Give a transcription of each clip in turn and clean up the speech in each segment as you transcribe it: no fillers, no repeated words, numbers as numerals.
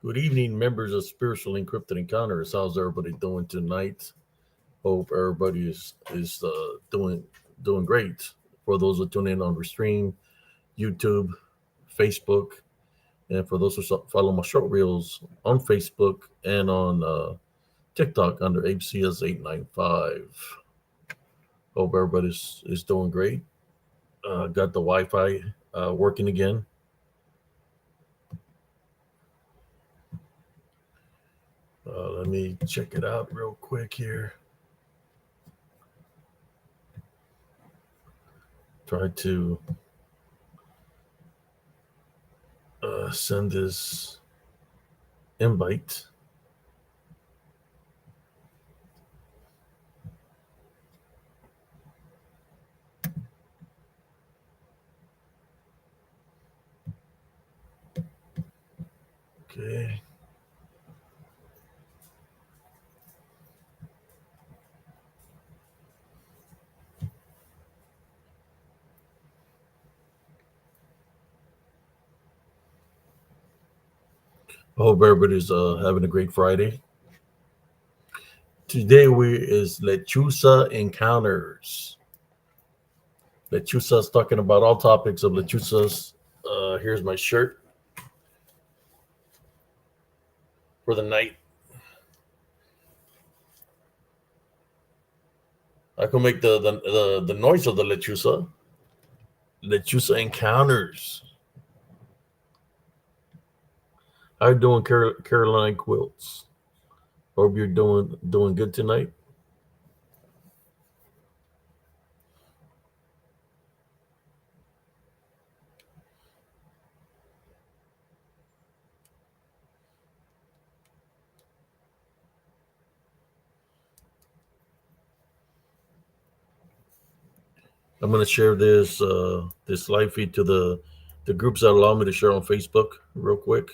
Good evening, members of Spiritual Encrypted Encounters. How's everybody doing tonight? Hope everybody is doing great. For those who tune in on the stream, YouTube, Facebook, and for those who follow my short reels on Facebook and on TikTok under HCS895. Hope everybody is doing great. Got the Wi-Fi working again. Let me check it out real quick here. Try to send this invite. Okay. I hope everybody's having a great Friday. Today we is Lechuza encounters. Lechuza's talking about all topics of Lechuzas. Here's my shirt for the night. I can make the noise of the Lechuza. Lechuza encounters. How you doing, Caroline Quilts? Hope you're doing good tonight. I'm gonna share this live feed to the groups that allow me to share on Facebook real quick.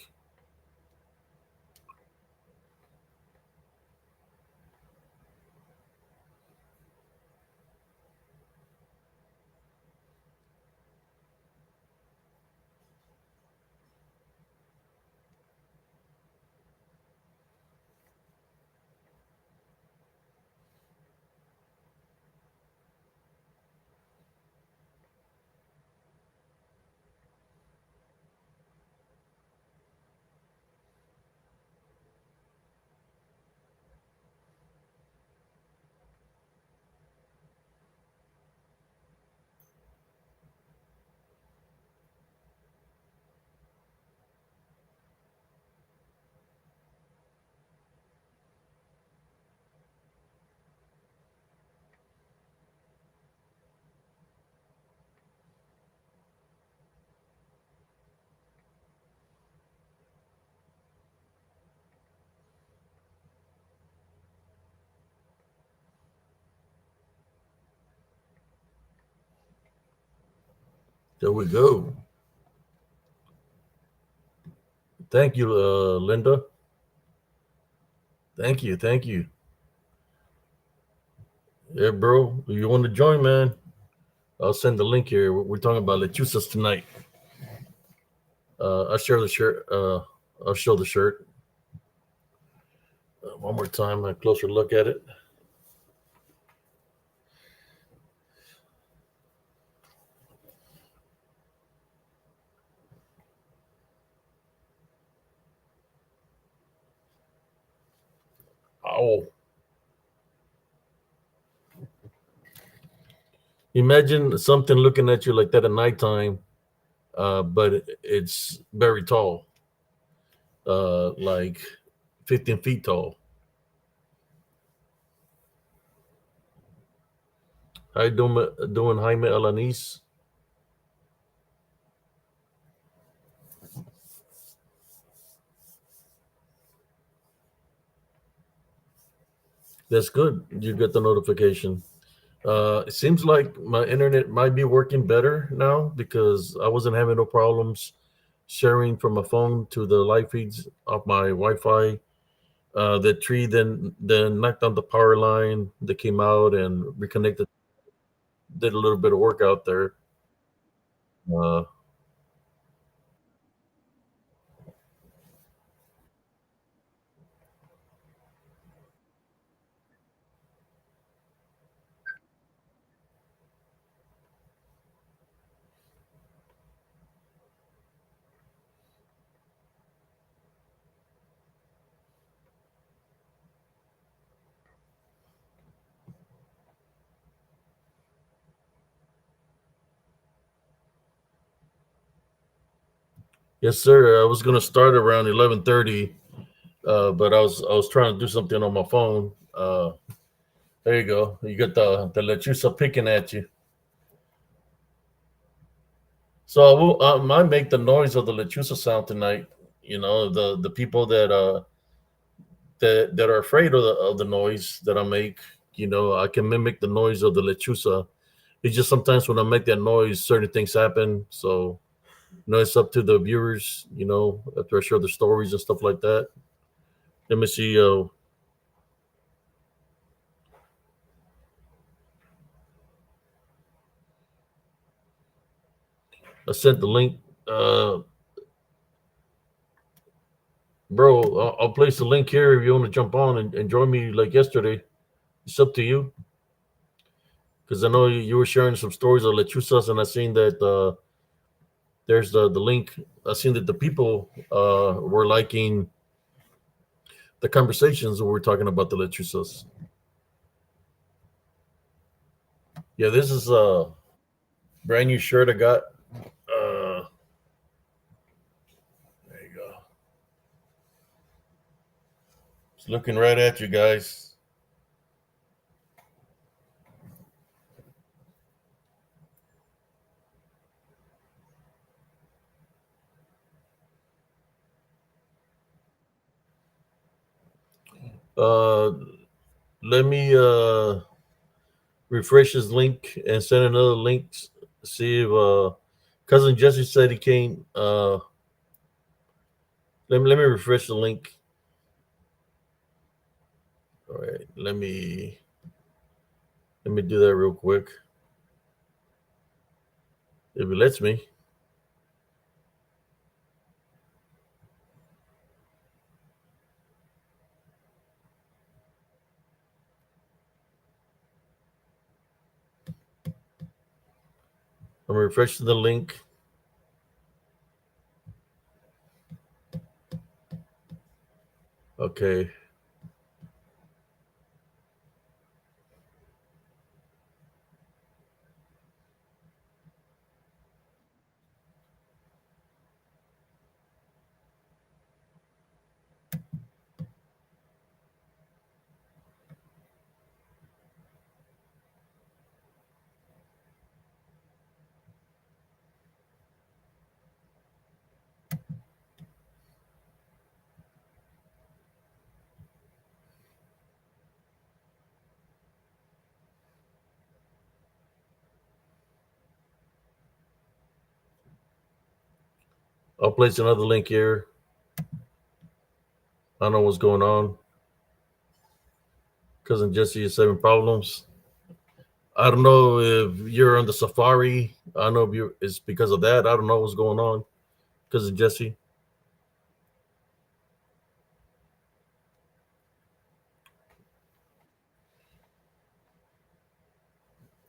There we go. Thank you, Linda. Thank you. Yeah, bro. You want to join, man? I'll send the link here. We're talking about lechuzas tonight. I'll share the shirt. I'll show the shirt one more time. A closer look at it. Oh, imagine something looking at you like that at nighttime, but it's very tall, like 15 feet tall. How you doing, Jaime Alanis? That's good. You get the notification. It seems like my internet might be working better now because I wasn't having no problems sharing from my phone to the live feeds of my Wi-Fi. The tree then knocked on the power line that came out and reconnected. Did a little bit of work out there. Uh, Yes, sir. I was gonna start around 11:30, but I was trying to do something on my phone. There you go. You got the lechuza picking at you. So I might make the noise of the lechuza sound tonight. You know, the people that are afraid of the noise that I make. You know, I can mimic the noise of the lechuza. It's just sometimes when I make that noise, certain things happen. So it's up to the viewers. After I share the stories and stuff like that. Let me see. I sent the link. Uh, Bro, I'll place the link here if you want to jump on and join me like yesterday. It's up to you. Because I know you were sharing some stories of lechuzas, and I seen that there's the link. I seen that the people were liking the conversations when we're talking about the lechuzas. Yeah, this is a brand new shirt I got. There you go. It's looking right at you guys. Uh, Let me refresh his link and send another link. See if cousin Jesse said he can't. Let me refresh the link. All right, let me do that real quick if it lets me. I'm refreshing the link. Okay. I'll place another link here. I don't know what's going on. Cousin Jesse is having problems. I don't know if you're on the Safari. I don't know if it's because of that. I don't know what's going on. Cousin Jesse.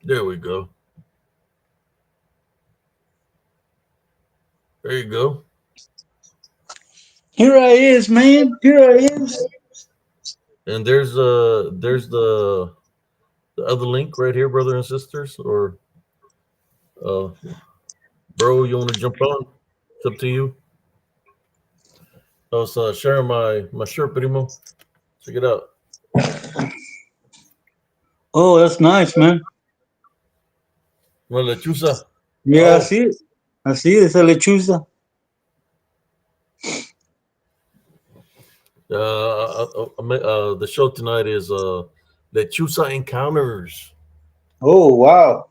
There we go. There you go. Here I is, man. Here I is. And there's the other link right here, brother and sisters. Or uh, bro, you want to jump on? It's up to you. I was sharing my shirt, primo. Check it out. Oh, that's nice, man. Una lechuza. Yeah, I Oh, see it. I see it. It's a lechuza. the show tonight is lechuza encounters. Oh, wow.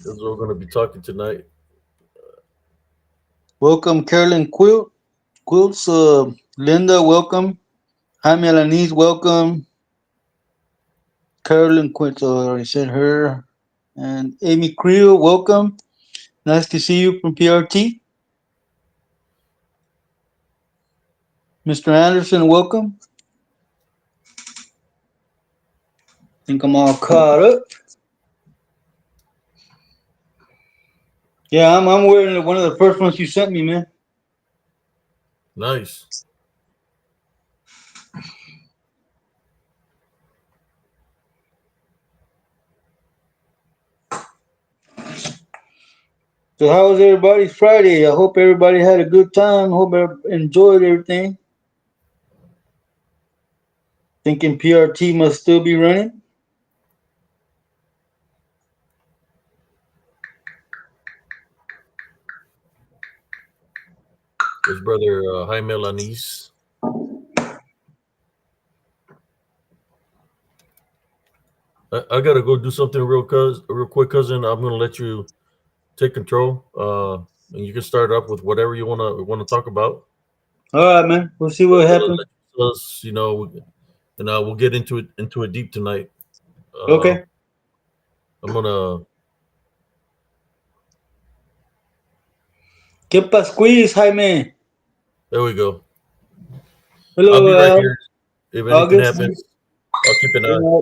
That's what we're going to be talking tonight. Welcome, Carolyn Quilts. Linda, welcome. Jaime Alanis, welcome. Carolyn Quilts, already said her. And Amy Creel, welcome. Nice to see you from PRT. Mr. Anderson, welcome. Think I'm all caught up. Yeah, I'm wearing one of the first ones you sent me, man. Nice. So how was everybody's Friday? I hope everybody had a good time. Hope everybody enjoyed everything. Thinking PRT must still be running. His brother Jaime Lanis. I gotta go do something real quick, cousin. I'm gonna let you take control, and you can start up with whatever you wanna talk about. All right, man. We'll see what Tell happens. us, and we'll get into it deep tonight. Uh, Okay. I'm gonna. ¿Qué pasquis, Jaime? There we go. I'll be right Hello, here. If anything August. happens, I'll keep an eye. Yeah.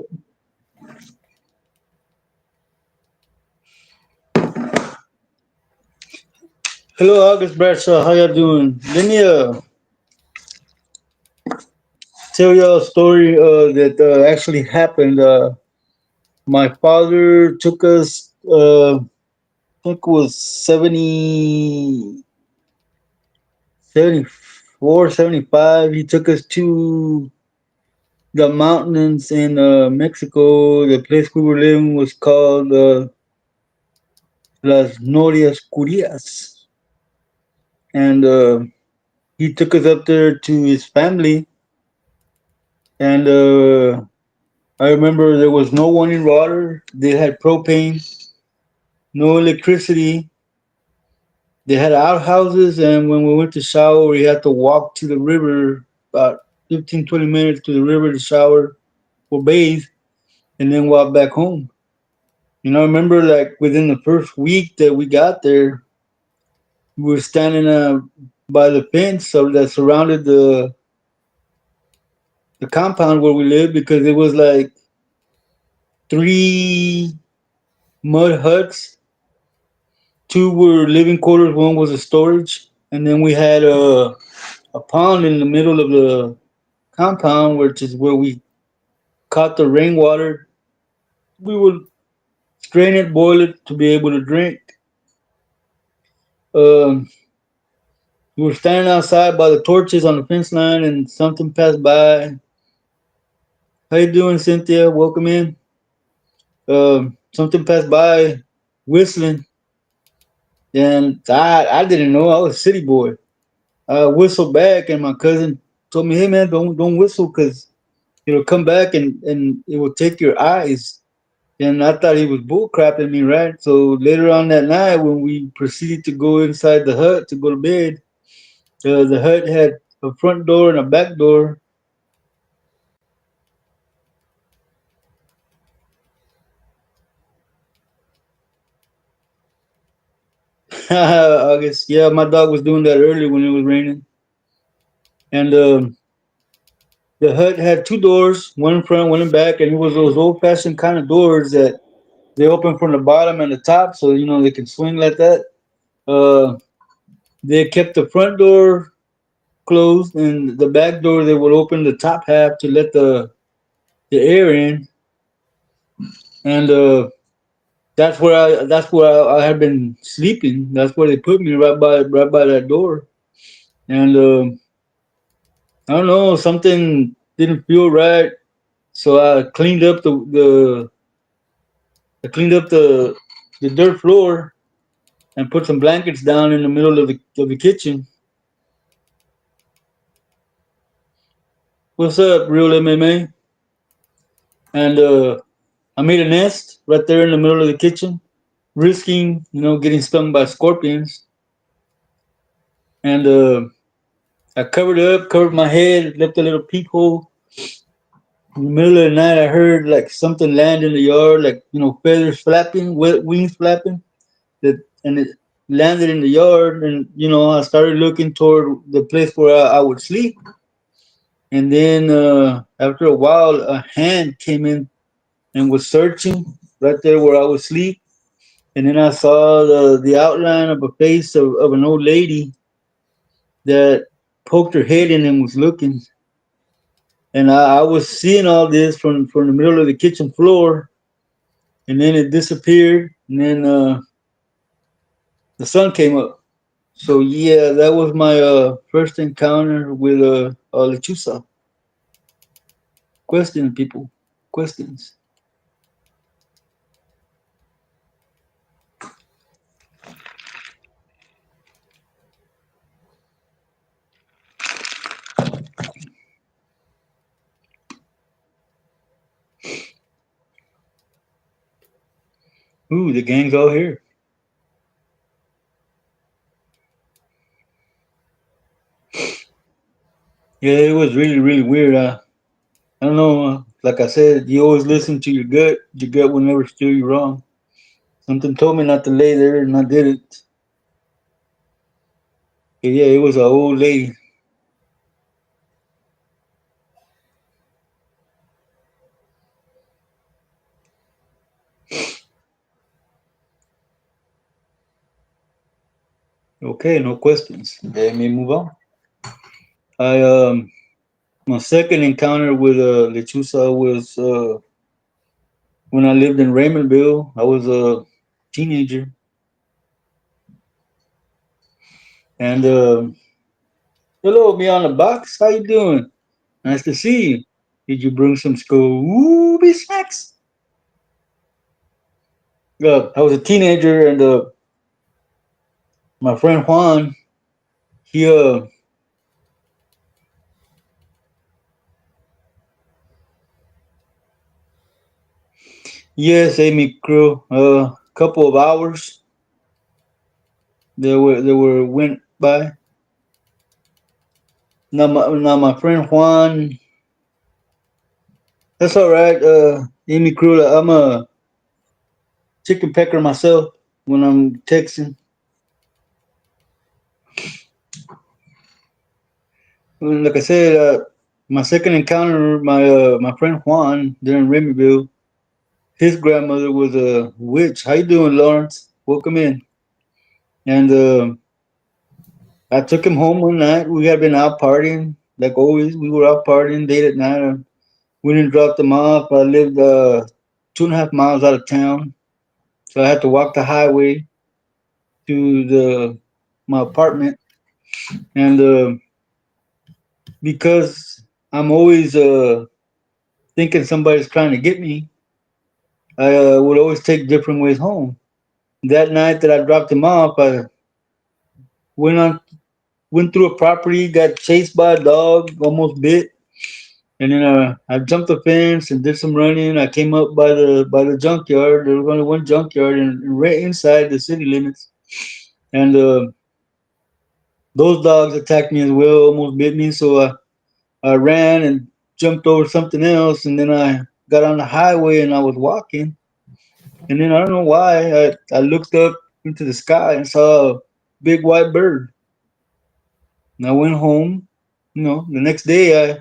Hello, August Bradshaw. How y'all doing? Let me tell y'all a story that actually happened. My father took us, I think it was 74, 75. He took us to the mountains in Mexico. The place we were living was called Las Norias Curias. And he took us up there to his family. And I remember there was no running water. They had propane, no electricity. They had outhouses, and when we went to shower, we had to walk to the river about 15, 20 minutes to the river to shower or bathe, and then walk back home. I remember like within the first week that we got there, we were standing by the fence so that surrounded the compound where we lived because it was like three mud huts. Two were living quarters, one was a storage, and then we had a pond in the middle of the compound, which is where we caught the rainwater. We would strain it, boil it to be able to drink. Um, we were standing outside by the torches on the fence line, and something passed by. How you doing, Cynthia? Welcome in. Something passed by, whistling, and I didn't know. I was a city boy. I whistled back, and my cousin told me, "Hey, man, don't whistle, cause it'll come back and it will take your eyes." And I thought he was bull crapping me, right? So later on that night, when we proceeded to go inside the hut to go to bed, the hut had a front door and a back door. August, yeah, my dog was doing that earlier when it was raining. And the hut had two doors, one in front, one in back, and it was those old fashioned kind of doors that they open from the bottom and the top, so they can swing like that. Uh, they kept the front door closed, and the back door they would open the top half to let the air in, and that's where I had been sleeping. That's where they put me right by that door, and I don't know, something didn't feel right, so I cleaned up the dirt floor and put some blankets down in the middle of the kitchen. What's up, real MMA? And I made a nest right there in the middle of the kitchen, risking getting stung by scorpions. And I covered my head, left a little peephole. In the middle of the night, I heard like something land in the yard, like feathers flapping, wings flapping. And it landed in the yard, and I started looking toward the place where I would sleep. And then after a while, a hand came in and was searching right there where I would sleep. And then I saw the outline of a face of an old lady that poked her head in and was looking. And I was seeing all this from the middle of the kitchen floor, and then it disappeared. And then The sun came up. So yeah, that was my first encounter with lechuza. Question, people. Questions. Ooh, the gang's all here. Yeah, it was really, really weird. I don't know. Like I said, you always listen to your gut. Your gut will never steer you wrong. Something told me not to lay there, and I did it. But yeah, it was an old lady. Okay, no questions. Let me move on. I My second encounter with lechuza was when I lived in Raymondville. I was a teenager, and hello, me on the box. How you doing? Nice to see you. Did you bring some Scooby snacks? I was a teenager, and my friend Juan, he yes, Amy Crew, a couple of hours there were went by. Now my friend Juan, that's all right. Amy Crew, I'm a chicken pecker myself when I'm texting. Like I said, my second encounter, my friend Juan there in Remyville, his grandmother was a witch. How you doing, Lawrence? Welcome in. And I took him home one night. We had been out partying, like always. We were out partying late at night. We didn't drop them off. I lived 2.5 miles out of town, so I had to walk the highway to the my apartment. And because I'm always thinking somebody's trying to get me, I would always take different ways home. That night that I dropped him off, I went on went through a property, got chased by a dog, almost bit, and then I jumped the fence and did some running. I came up by the junkyard. There was only one junkyard, and right inside the city limits. And those dogs attacked me as well, almost bit me. So I ran and jumped over something else, and then I got on the highway and I was walking. And then I don't know why I looked up into the sky and saw a big white bird. And I went home. The next day I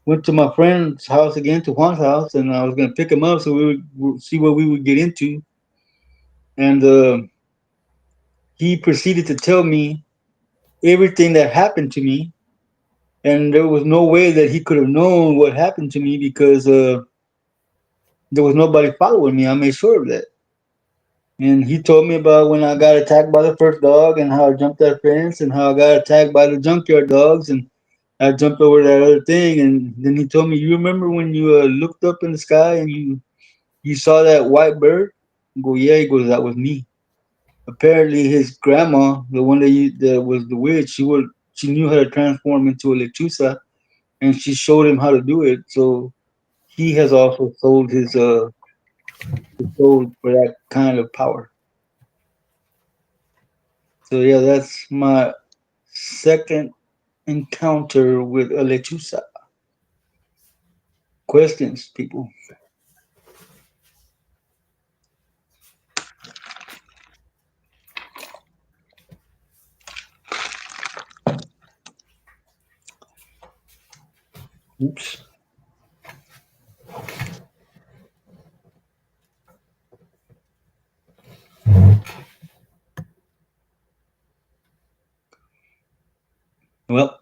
went to my friend's house again, to Juan's house, and I was gonna pick him up so we would see what we would get into. And he proceeded to tell me everything that happened to me, and there was no way that he could have known what happened to me because there was nobody following me. I made sure of that. And he told me about when I got attacked by the first dog and how I jumped that fence and how I got attacked by the junkyard dogs and I jumped over that other thing. And then he told me, "You remember when you looked up in the sky and you saw that white bird?" I go, "Yeah." He goes, "That was me." Apparently, his grandma, the one that was the witch, she knew how to transform into a lechuza, and she showed him how to do it. So he has also sold his soul for that kind of power. So yeah, that's my second encounter with a lechuza. Questions, people? Oops. Well,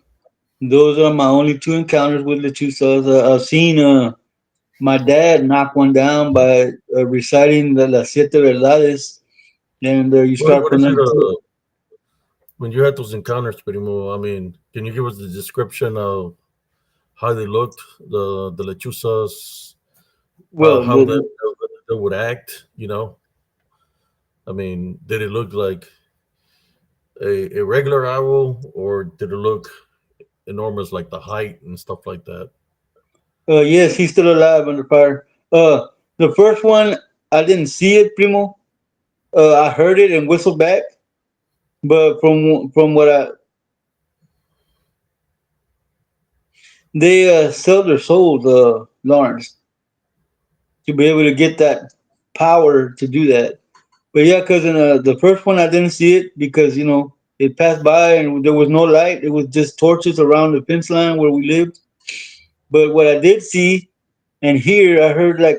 those are my only two encounters with lechuzas. I've seen my dad knock one down by reciting the Las Siete Verdades, and you What start what from is it? number two. when you had those encounters, Primo, I mean, can you give us the description of how they looked, the lechuzas, Well, how they would act? I mean, did it look like a regular owl, or did it look enormous, like the height and stuff like that? yes, he's still alive under fire. The first one, I didn't see it, Primo. I heard it and whistled back, but from what they sell their souls, Lawrence, to be able to get that power to do that. But yeah, because in the first one, I didn't see it because it passed by and there was no light. It was just torches around the fence line where we lived. But what I did see and hear, I heard like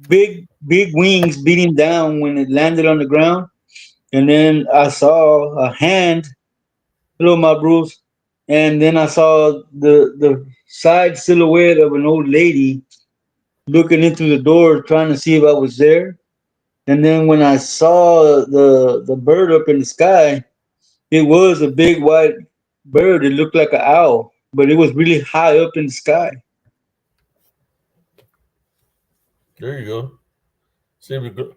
big wings beating down when it landed on the ground, and then I saw a hand. Hello, my Bruce. And then I saw the side silhouette of an old lady looking in through the door, trying to see if I was there. And then when I saw the bird up in the sky, it was a big white bird. It looked like an owl, but it was really high up in the sky. There you go.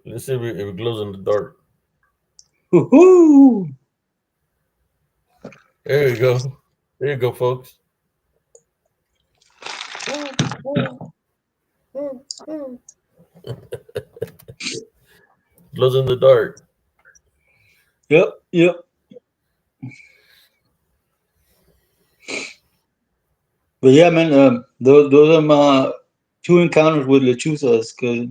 Let's see if it glows in the dark. Woohoo! There you go. There you go, folks. Glows in the dark. Yep, yep. But yeah, man, those are my two encounters with lechuzas. Cause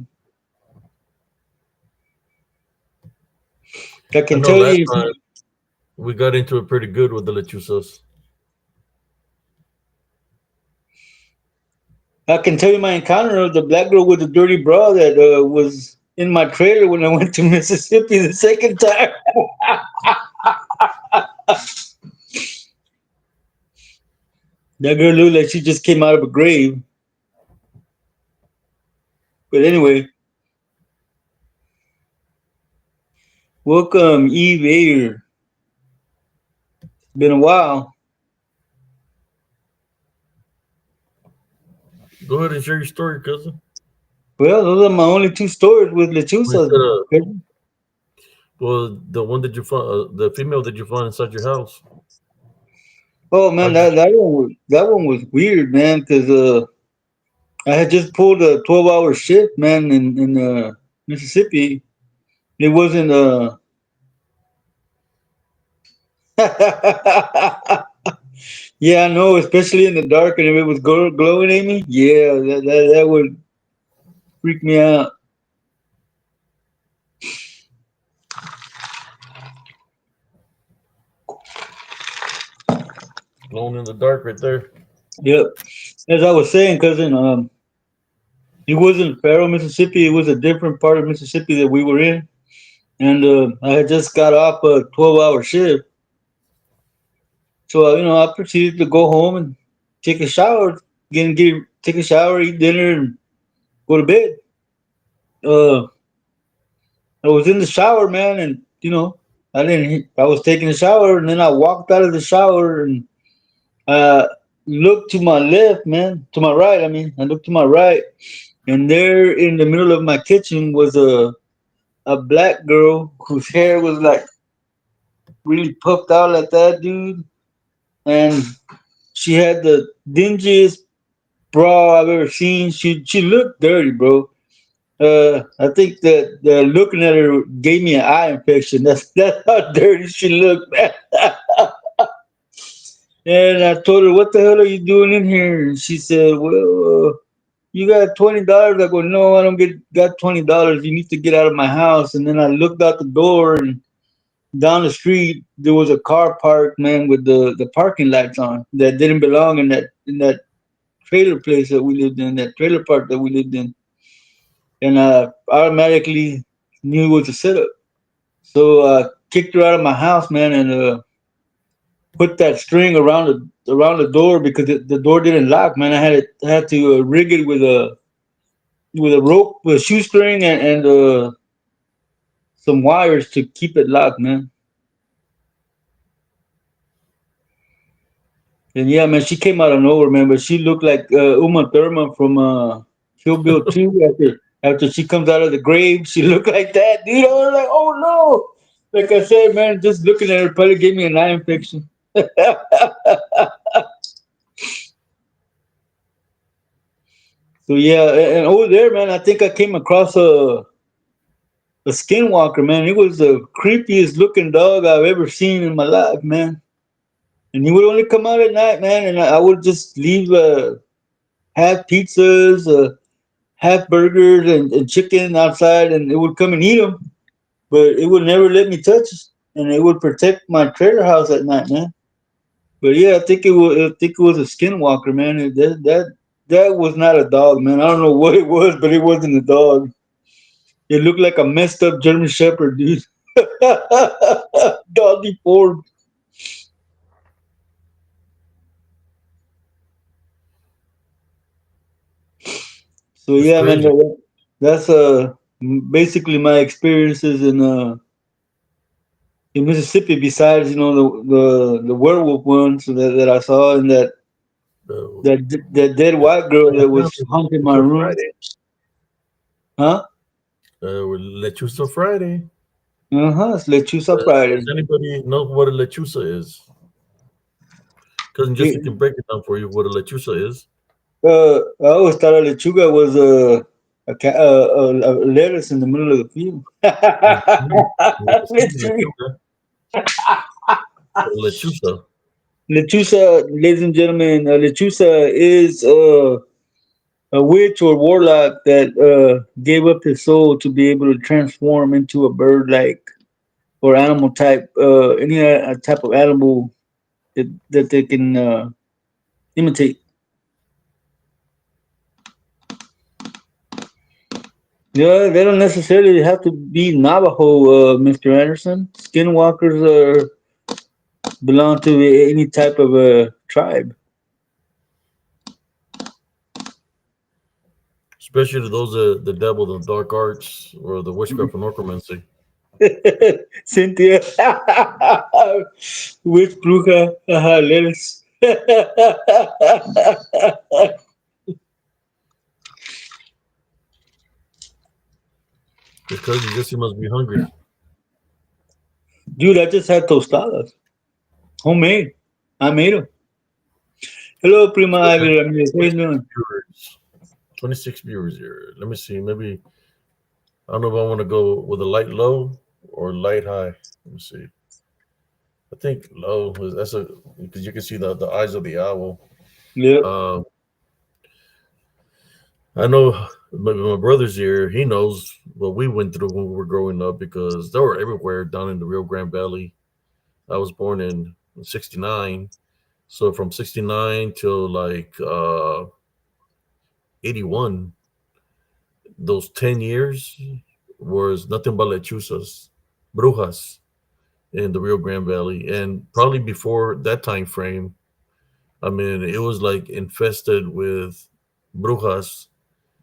I I can know tell last you, time we got into it pretty good with the lechuzas. my encounter of the black girl with the dirty bra that was in my trailer when I went to Mississippi the second time. That girl looked like she just came out of a grave. But anyway, welcome, Eve Ayer. Been a while. Go ahead and share your story, cousin. Well, those are my only two stories with We said, lechuzas. well, the one that you found, the female that you found inside your house. Oh man, How'd you? that one was weird, man. Because I had just pulled a 12-hour shift, man, in Mississippi. It wasn't yeah, I know, especially in the dark and if it was glowing at me. Yeah, that would freak me out. Glowing in the dark, right there. Yep. As I was saying, cousin, it wasn't Faro, Mississippi. It was a different part of Mississippi that we were in, and I had just got off a 12-hour shift. So I proceeded to go home and take a shower, take a shower, eat dinner, and go to bed. Uh, I was in the shower, man, and I didn't. I was taking a shower, and then I walked out of the shower and looked to my left, man, to my right. I mean, I looked to my right, and there in the middle of my kitchen was a black girl whose hair was like really puffed out like that, dude, and she had the dingiest bra I've ever seen. She looked dirty, bro. I think that looking at her gave me an eye infection. That's how dirty she looked, man. And I told her, "What the hell are you doing in here?" And she said, "Well, you got $20." I go, "No, I don't got $20. You need to get out of my house." And then I looked out the door, and down the street there was a car parked, man, with the parking lights on that didn't belong in that trailer place that we lived in, that trailer park that we lived in. And I automatically knew it was a setup. So I kicked her out of my house, man, and put that string around the door because the door didn't lock, man. I had to rig it with a rope, with a shoestring, and some wires to keep it locked, man. And yeah, man, she came out of nowhere, man. But she looked like Uma Thurman from Kill Bill 2. After she comes out of the grave, she looked like that, dude. I was like, oh no. Like I said, man, just looking at her probably gave me an eye infection. So yeah, and over there, man, I think I came across a skinwalker, man. It was the creepiest looking dog I've ever seen in my life, man. And he would only come out at night, man, and I would just leave half pizzas, half burgers, and chicken outside, and it would come and eat them. But it would never let me touch it, and it would protect my trailer house at night, man. But yeah, I think it was a skinwalker, man. That was not a dog, man. I don't know what it was, but it wasn't a dog. It looked like a messed up German Shepherd, dude. Dog deformed. So It's yeah, man, crazy. that's basically my experiences in Mississippi. Besides, the werewolf ones that I saw, and Uh, that dead white girl that was hung in my Lechuza room, Friday. huh? Lechuza Friday. Uh huh. It's Lechuza Friday. Does anybody know what a lechuza is? Cousin Jesse can It- break it down for you what a lechuza is. I always thought a lechuga was a lettuce in the middle of the field. Mhm. Lechuga. Lechuga. Lechuza. Lechusa, ladies and gentlemen, Lechusa is a witch or warlock that gave up his soul to be able to transform into a bird-like or animal type, any type of animal that they can imitate. Yeah, they don't necessarily have to be Navajo, Mr. Anderson. Skinwalkers belong to any type of tribe. Especially to those the devil, the dark arts, or the witchcraft and necromancy. Cynthia, witch bruja, lettuce. His cousin Jesse must be hungry. Dude, I just had tostadas, homemade. I made them. Hello, Prima So we got Aguilera. How you 26 doing? viewers. 26 viewers here. Let me see. Maybe I don't know if I want to go with a light low or light high. Let me see. I think low is that's a because you can see the eyes of the owl. Yep. Uh, I know my brother's here. He knows what we went through when we were growing up because they were everywhere down in the Rio Grande Valley. I was born in '69, so from '69 till like 81, those 10 years was nothing but lechuzas, brujas in the Rio Grande Valley, and probably before that time frame, I mean, it was like infested with brujas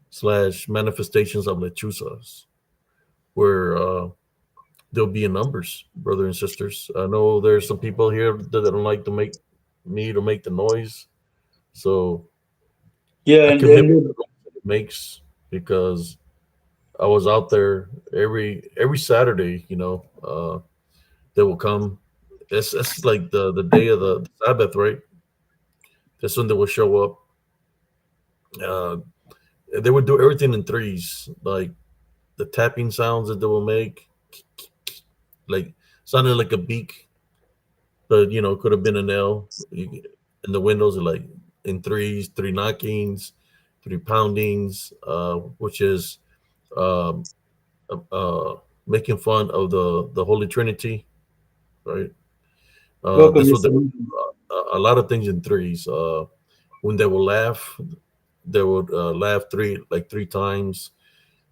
slash manifestations of lechuzas, where there'll be in numbers, brother and sisters. I know there's some people here that don't like to make me to make the noise, so Yeah, I and, can mimic and the noise that it makes because I was out there every Saturday. They will come. It's like the day of the Sabbath, right? That's when they will show up. Uh, they would do everything in threes, like the tapping sounds that they will make, like sounded like a beak, but could have been an L. And the windows are like in threes, three knockings, three poundings, which is um, making fun of the Holy Trinity, right? welcome, That's what Mr. they would Anderson. do. A lot of things in threes. When they will laugh, they would laugh three times,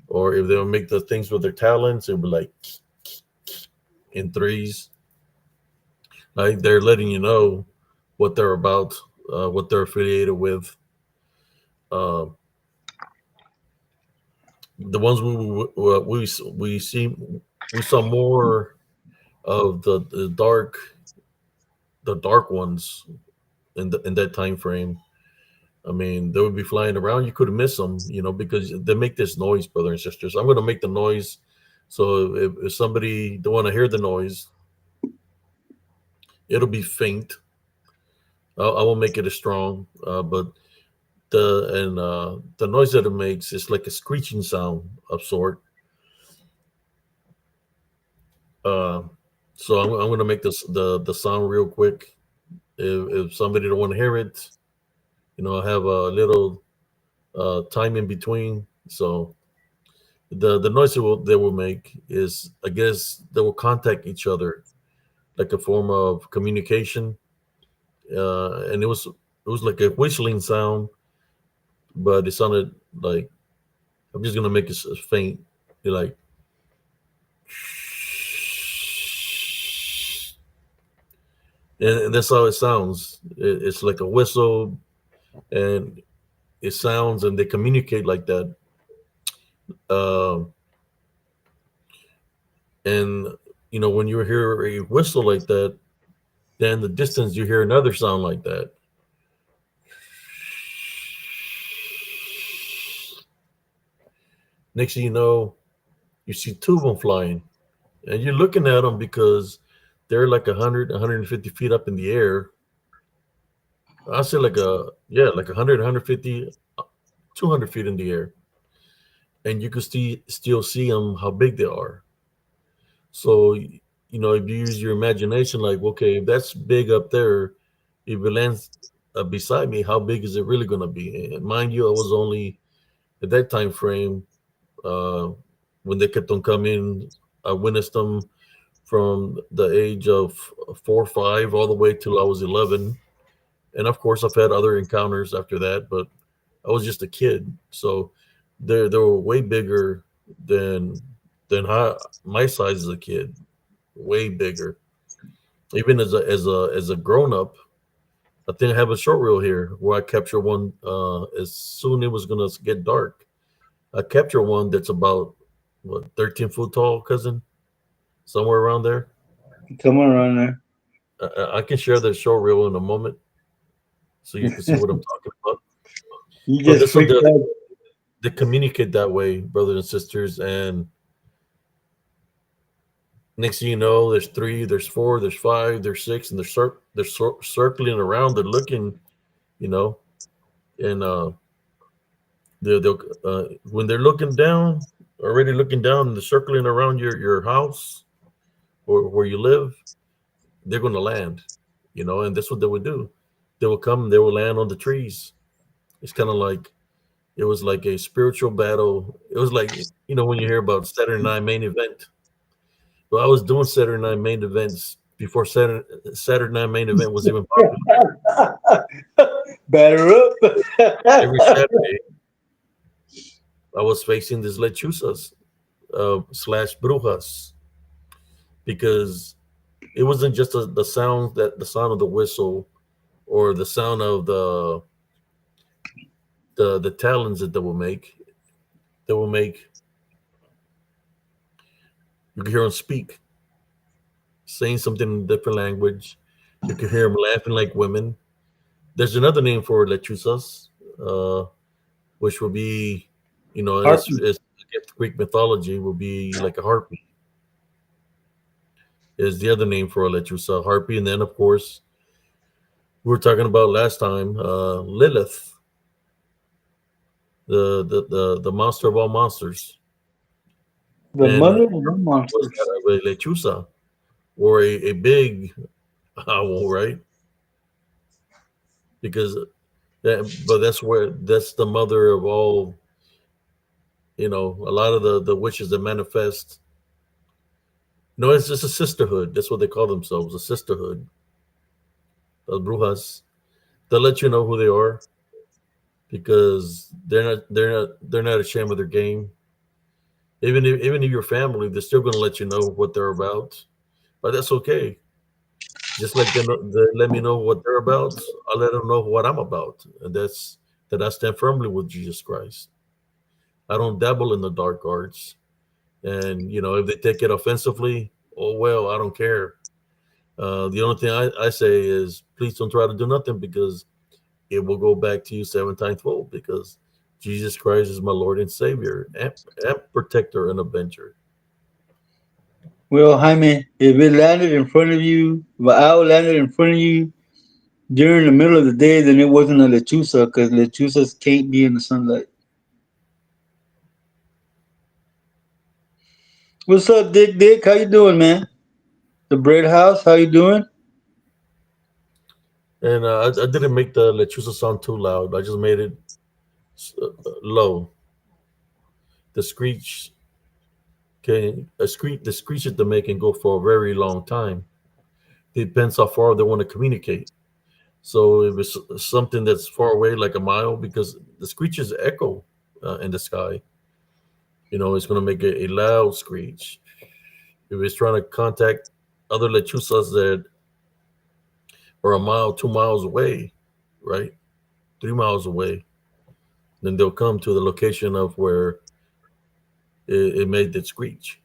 or if they would make the things with their talons, it would be like in threes. Like they're letting you know what they're about, what they're affiliated with. Uh, the ones we see we saw more of the dark ones, in that time frame. I mean, they would be flying around. You could miss them, because they make this noise, brother and sisters. I'm going to make the noise. So if somebody don't want to hear the noise, it'll be faint. I won't make it as strong, but the noise that it makes is like a screeching sound of sort. Uh, so I'm going to make the sound real quick. If somebody don't want to hear it, I have a little time in between. So the noise they will make is, I guess, they will contact each other like a form of communication. And it was like a whistling sound, but it sounded like, I'm just gonna make it faint. You're like, and that's how it sounds. It's like a whistle, and it sounds, and they communicate like that. Uh, and when you hear a whistle like that, then the distance you hear another sound like that. Next thing you know, you see two of them flying, and you're looking at them because they're like 100, 150 feet up in the air. I say like like 100, 150, 200 feet in the air, and you can still see them how big they are. So if you use your imagination, like, okay, if that's big up there, if it lands beside me, how big is it really going to be? And mind you, I was only at that time frame, uh, when they kept on coming. I witnessed them from the age of 4 or 5 all the way till I was 11. And of course, I've had other encounters after that, but I was just a kid. So they were way bigger than my size as a kid, way bigger. Even as a grown up, I think I have a short reel here where I capture one as soon it was gonna get dark. I capture one that's about, what, 13 foot tall, cousin, somewhere around there. Somewhere around there. I can share that short reel in a moment so you can see what I'm talking about. You But just that's what freaked out. they communicate that way, brothers and sisters. And next thing you know, there's three, there's four, there's five, there's six, and they're circling around. They're looking, you know, and they'll when they're looking down, already looking down, and they're circling around your house or where you live. They're going to land, and that's what they would do. They will come, they will land on the trees. It's kind of like, it was like a spiritual battle. It was like, when you hear about Saturday Night Main Event. Well, I was doing Saturday Night Main Events before Saturday Night Main Event was even popular. Batter Every up. Saturday, I was facing these lechuzas slash brujas, because it wasn't just the sound of the whistle, or the sound of the talons that they will make. They will make You can hear them speak, saying something in a different language. You can hear them laughing like women. There's another name for lechuzas, uh, which will be, Harpy. as Greek mythology will be like a harpy. Is the other name for a lechuza, harpy, and then of course we were talking about last time, Lilith, the monster of all monsters, The and mother of the was monsters. that a lechuza, or a big owl, right? Because but that's the mother of all. A lot of the witches that manifest. No, it's just a sisterhood. That's what they call themselves, a sisterhood. The brujas. They'll let you know who they are, because they're not ashamed of their game. Even if your family, they're still going to let you know what they're about. But that's okay. Just like they let me know what they're about, I let them know what I'm about, and that's that I stand firmly with Jesus Christ. I don't dabble in the dark arts, and if they take it offensively, oh well, I don't care. The only thing I say is please don't try to do nothing because it will go back to you seven times fold because Jesus Christ is my Lord and Savior and protector and avenger. Well, Jaime, if it landed in front of you, if an owl landed in front of you during the middle of the day, then it wasn't a lechuza because lechuzas can't be in the sunlight. What's up, Dick? Dick, how you doing, man? The bread house, how you doing? And I didn't make the lechuza sound too loud. I just made it low. The screech the screech that they make can go for a very long time. Depends how far they want to communicate. So if it's something that's far away, like a mile, because the screeches echo in the sky, it's going to make a loud screech. If it's trying to contact other lechuzas that are a mile, 2 miles away, right, 3 miles away, then they'll come to the location of where it made that screech.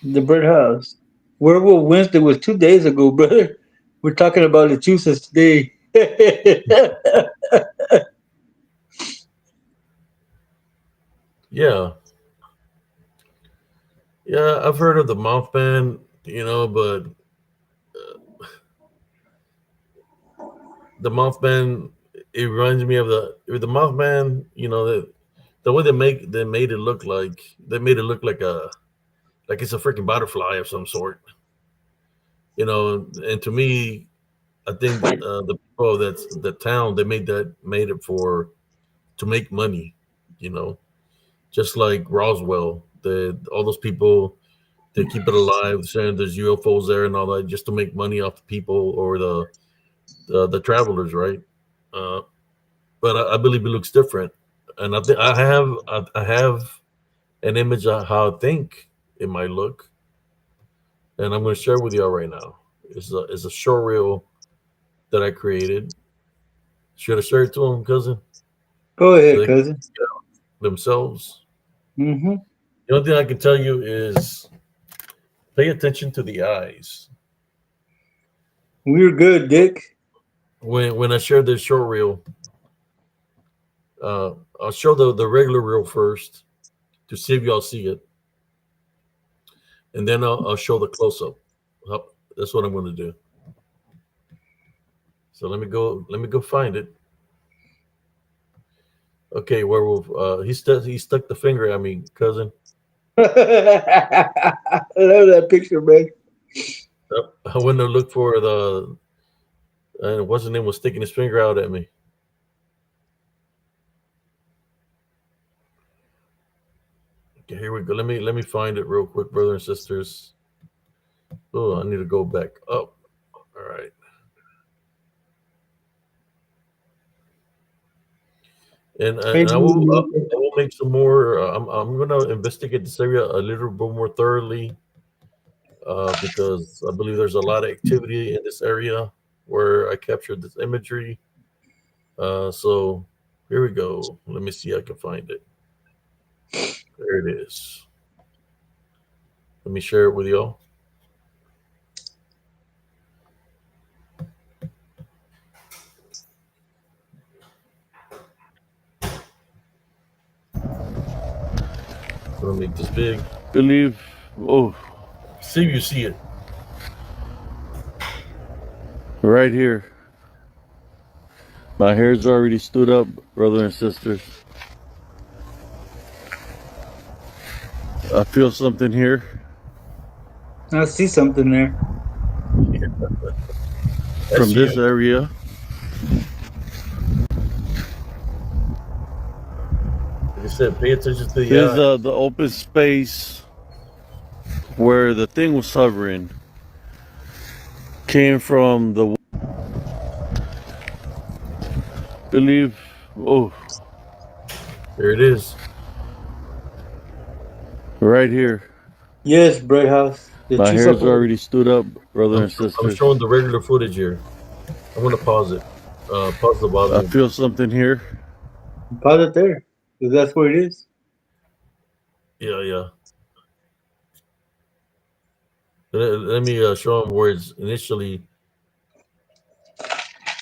The bread house. Werewolf Wednesday was 2 days ago, brother. We're talking about lechuzas today. Yeah, yeah, I've heard of the Mothman, but the Mothman, it reminds me of the Mothman. The way they made it look like it's a freaking butterfly of some sort. And to me, I think the people that's the town they made it for to make money. You know, just like Roswell, all those people they keep it alive, saying there's UFOs there and all that, just to make money off the people or the travelers, right? Uh, but I believe it looks different, and I think I have an image of how I think it might look, and I'm going to share with y'all right now. It's a short reel that I created. Should I share it to them, cousin, Go so ahead, they can cousin. check it out themselves? Hmm. The only thing I can tell you is pay attention to the eyes. We're good, Dick. When I share this short reel, uh, I'll show the regular reel first to see if y'all see it, and then I'll show the close up. That's what I'm going to do. So let me go find it. Okay, werewolf. He stuck the finger at me, cousin. I love that picture, man. I went to look for the and what's his name was sticking his finger out at me. Okay, here we go. Let me find it real quick, brother and sisters. Oh, I need to go back up. All right, and I will make some more. I'm gonna investigate this area a little bit more thoroughly because I believe there's a lot of activity in this area where I captured this imagery. So here we go. Let me see if I can find it. There it is. Let me share it with y'all. I'm gonna make this big. Believe. Oh, see if you see it right here. My hair's already stood up, brother and sisters. I feel something here I see something there. from this area. Like I said, pay attention to the There's eye. the open space where the thing was hovering. Came from the believe. Oh, There it is. right here. Yes, bread house. The My chusa hair's pole. already stood up, brother I'm and I'm sisters. showing the regular footage here. I'm gonna pause it. Pause the I volume. feel something here. Pause it there. Because that's where it is. Yeah, yeah. Let me show them where it's initially.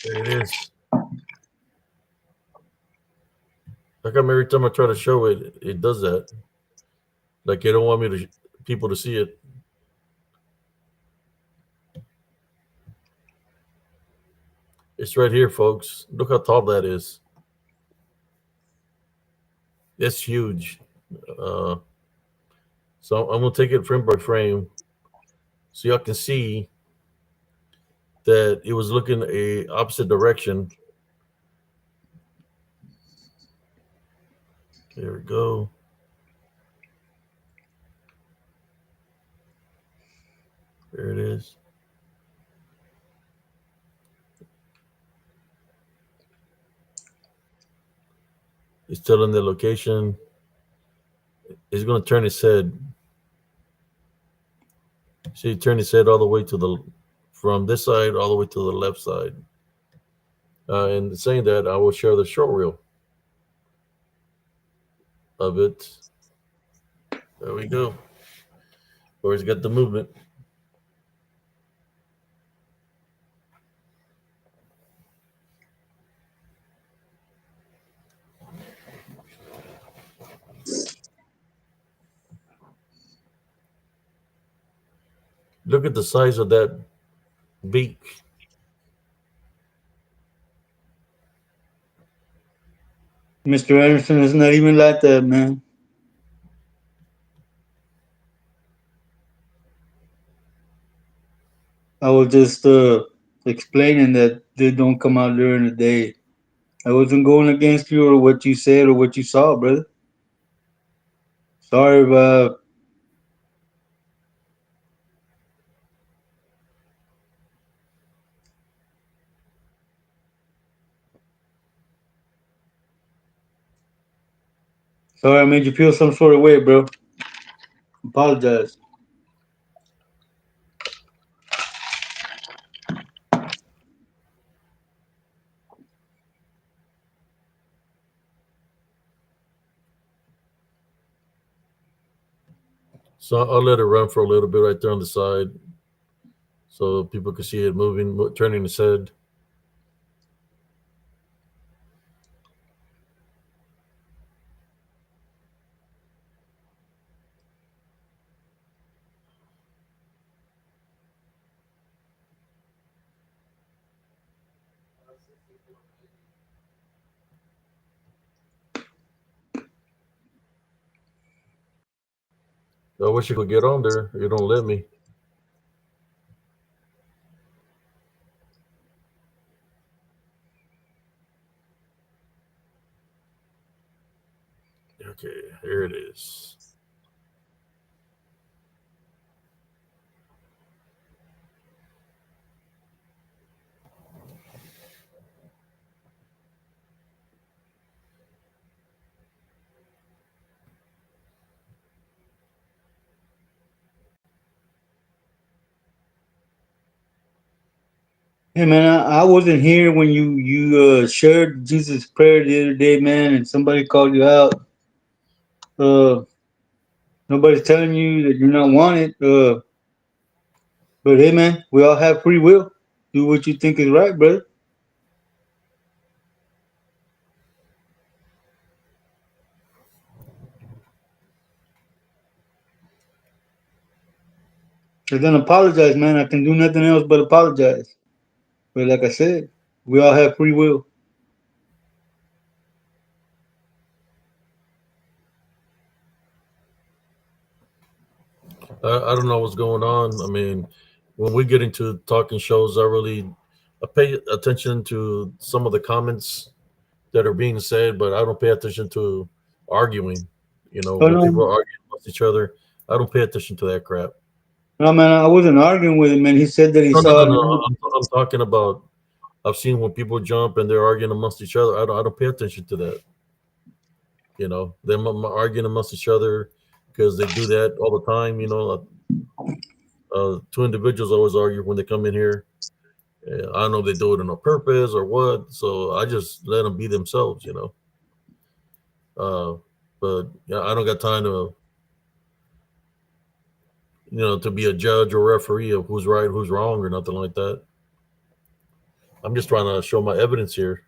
There it is. How come every time I try to show it, it does that? Like they don't want me to people to see it. It's right here, folks. Look how tall that is. It's huge. Uh, so I'm gonna take it frame by frame, so y'all can see that it was looking a opposite direction. There we go. There it is. It's telling the location. It's gonna turn its head. See, turn its head all the way to the from this side all the way to the left side. And saying that, I will share the short reel of it. There we go. Where it's got the movement. Look at the size of that beak. Mr. Anderson is not even like that, man. I was just explaining that they don't come out during the day. I wasn't going against you or what you said or what you saw, brother. Sorry, sorry I made you feel some sort of way, bro. Apologize. So I'll let it run for a little bit right there on the side, so people can see it moving, turning its head. I wish you could get on there. You don't let me. Okay, here it is. Hey man, I wasn't here when you shared Jesus' prayer the other day, man, and somebody called you out. Uh, Nobody's telling you that you're not wanted. But hey, man, we all have free will. Do what you think is right, brother. And then apologize, man. I can do nothing else but apologize. But like I said, we all have free will. I don't know what's going on. I mean, when we get into talking shows, I pay attention to some of the comments that are being said, but I don't pay attention to arguing. You know, Oh when no, people are arguing amongst each other, I don't pay attention to that crap. no, man. I wasn't arguing with him, man. He said that he No, no, saw no, it. no. I'm talking about. I've seen when people jump and they're arguing amongst each other. I don't pay attention to that. You know, them arguing amongst each other because they do that all the time. You know, two individuals always argue when they come in here. I don't know if they do it on purpose or what. So I just let them be themselves. You know. But yeah, I don't got time to to be a judge or referee of who's right, who's wrong, or nothing like that. I'm just trying to show my evidence here.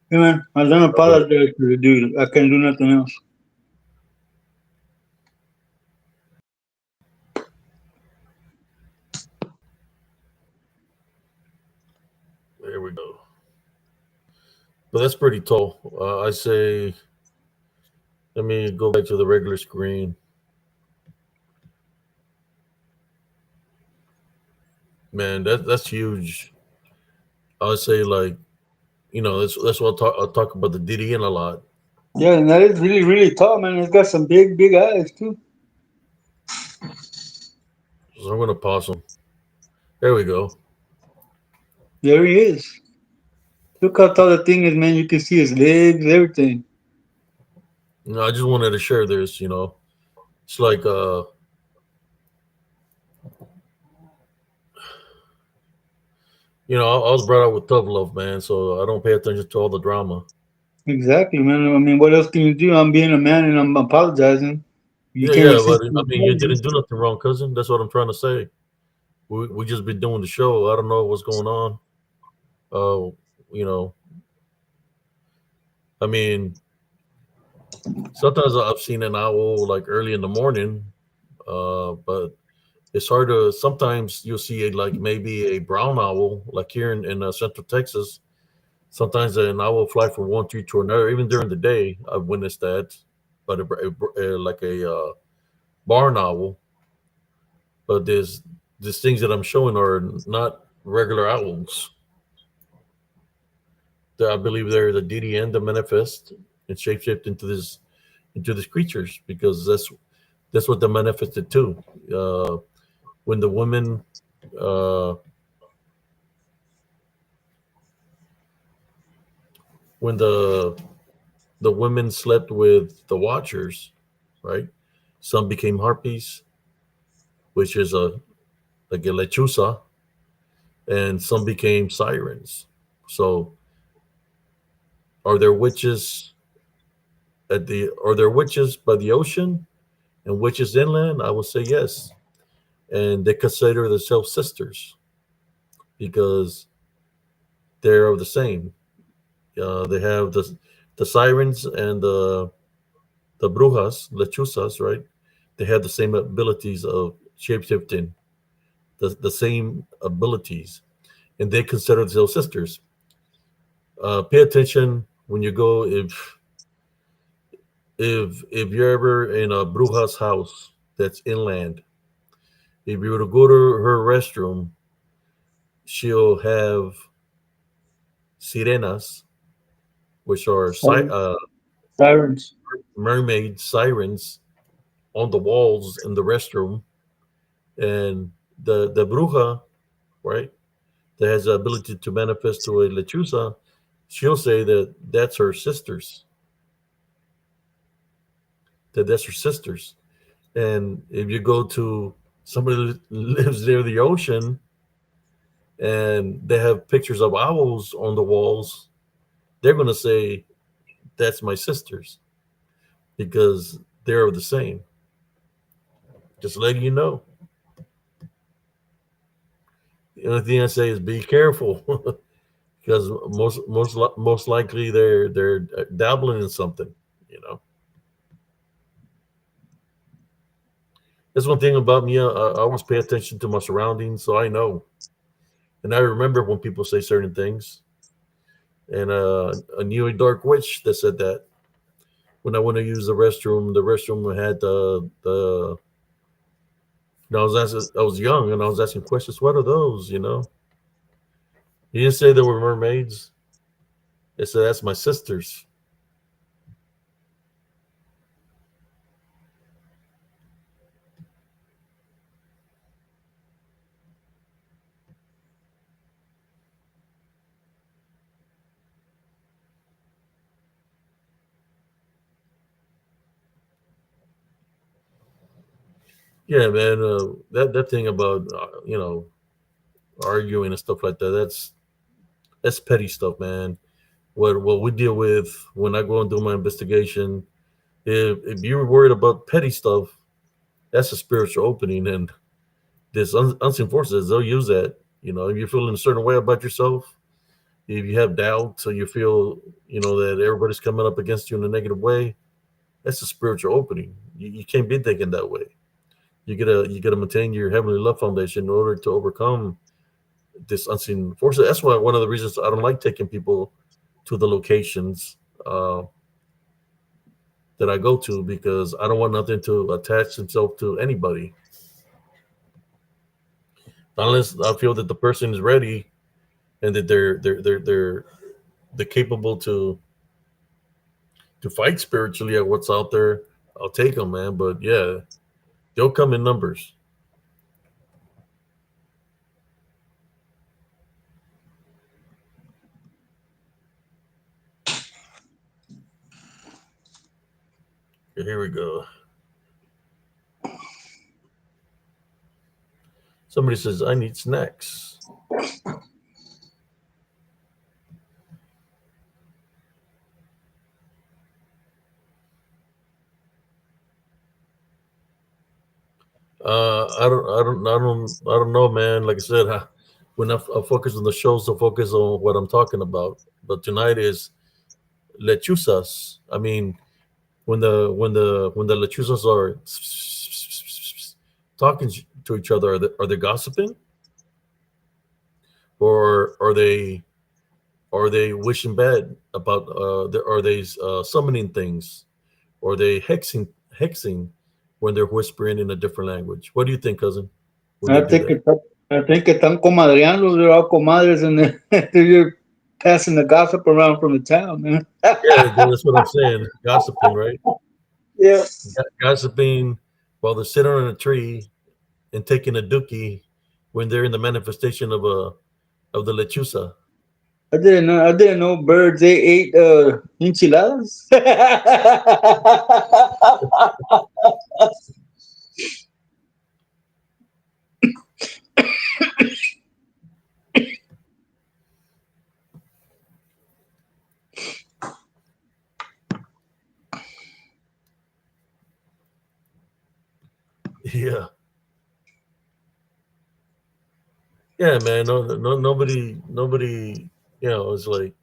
Hey man, I don't apologize to the dude. I can't do nothing else. There we go. But that's pretty tall. I say, let me go back to the regular screen. Man, that's huge. I would say like, that's what I'll talk about the DDN a lot. Yeah, and that is really, really tall, man. It's got some big, big eyes too. So I'm gonna pause him. There we go. There he is. Look how tall the thing is, man. You can see his legs, everything. I just wanted to share this. It's like I was brought up with tough love, man. So I don't pay attention to all the drama. Exactly, man. I mean, what else can you do? I'm being a man and I'm apologizing. You Yeah, can't yeah, accept but the I mean, you apology. didn't do nothing wrong, cousin. That's what I'm trying to say. We just been doing the show. I don't know what's going on. Uh, you know, I mean, sometimes I've seen an owl like early in the morning, but it's hard to. Sometimes you'll see like maybe a brown owl, like here in Central Texas. Sometimes an owl will fly from one tree to another, even during the day. I've witnessed that, but like a barn owl. But these things that I'm showing are not regular owls. I believe they're the DDN, the manifest, and shapeshift into these creatures because that's what they manifested to. When the women, uh, when the women slept with the watchers, right? Some became harpies, which is a like a lechuza, and some became sirens. So, are there witches are there witches by the ocean and witches inland? I would say yes, and they consider themselves sisters because they're of the same. They have the sirens and the brujas, lechuzas, right? They have the same abilities of shapeshifting, the same abilities, and they consider themselves sisters. Pay attention when you go if you're ever in a bruja's house that's inland. If you were to go to her restroom, she'll have sirenas, which are Sirens. mermaid sirens on the walls in the restroom, and the bruja, right, that has the ability to manifest to a lechuza, she'll say that that's her sisters. And if you go to somebody who lives near the ocean and they have pictures of owls on the walls, they're going to say that's my sisters because they're the same. Just letting you know. The only thing I say is be careful because most likely they're dabbling in something. You know, that's one thing about me. I always pay attention to my surroundings, so I know, and I remember when people say certain things. And I knew a dark witch that said that when I went to use the restroom had the. I was young and I was asking questions. What are those? He didn't say they were mermaids. They said that's my sisters. Yeah, man. That thing about arguing and stuff like that. That's petty stuff, man. What we deal with when I go and do my investigation. If you're worried about petty stuff, That's a spiritual opening, and this unseen forces, they'll use that. If you're feeling a certain way about yourself, if you have doubt, so you feel that everybody's coming up against you in a negative way, that's a spiritual opening. You can't be thinking that way. You gotta maintain your heavenly love foundation in order to overcome this unseen forces. That's why one of the reasons I don't like taking people to the locations that I go to, because I don't want nothing to attach itself to anybody unless I feel that the person is ready and that they're capable to fight spiritually at what's out there. I'll take them, man. But yeah, they'll come in numbers. Here we go. Somebody says I need snacks. I don't know, man. Like I said, when I focus on the shows, to focus on what I'm talking about. But tonight is lechuzas. I mean, when the lechuzas are talking to each other, are they gossiping, or are they wishing bad about? Are they summoning things? Or are they hexing when they're whispering in a different language? What do you think, cousin? When they I do think that? it, I think están comadreando. They're all comadres, and they're passing the gossip around from the town, man. Yeah, that's what I'm saying. Gossiping, right? Yeah. Gossiping while they're sitting on a tree and taking a dookie when they're in the manifestation of the lechuza. I didn't know birds they ate enchiladas. Yeah, yeah, man. No, no, nobody. It's like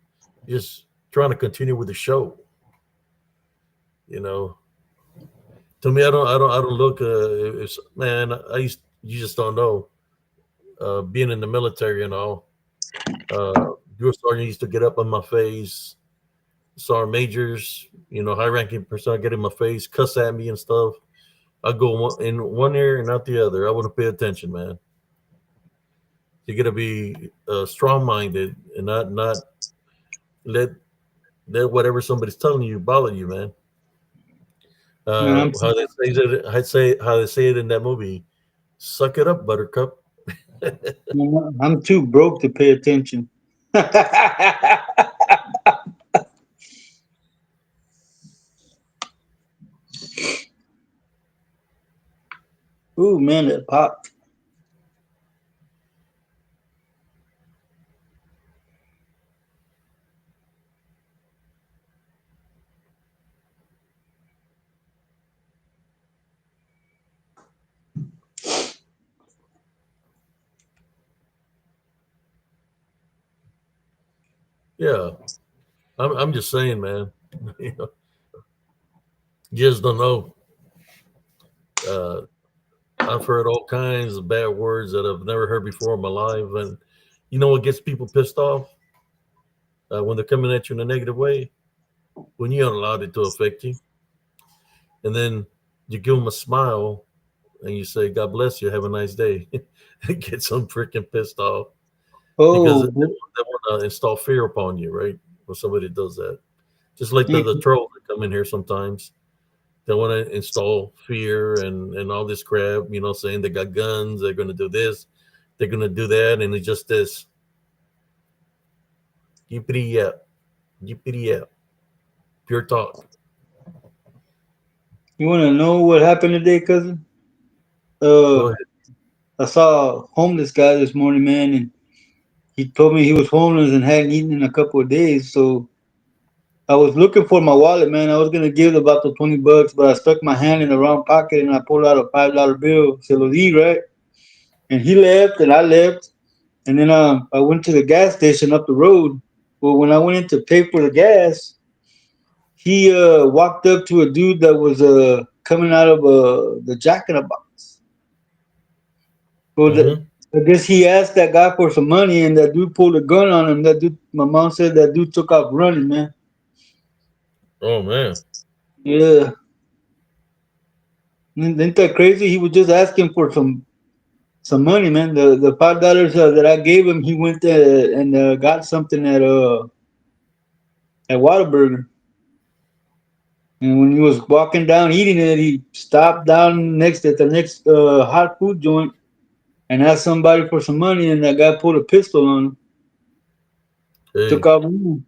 just trying to continue with the show. You know, to me, I don't look. It's man. You just don't know. Being in the military and all, your sergeant used to get up on my face. Sergeant majors, high-ranking personnel get in my face, cuss at me and stuff. I go in one ear and out the other. I wouldn't pay attention, man. You got to be strong-minded and not let whatever somebody's telling you bother you, man. Man, I'm How they say it in that movie. Suck it up, Buttercup. I'm too broke to pay attention. Ooh, man, that popped. Yeah, I'm just saying, man. you know, you just don't know. Uh, I've heard all kinds of bad words that I've never heard before in my life, and you know what gets people pissed off when they're coming at you in a negative way? When you don't allow it to affect you, and then you give them a smile and you say, "God bless you, have a nice day." It gets them freaking pissed off because Oh, they want to install fear upon you, right? When somebody does that, just like the, you, the trolls that come in here sometimes, they want to install fear and all this crap, saying they got guns, they're going to do this, they're going to do that, and it's just this yippity yap, yippity yap, pure talk. you want to know what happened today, cousin? Go Uh, ahead. I saw a homeless guy this morning, man, and he told me he was homeless and hadn't eaten in a couple of days. So I was looking for my wallet, man. I was gonna give about the $20, but I stuck my hand in the wrong pocket and I pulled out a $5 bill. Se lo di, right? And he left, and I left, and then I went to the gas station up the road. Well, when I went in to pay for the gas, he walked up to a dude that was coming out of the Jack in the Box. Well, Mm-hmm. I guess he asked that guy for some money, and that dude pulled a gun on him. That dude, my mom said that dude took off running, man. Oh man. Yeah, isn't that crazy? He was just asking for some money, man. The $5 that I gave him, he went and got something at Whataburger. And when he was walking down eating it, he stopped down next at the next hot food joint and asked somebody for some money, and that guy pulled a pistol on him, took Hey, off running.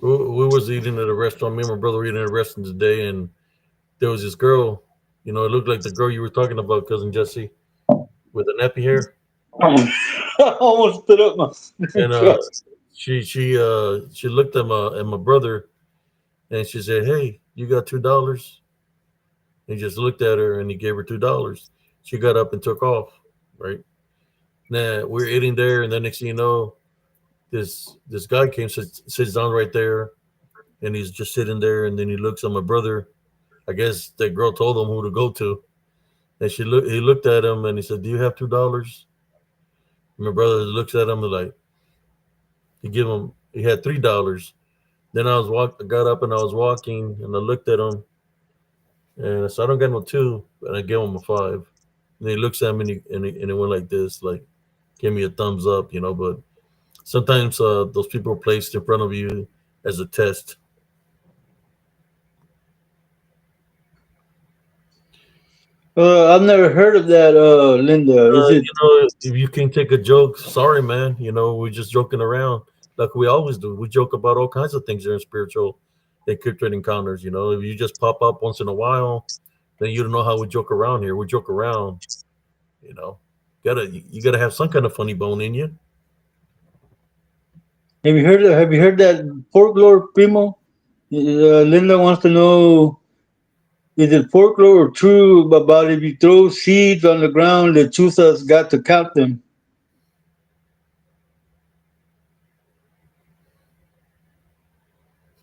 we was eating at a restaurant. Me and my brother were eating at a restaurant today, and there was this girl. You know, it looked like the girl you were talking about, cousin Jesse, with the nappy hair. I almost stood up my And chest. she looked at my brother, and she said, "Hey, you got $2?" He just looked at her, and he gave her $2. She got up and took off. Right now, we're eating there, and then next thing you know, this guy came, sits down right there, and he's just sitting there, and then he looks at my brother. I guess that girl told him who to go to, and he looked at him, and he said, "Do you have $2?" My brother looks at him and like he had $3. Then I got up and I was walking, and I looked at him, and I said, "I don't got no two," and I gave him a five. And he looks at me, and he went like this, like give me a thumbs up, you know. But sometimes those people are placed in front of you as a test. I've never heard of that, Linda. Is it? You know, if you can take a joke, sorry, man. You know, we're just joking around like we always do. We joke about all kinds of things during spiritual encrypted encounters. You know, if you just pop up once in a while, then you don't know how we joke around here. We joke around. You know, you gotta have some kind of funny bone in you. Have you heard that folklore, Primo? Linda wants to know: is it folklore or true about if you throw seeds on the ground, the lechuzas got to count them?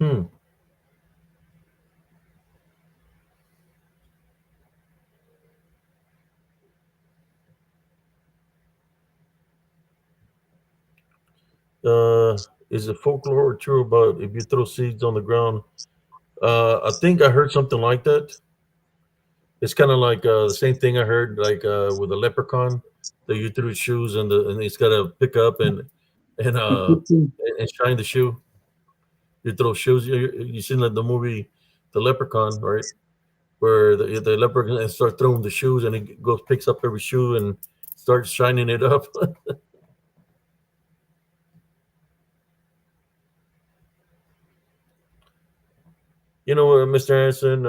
Hmm. Is it folklore or true about if you throw seeds on the ground? I think I heard something like that. It's kind of like the same thing I heard like with a leprechaun that you threw shoes and it's got to pick up and uh and shine the shoe. You throw shoes. You seen like the movie The Leprechaun, right? Where the leprechaun starts throwing the shoes and he goes picks up every shoe and starts shining it up. You know what, Mr. Anderson?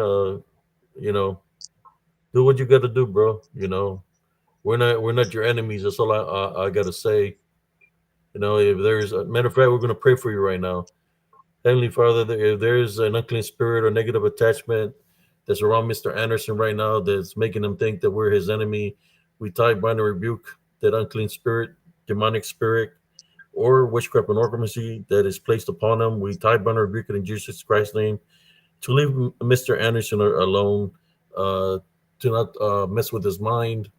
You know, do what you got to do, bro. You know, we're not your enemies. That's all I gotta say. You know, if there's a matter of fact, we're gonna pray for you right now. Heavenly Father, if there's an unclean spirit or negative attachment that's around Mr. Anderson right now that's making him think that we're his enemy, we tie, bind, and rebuke that unclean spirit, demonic spirit, or witchcraft and orphancy that is placed upon him. We tie, bind, and rebuke it in Jesus Christ's name to leave Mr. Anderson alone, uh, to not mess with his mind.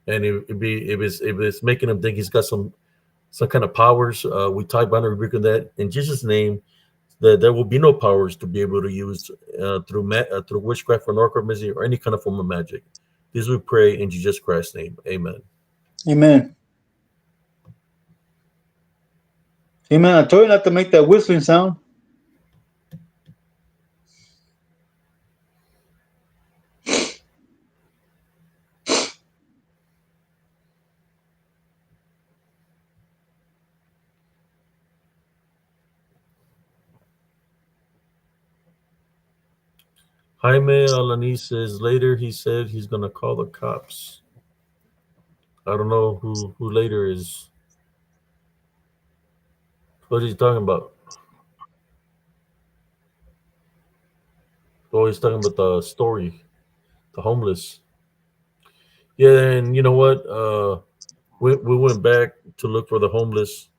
And if it's making him think he's got some kind of powers, we tie, bind, and rebuke that in Jesus' name that there will be no powers to be able to use through witchcraft or necromancy or any kind of form of magic. This we pray in Jesus Christ's name. Amen. Amen. Amen. I told you not to make that whistling sound. Jaime Alani says later he said he's gonna call the cops. I don't know who later is. What is he talking about? he's talking about the story, the homeless. Yeah, and you know what? We went back to look for the homeless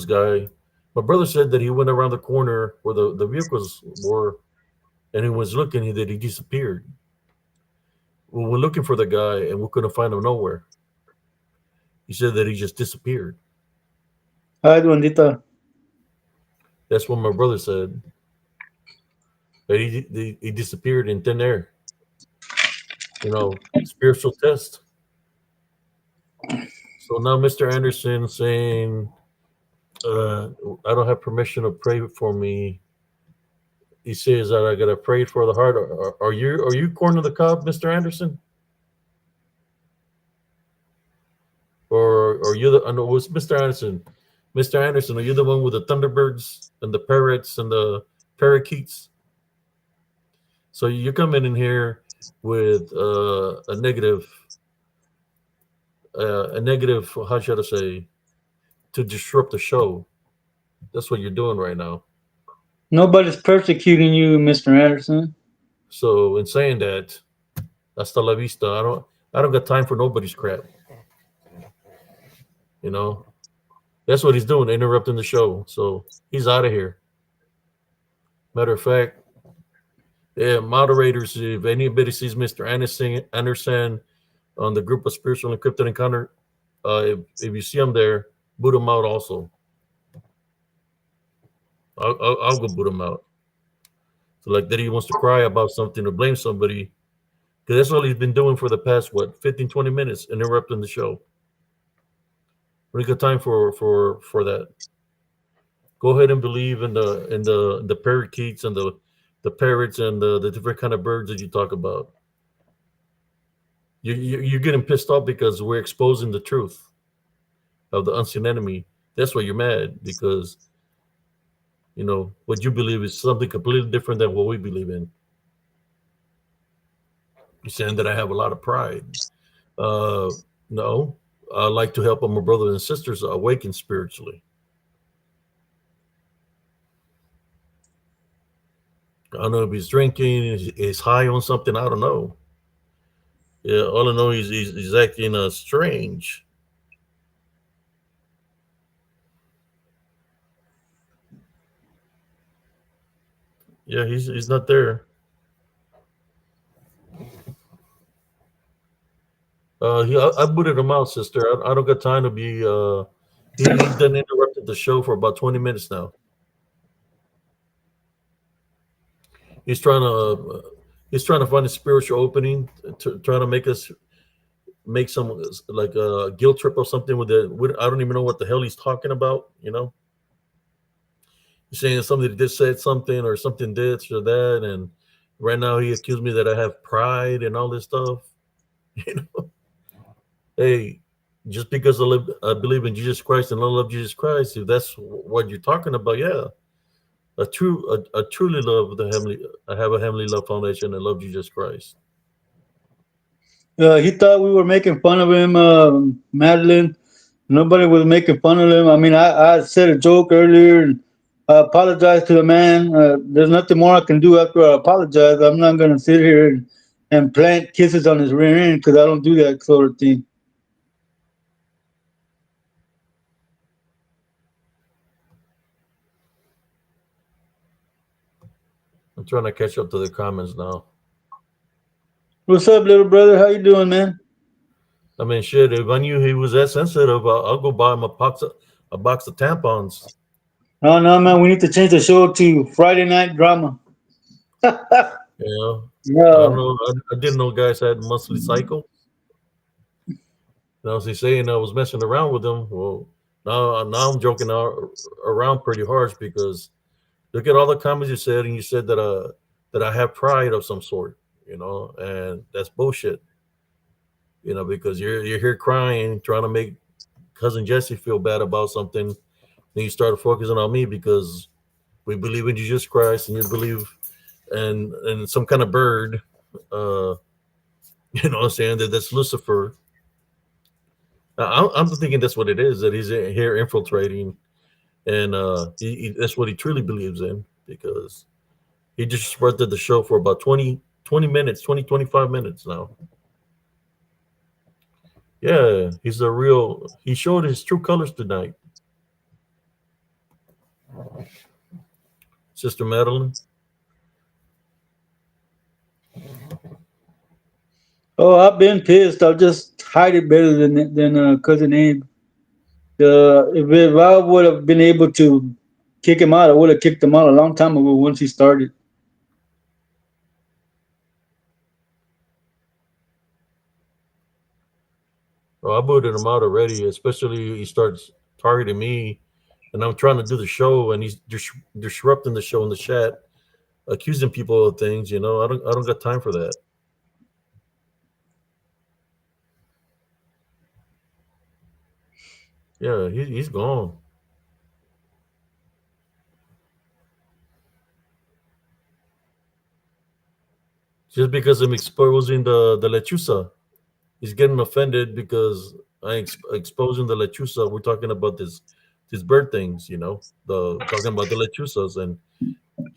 guy. My brother said that he went around the corner where the vehicles were, and he was looking. That he disappeared. We were looking for the guy, and we couldn't find him nowhere. He said that he just disappeared. Ay, bandita. That's what my brother said. That he disappeared in thin air. Spiritual test. So now Mr. Anderson saying, I don't have permission to pray for me. He says that I gotta pray for the heart. Are you corn on the cob, Mr. Anderson? Or are you the? I know was Mr. Anderson. Mr. Anderson, are you the one with the thunderbirds and the parrots and the parakeets? So you're coming in here with a negative. How should I say? To disrupt the show. That's what you're doing right now. Nobody's persecuting you, Mr. Anderson. So in saying that, hasta la vista. I don't got time for nobody's crap. You know, that's what he's doing, interrupting the show. So he's out of here. Matter of fact, yeah, moderators, if anybody sees Mr. Anderson on the group of spiritual encrypted encounter, if you see him there, boot him out also. I'll go boot him out. So like that he wants to cry about something or blame somebody, because that's all he's been doing for the past, 15, 20 minutes, interrupting the show. We got time for that. Go ahead and believe in the parakeets and the parrots and the different kind of birds that you talk about. You're getting pissed off because we're exposing the truth of the unseen enemy. That's why you're mad, because what you believe is something completely different than what we believe in. You're saying that I have a lot of pride. Uh, no, I like to help my brothers and sisters awaken spiritually. I don't know if he's drinking, is high on something. I don't know. Yeah, all I know is he's acting strange. Yeah, he's not there. I booted him out, sister. I don't got time to be. He done interrupted the show for about 20 minutes now. He's trying to find a spiritual opening, to trying to make us make some like a guilt trip or something with it. I don't even know what the hell he's talking about. He's saying somebody did said something or something this or that, and right now he accused me that I have pride and all this stuff. You know, hey, just because I believe in Jesus Christ and I love Jesus Christ, if that's what you're talking about, yeah, I truly love the heavenly. I have a heavenly love foundation and love Jesus Christ. He thought we were making fun of him, Madeline. Nobody was making fun of him. I mean, I said a joke earlier and I apologized to the man. There's nothing more I can do after I apologize. I'm not going to sit here and plant kisses on his rear end because I don't do that sort of thing. I'm trying to catch up to the comments now. What's up, little brother? How you doing, man? I mean, shit. If I knew he was that sensitive, I'll go buy him a box of tampons. No, no, man. We need to change the show to Friday Night Drama. You know, I don't Yeah. know. I didn't know guys had monthly cycle. Now, he's saying I was messing around with them. Well, now I'm joking around pretty harsh, because look at all the comments you said, and you said that I have pride of some sort. And that's bullshit. Because you're here crying, trying to make cousin Jesse feel bad about something. Then you started focusing on me because we believe in Jesus Christ, and you believe in some kind of bird. Uh, what I'm saying, that's Lucifer. I'm thinking that's what it is. That he's here infiltrating, and that's what he truly believes in. Because He disrupted the show for about 20 minutes, 25 minutes now. Yeah, he's a real. He showed his true colors tonight, Sister Madeline. Oh, I've been pissed. I'll just hide it better than cousin Abe. If I would have been able to kick him out, I would have kicked him out a long time ago once he started. Oh, I booted him out already. Especially he starts targeting me, and I'm trying to do the show, and he's disrupting the show in the chat, accusing people of things. I don't got time for that. Yeah, he's gone. Just because I'm exposing the lechuza. He's getting offended because exposing the lechuza. We're talking about this bird things, the talking about the lechuzas, and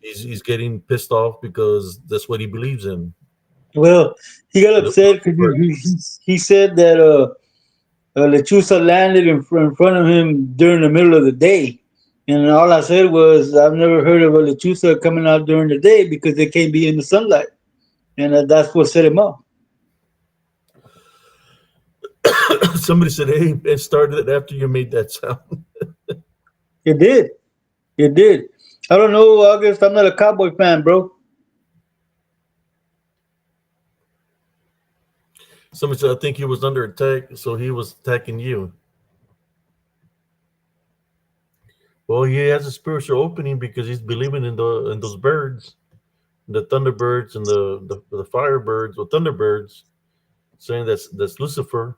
he's getting pissed off because that's what he believes in. Well, he got The upset because bird. he said that Lechuza landed in front of him during the middle of the day. And all I said was, I've never heard of a Lechuza coming out during the day because they can't be in the sunlight. And that's what set him off. Somebody said, "Hey, it started after you made that sound." It did. It did. I don't know, August. I'm not a Cowboy fan, bro. Somebody said, "I think he was under attack, so he was attacking you." Well, he has a spiritual opening because he's believing in those birds, the thunderbirds and the firebirds or thunderbirds, saying that's Lucifer.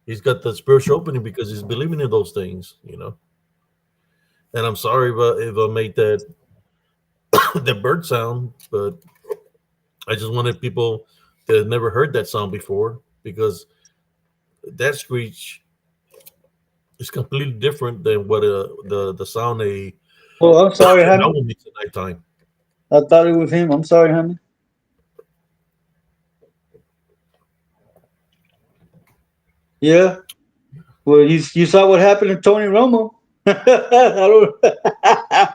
He's got the spiritual opening because he's believing in those things. And I'm sorry if I made that that bird sound, but I just wanted people that had never heard that sound before because that screech is completely different than what the sound Oh, I'm sorry, an honey. owl makes at nighttime. I thought it was him. I'm sorry, honey. Yeah. Well, you saw what happened to Tony Romo. I don't.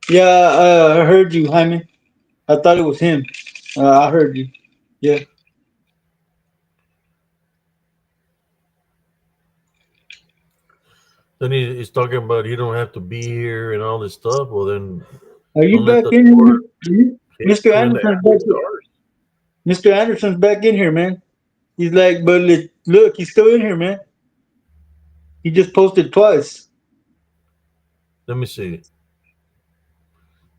Yeah, I heard you, Jaime. I thought it was him. I heard you. Yeah. Then he's talking about he don't have to be here and all this stuff. Well, then Are you don't let back the in door here? hit Mr. you in the Anderson's airport back here. stars. Mr. Anderson's back in here, man. He's like, but look, he's still in here, man. He just posted twice. Let me see.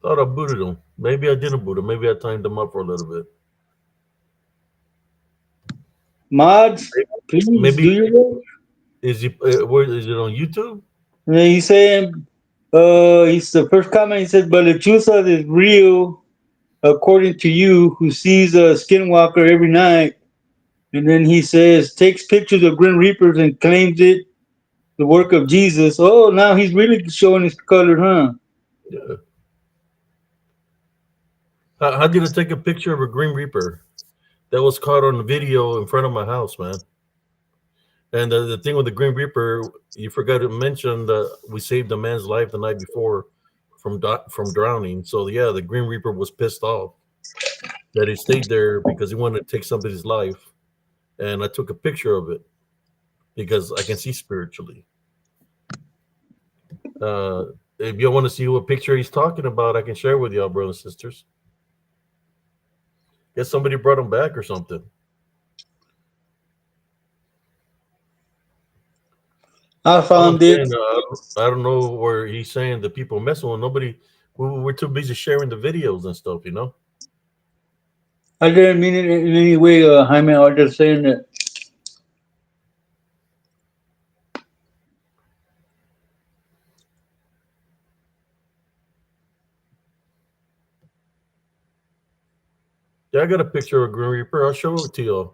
Thought I booted him. Maybe I didn't boot him. Maybe I timed him up for a little bit. Mods, please Maybe do your work. is he? Where is it on YouTube? And then he's saying, he's the first comment. He said, but Lechuza is real, according to you, who sees a skinwalker every night. And then he says, takes pictures of Grim Reapers and claims it the work of Jesus. Oh, now he's really showing his color, huh? Yeah. How did I take a picture of a Green Reaper that was caught on video in front of my house, man? And the thing with the Green Reaper, you forgot to mention that we saved a man's life the night before from drowning. So yeah, the Green Reaper was pissed off that he stayed there because he wanted to take somebody's life, and I took a picture of it because I can see spiritually. Uh, if you want to see what picture he's talking about, I can share with y'all, brothers and sisters. Guess somebody brought him back or something. I All I'm found it. saying, I don't know where he's saying the people messing with nobody. We're too busy sharing the videos and stuff. I didn't mean it in any way, Jaime. I was just saying that. Yeah, I got a picture of a Green Reaper. I'll show it to y'all.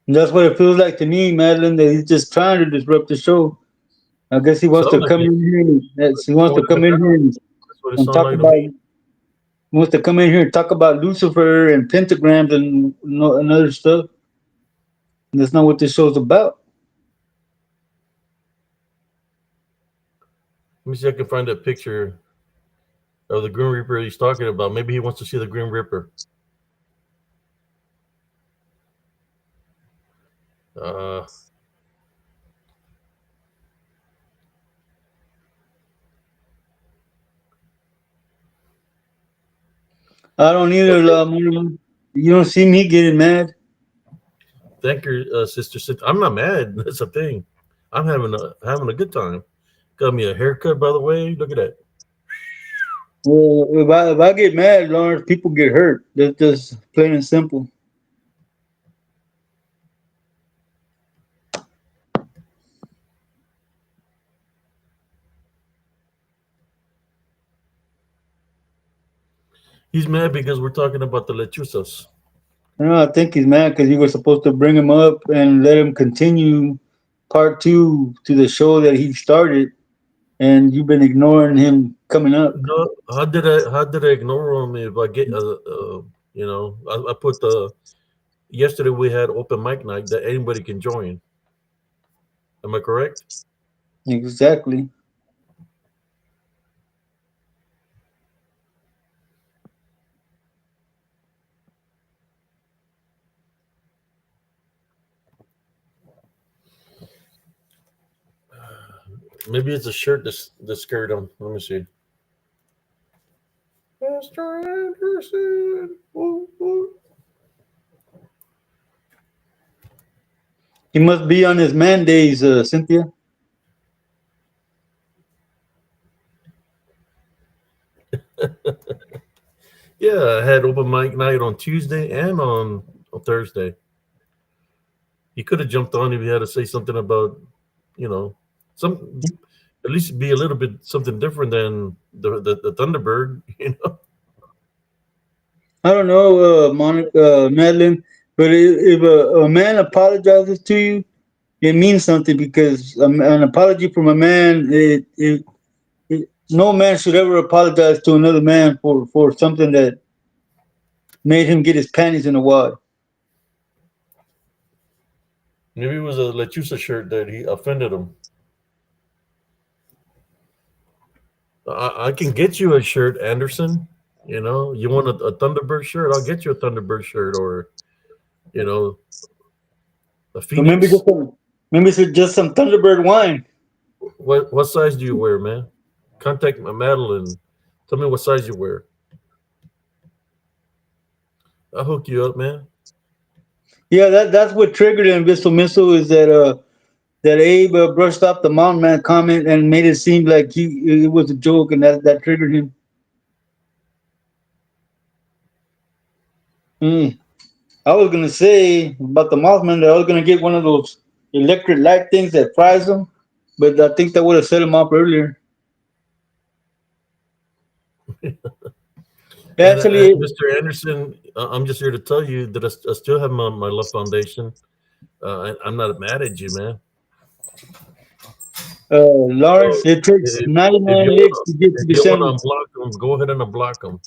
And that's what it feels like to me, Madeline, that he's just trying to disrupt the show. I guess he wants Sounds to like come in here. He wants to going come in down. here That's what it and sounds talk like to about. me. He wants to come in here and talk about Lucifer and pentagrams and and other stuff. And that's not what this show's about. Let me see if I can find that picture of the Grim Reaper he's talking about. Maybe he wants to see the Grim Reaper. Uh, I don't either. okay. You don't see me getting mad. Thank you, sister. I'm not mad. That's the thing. I'm having a good time. Got me a haircut, by the way. Look at that. Well, if I get mad, Lawrence, people get hurt. That's just plain and simple. He's mad because we're talking about the lechuzas. I think he's mad because you were supposed to bring him up and let him continue part two to the show that he started, and you've been ignoring him coming up. No, how did I ignore him if I get I put the yesterday we had open mic night that anybody can join. Am I correct? Exactly. Maybe it's a shirt that scared him. Let me see. Mr. Anderson. Woo, woo. He must be on his man days, Cynthia. Yeah, I had open mic night on Tuesday and on Thursday. He could have jumped on if he had to say something about, you know, some at least be a little bit something different than the Thunderbird. You know, I don't know, Madeline, but if a man apologizes to you, it means something because an apology from a man, no man should ever apologize to another man for something that made him get his panties in a wad. maybe it was a Lechuza shirt that he offended him. I can get you a shirt, Anderson. You know, you want a Thunderbird shirt? I'll get you a Thunderbird shirt, or you know, a But maybe Phoenix. maybe it's just some Thunderbird wine. What size do you wear, man? Contact Madeline. Tell me what size you wear. I'll hook you up, man. Yeah, that's what triggered Invisible Missile is that Abe brushed off the Mountain Man comment and made it seem like it was a joke, and that triggered him. Hmm. I was gonna say about the Mothman that I was gonna get one of those electric light things that fries them, but I think that would have set him off earlier. And Actually, Mr. Anderson, I'm just here to tell you that I still have my love foundation. I'm not mad at you, man. Lawrence, So it takes if you 99 licks want to get to to if the you want center. to unblock them, go ahead and unblock them.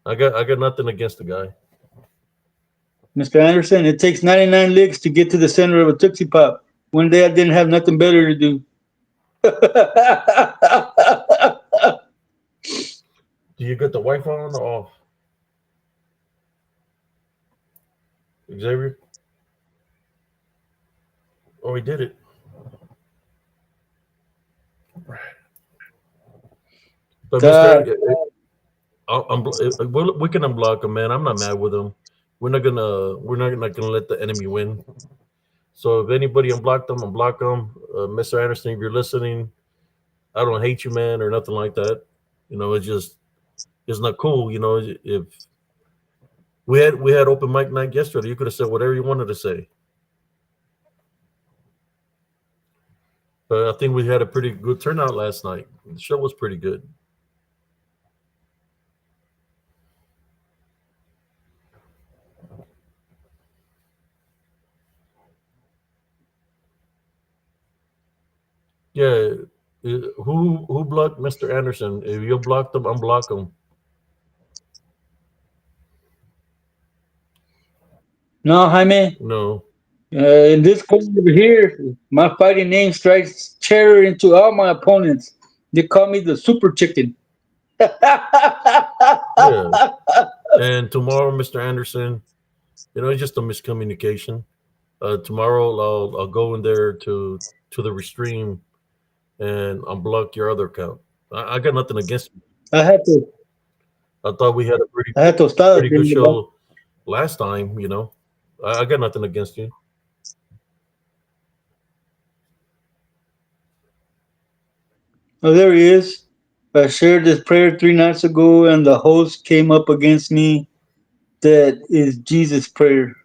I got nothing against the guy. Mr. Anderson, it takes 99 licks to get to the center of a Tootsie Pop. One day I didn't have nothing better to do. Do you got the Wi-Fi on or off, Xavier? Oh, he did it. But God, Mister, we can unblock him, man. I'm not mad with him. We're not gonna let the enemy win. So if anybody unblocked them, unblock them. Mr. Anderson, if you're listening, I don't hate you, man, or nothing like that. You know, it's not cool. You know, if we had open mic night yesterday, you could have said whatever you wanted to say. But I think we had a pretty good turnout last night. The show was pretty good. Yeah. Who blocked Mr. Anderson? If you blocked him, unblock him. No, Jaime. No. In this corner over here, my fighting name strikes terror into all my opponents. They call me the Super Chicken. Yeah. And tomorrow, Mr. Anderson, it's just a miscommunication. Tomorrow, I'll go in there to the restream and unblock your other account. I got nothing against you. I had to, I thought we had a I had to start pretty good it. show last time. I got nothing against you. Oh, there he is. I shared this prayer 3 nights ago, and the host came up against me. That is Jesus' prayer.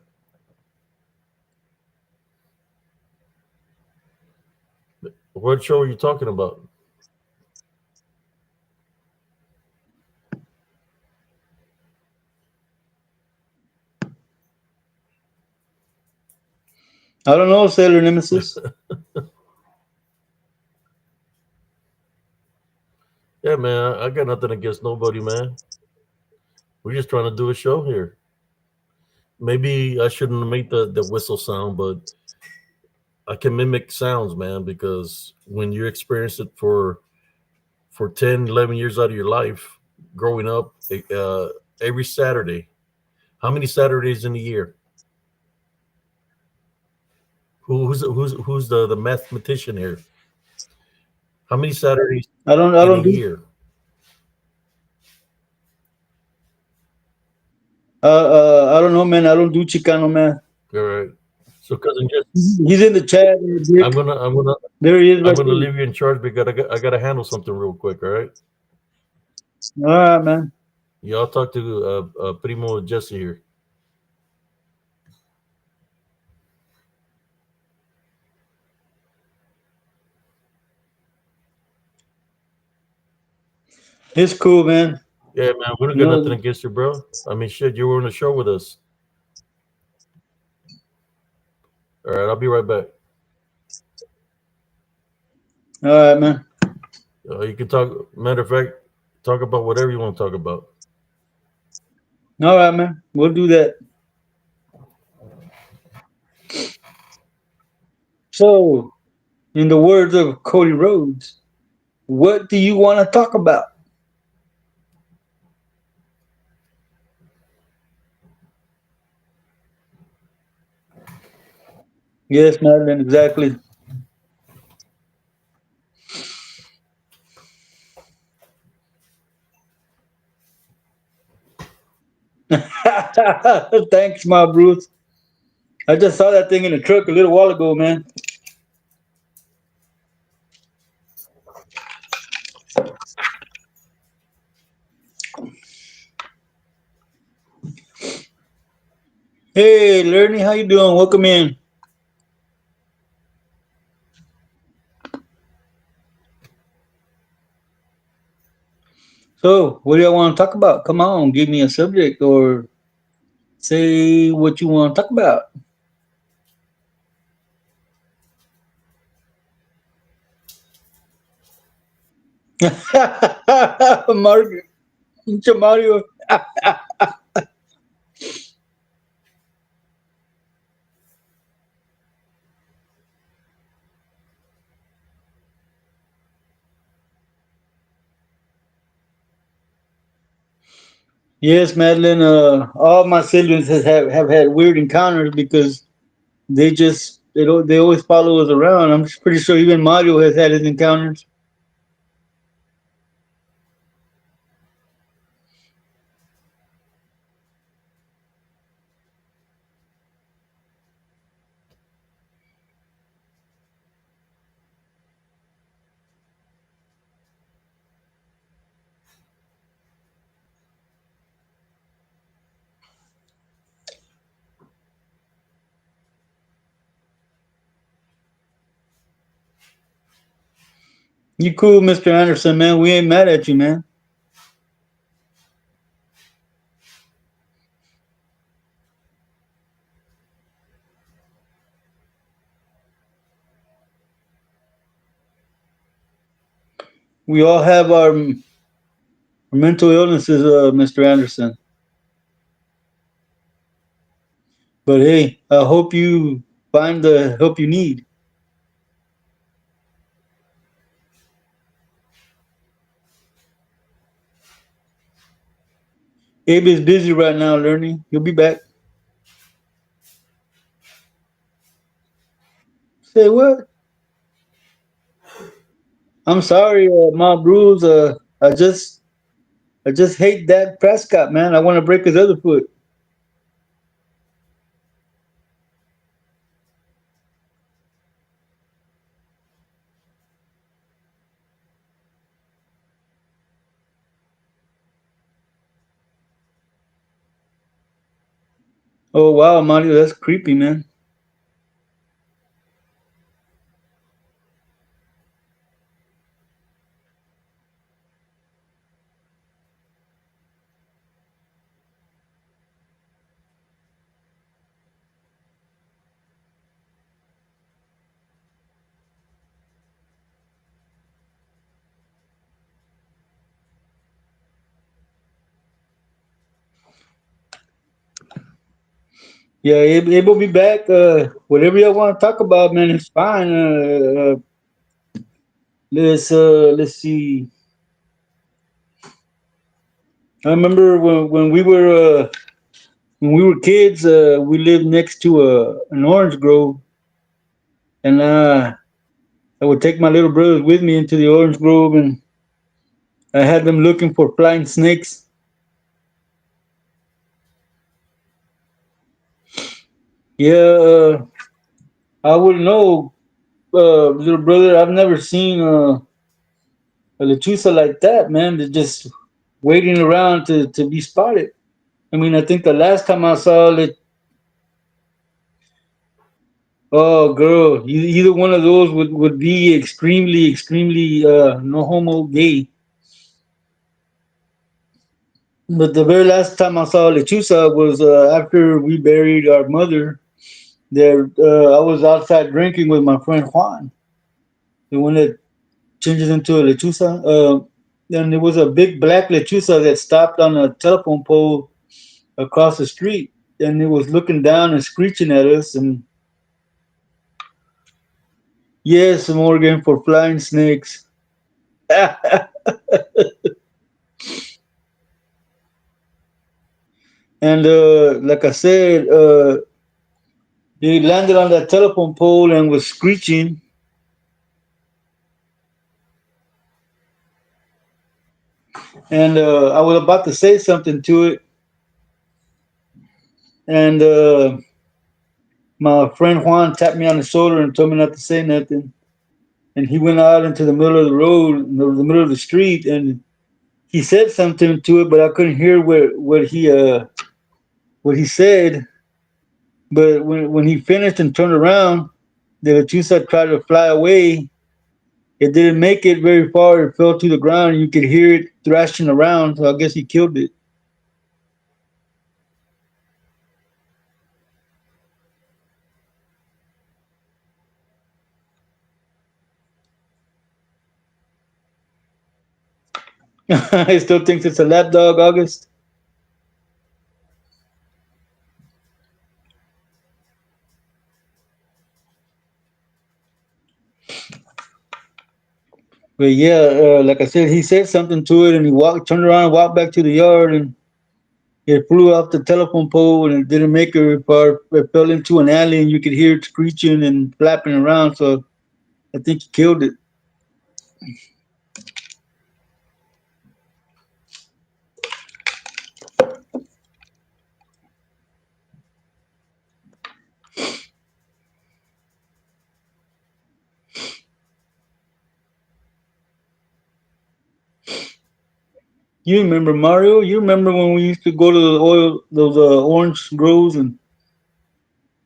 What show are you talking about? I don't know, Sailor Nemesis. Yeah, man, I got nothing against nobody, man. We're just trying to do a show here. Maybe I shouldn't have made the whistle sound, but I can mimic sounds, man, because when you experience it for 10, 11 years out of your life, growing up, every Saturday, how many Saturdays in a year? Who's the mathematician here? How many Saturdays I in a don't do. year? I don't know, man. I don't do Chicano, man. All right. So, cousin, just He's in the chat, I'm Dick. gonna I'm gonna There he is, I'm right gonna there. leave you in charge because I gotta handle something real quick. All right. All right, man. Y'all talk to Primo Jesse here. It's cool, man. Yeah, man, we don't You got nothing know. against you, bro. I mean, shit, you were on the show with us. All right, I'll be right back. All right, man. You can talk. Matter of fact, talk about whatever you want to talk about. All right, man. We'll do that. So, in the words of Cody Rhodes, what do you want to talk about? Yes, Madeline, exactly. Thanks, my Bruce. I just saw that thing in the truck a little while ago, man. Hey, Lerny, how you doing? Welcome in. So, what do y'all want to talk about? Come on, give me a subject or say what you want to talk about. Mario, Mario. Yes, Madeline. All my siblings have had weird encounters because they always follow us around. I'm just pretty sure even Mario has had his encounters. You cool, Mr. Anderson, man. We ain't mad at you, man. We all have our mental illnesses, Mr. Anderson. But hey, I hope you find the help you need. Abe is busy right now learning. He'll be back. Say what? I'm sorry, my Bruce. I just hate Dak Prescott, man. I want to break his other foot. Oh wow, Mario, that's creepy, man. Yeah, Abe will be back. Whatever you want to talk about, man, it's fine. Let's see. I remember when we were kids. We lived next to an orange grove, and I would take my little brothers with me into the orange grove, and I had them looking for flying snakes. Yeah, I wouldn't know, little brother. I've never seen a lechuza like that, man. They're just waiting around to be spotted. I mean, I think the last time I saw it, oh, girl, either one of those would be extremely, extremely no homo gay. But the very last time I saw Lechuza was after we buried our mother. There, I was outside drinking with my friend Juan, the one that changes into a Lechuza. And there was a big black Lechuza that stopped on a telephone pole across the street, and it was looking down and screeching at us. And yes, Morgan, for flying snakes. And like I said, he landed on that telephone pole and was screeching. And I was about to say something to it, and my friend Juan tapped me on the shoulder and told me not to say nothing. And he went out into the middle of the road, the middle of the street, and he said something to it, but I couldn't hear what he said. But when he finished and turned around, the Lechuza tried to fly away. It didn't make it very far. It fell to the ground. You could hear it thrashing around. So I guess he killed it. I still thinks it's a lapdog, August. But yeah, like I said, he said something to it, and he turned around, and walked back to the yard, and it flew off the telephone pole, and it didn't make it very far. It fell into an alley, and you could hear it screeching and flapping around. So I think he killed it. You remember Mario? You remember when we used to go to those orange groves and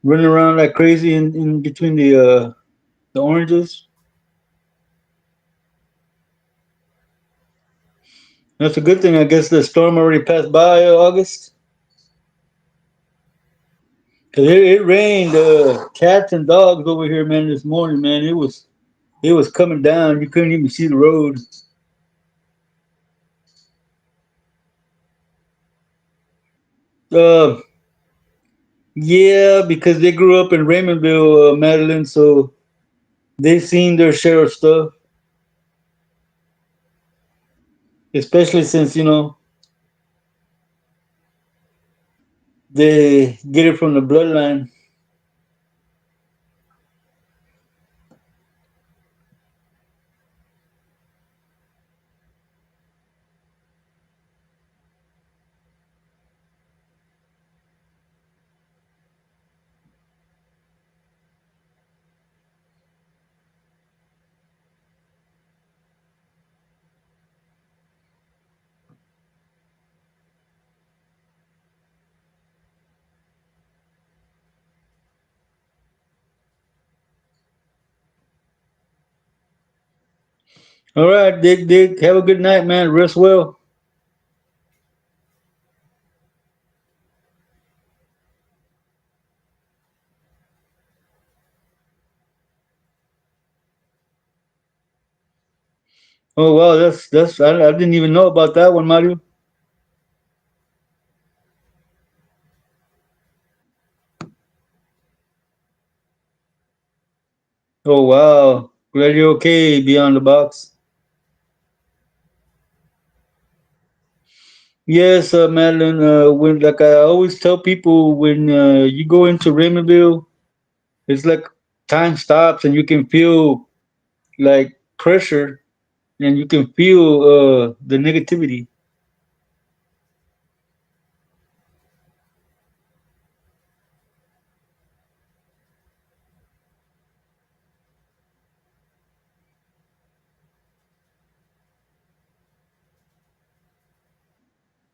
run around like crazy in between the oranges? That's a good thing. I guess the storm already passed by, August. Cause it rained cats and dogs over here, man. This morning, man, it was coming down. You couldn't even see the road. Uh, yeah, because they grew up in Raymondville, Madeline, so they've seen their share of stuff. Especially since they get it from the bloodline. All right, Dick, Dick, have a good night, man. Rest well. Oh wow, that's I didn't even know about that one, Mario. Oh wow, glad you're okay beyond the box. Yes, Madeline. When like I always tell people, when you go into Raymondville, it's like time stops and you can feel like pressure and you can feel the negativity.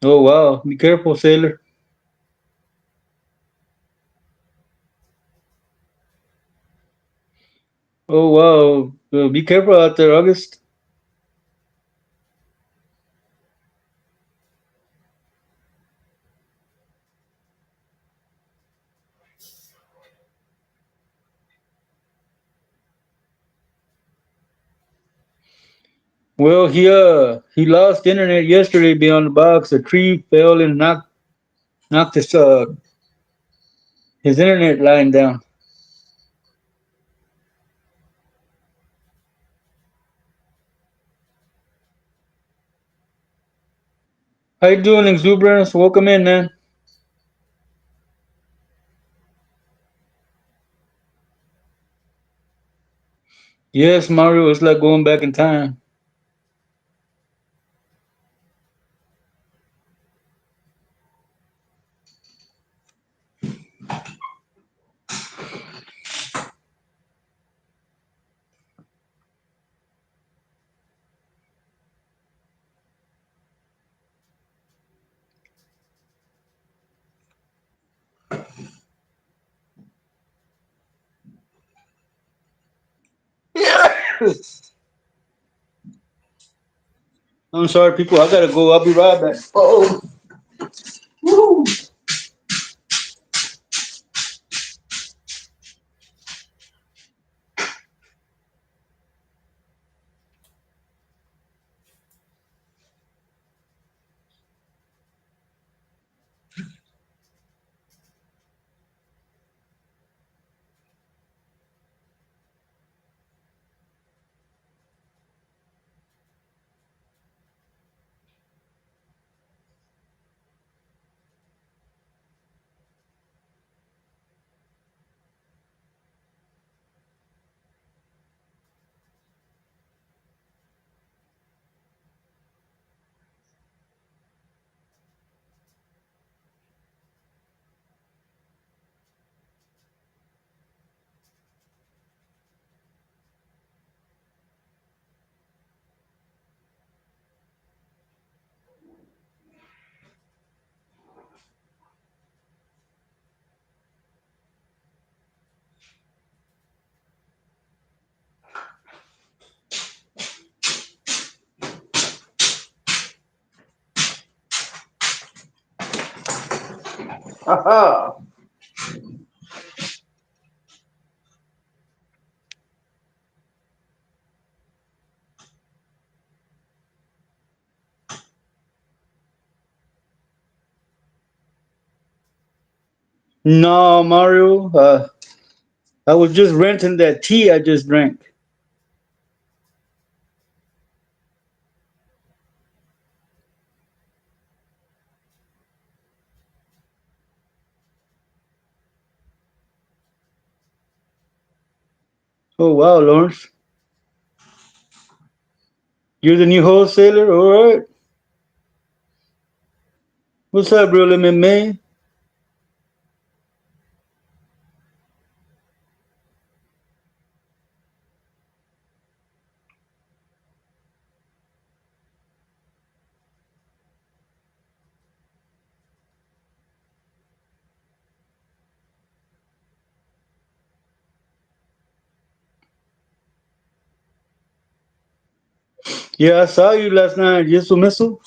Oh wow, be careful, sailor. Oh wow, be careful out there, August. Well, he lost internet yesterday beyond the box. A tree fell and knocked his internet line down. How you doing, Exuberance? Welcome in, man. Yes, Mario, it's like going back in time. I'm sorry, people. I gotta go. I'll be right back. Oh, woo. Aha. No, Mario. I was just renting that tea I just drank. Oh wow, Lawrence, you're the new wholesaler. All right. What's up, real MMA? Yeah, I saw you last night. Yes, missile.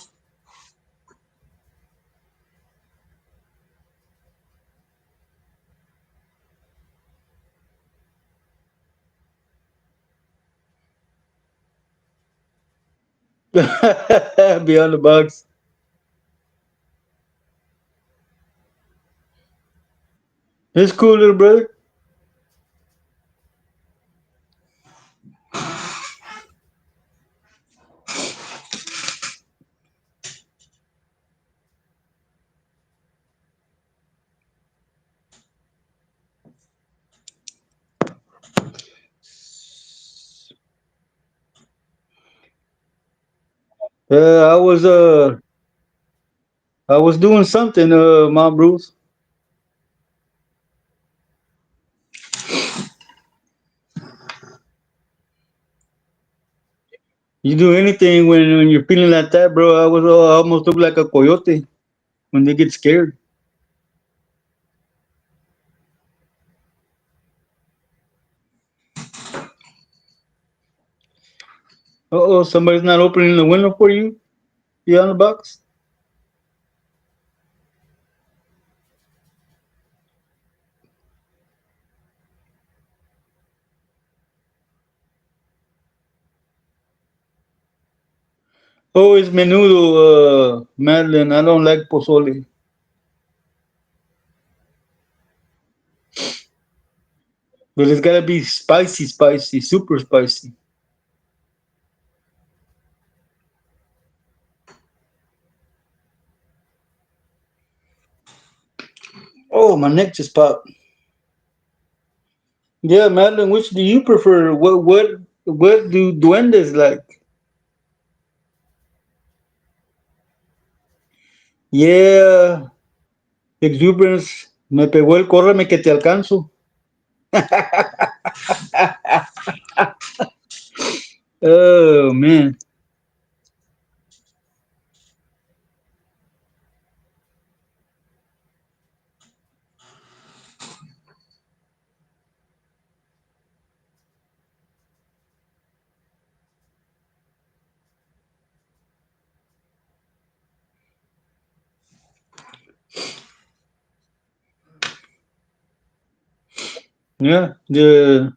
Beyond the box. It's cool, little brother. I was I was doing something, Mom Bruce. You do anything when you're feeling like that, bro. I almost look like a coyote when they get scared. Oh, somebody's not opening the window for you. Beyond the box. Oh, it's menudo, Madeline. I don't like pozole, but it's gotta be spicy, spicy, super spicy. Oh, my neck just popped. Yeah, Madeline, which do you prefer? What do duendes like? Yeah, exuberance. Me pegó el córreme que te alcanzo. Oh man. Yeah, the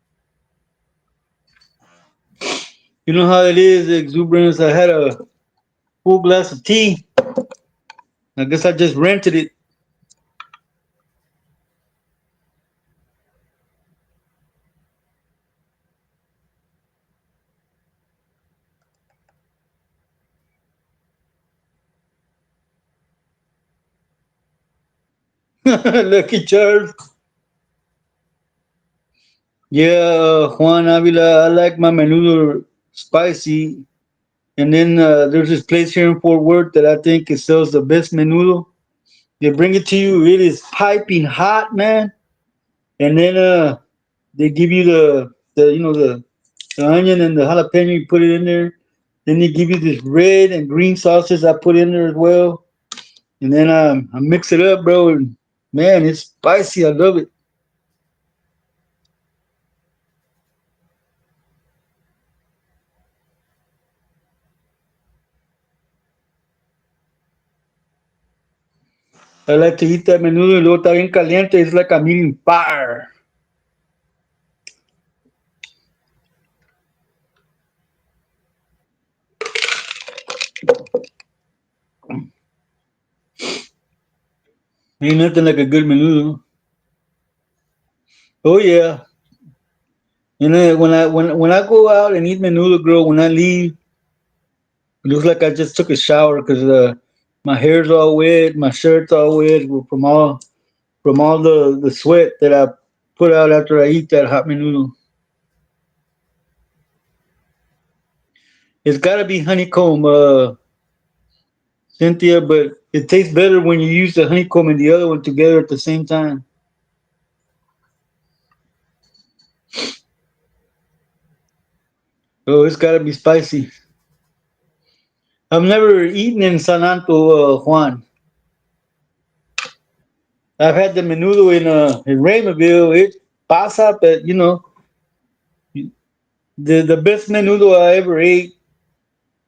you know how it is, exuberance. I had a full glass of tea. I guess I just rented it. Lucky Charms. Yeah, Juan Avila. I like my menudo spicy. And then there's this place here in Fort Worth that I think it sells the best menudo. They bring it to you. It is piping hot, man. And then they give you the onion and the jalapeno. You put it in there. Then they give you this red and green sauces I put in there as well. And then I mix it up, bro. And man, it's spicy. I love it. I like to eat that menudo y luego está bien caliente. It's like I'm eating fire. Ain't nothing like a good menudo. Oh yeah. And then when I go out and eat menudo grill, when I leave, it looks like I just took a shower because my hair's all wet, my shirt's all wet from all the sweat that I put out after I eat that hot menudo. It's got to be honeycomb, Cynthia, but it tastes better when you use the honeycomb and the other one together at the same time. Oh, it's got to be spicy. I've never eaten in San Anto, Juan. I've had the menudo in Raymondville. It pasa, but the best menudo I ever ate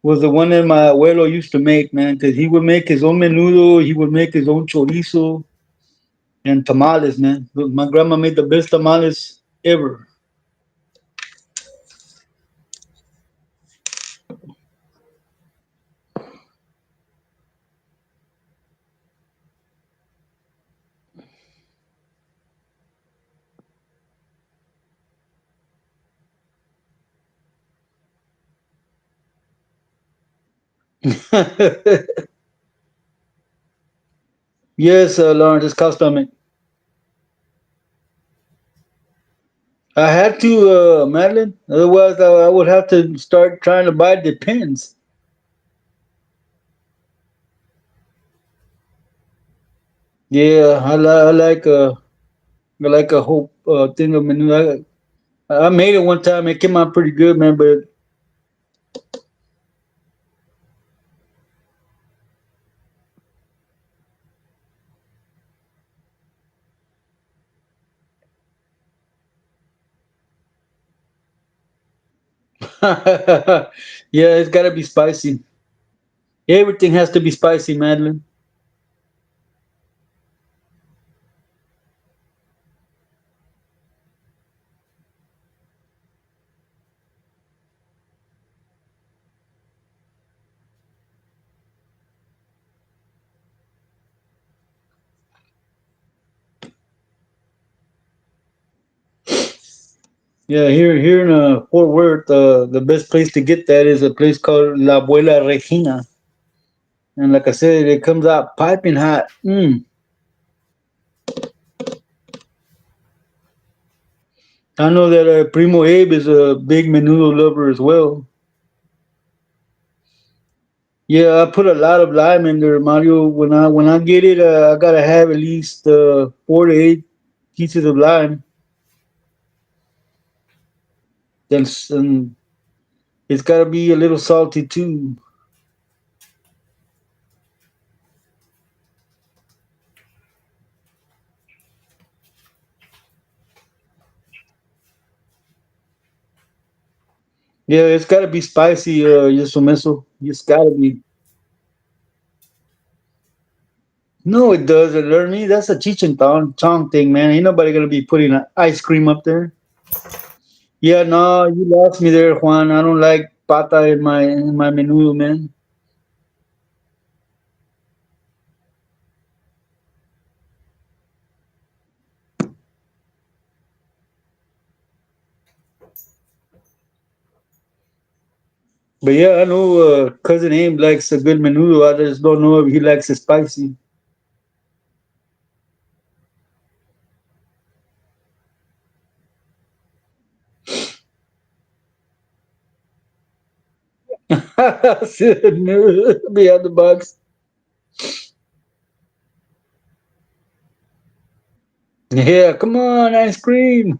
was the one that my abuelo used to make, man, because he would make his own menudo, he would make his own chorizo and tamales, man. My grandma made the best tamales ever. Yes, Lawrence, it's cow stomach. I had to, Madeline. Otherwise, I would have to start trying to buy the pins. Yeah, I like a whole thing of menu. I made it one time. It came out pretty good, man. But yeah, it's got to be spicy. Everything has to be spicy, Madeline. Yeah, here in Fort Worth, the best place to get that is a place called La Abuela Regina, and like I said, it comes out piping hot. I know that Primo Abe is a big menudo lover as well. Yeah, I put a lot of lime in there, Mario. When I get it, I gotta have at least 4 to 8 pieces of lime. Then it's gotta be a little salty too. Yeah, it's gotta be spicy, Yosomeso. It's gotta be. No, it doesn't. Learn me. That's a Cheech and Chong thing, man. Ain't nobody gonna be putting ice cream up there. Yeah, no, you lost me there, Juan. I don't like pata in my menudo, man. But yeah, I know cousin Abe likes a good menudo. I just don't know if he likes it spicy. Beyond the box. Yeah, come on, ice cream.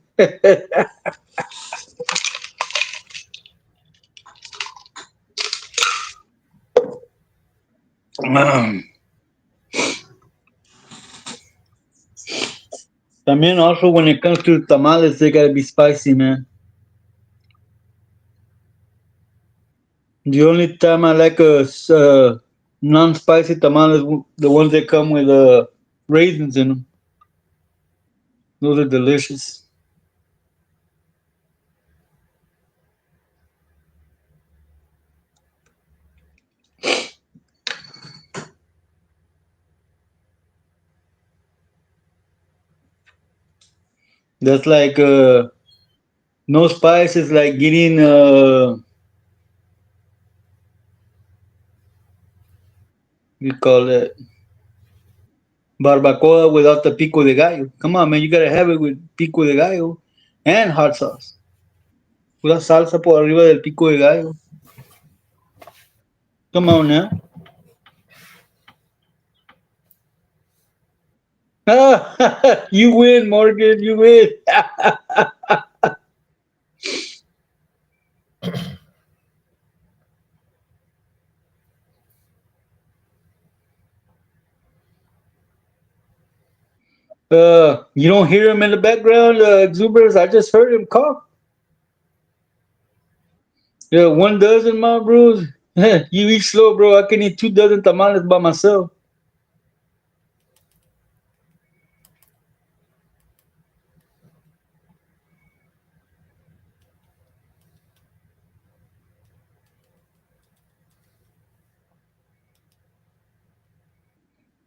I mean, also when it comes to tamales, they gotta be spicy, man. The only time I like non-spicy tamales, the ones that come with raisins in them. Those are delicious. That's like no spice is like getting you call it barbacoa without the pico de gallo. Come on, man, you gotta have it with pico de gallo and hot sauce. Pura salsa por arriba del pico de gallo. Come on now. You win, Morgan. You win. You don't hear him in the background, exuberance. I just heard him cough. Yeah, 1 dozen, my bros. You eat slow, bro. I can eat 2 dozen tamales by myself.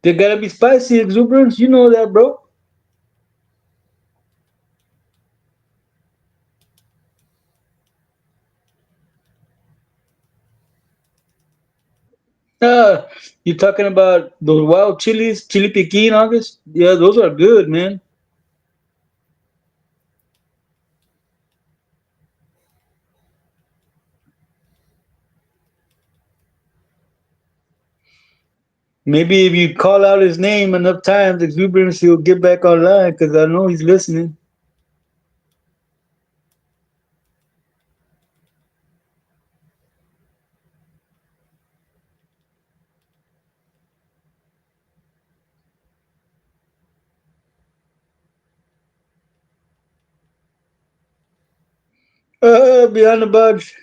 They gotta be spicy, exuberance. You know that, bro. Uh, you talking about those wild chilies, chili piquin, August? Yeah, those are good, man. Maybe if you call out his name enough times, exuberance, he'll get back online because I know he's listening. Behind the box.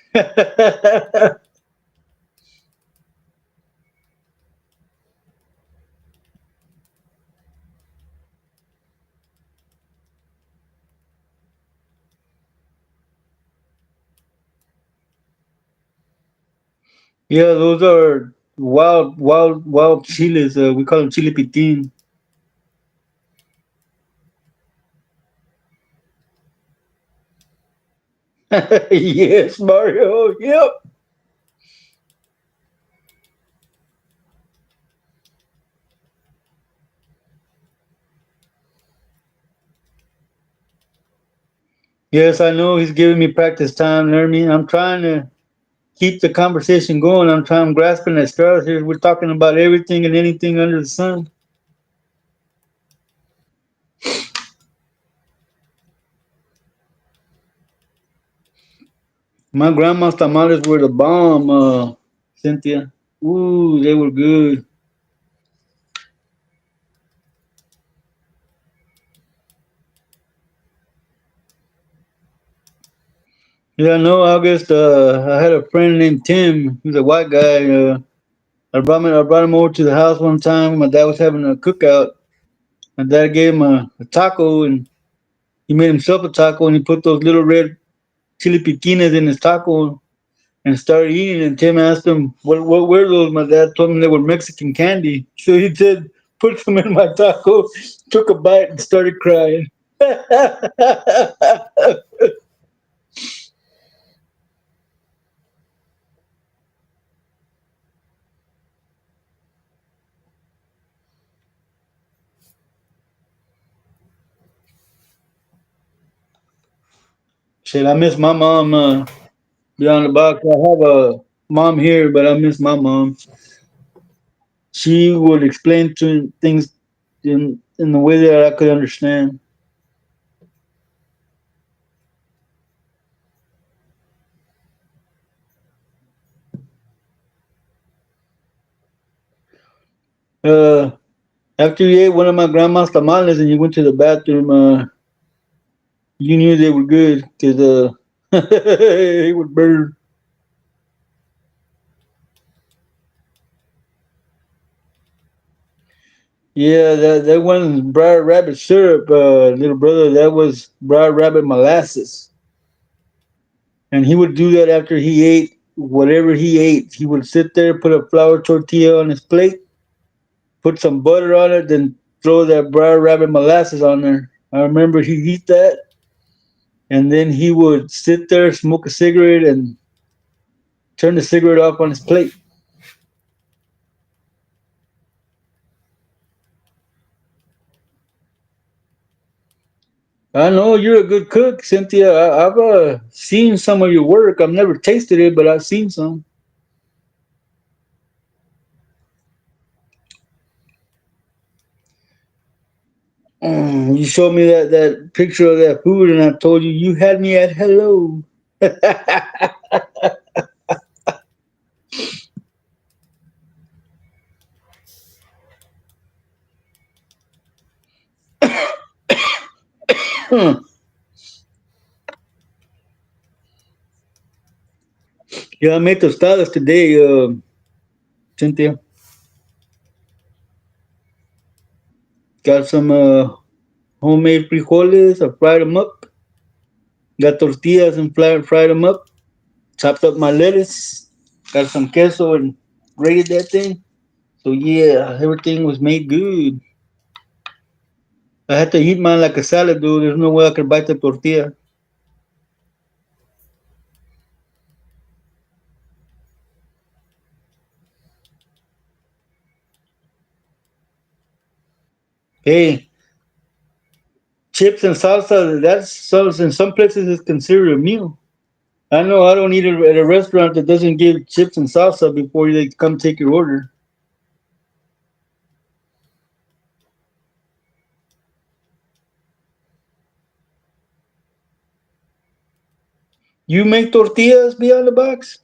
Yeah, those are wild chiles. We call them chili pitin. Yes, Mario. Yep. Yes, I know he's giving me practice time, learning. I'm trying to keep the conversation going. I'm trying grasping at straws here. We're talking about everything and anything under the sun. My grandma's tamales were the bomb, Cynthia. Ooh, they were good. Yeah, no, August. I had a friend named Tim. He was a white guy. I brought him over to the house one time. My dad was having a cookout. My dad gave him a taco, and he made himself a taco, and he put those little red chili piquines in his taco and started eating. And Tim asked him, "What were those?" My dad told him they were Mexican candy. So he said, "Put them in my taco." Took a bite and started crying. Shit, I miss my mom. Beyond the box, I have a mom here, but I miss my mom. She would explain to things in the way that I could understand. Uh, After you ate one of my grandma's tamales and you went to the bathroom, you knew they were good because they would burn. Yeah, that wasn't Briar Rabbit syrup, little brother. That was Briar Rabbit molasses. And he would do that after he ate whatever he ate. He would sit there, put a flour tortilla on his plate, put some butter on it, then throw that Briar Rabbit molasses on there. I remember he'd eat that, and then he would sit there, smoke a cigarette, and turn the cigarette off on his plate. I know you're a good cook, Cynthia. I've seen some of your work. I've never tasted it, but I've seen some. You showed me that picture of that food, and I told you you had me at hello. Yeah, I made tostadas today, Cynthia. Got some homemade frijoles. I fried them up. Got tortillas and fried them up. Chopped up my lettuce. Got some queso and grated that thing. So yeah, everything was made good. I had to eat mine like a salad, dude. There's no way I could bite the tortilla. Hey, chips and salsa, that's so in some places it's considered a meal. I know I don't eat it at a restaurant that doesn't give chips and salsa before they come take your order. You make tortillas beyond the box?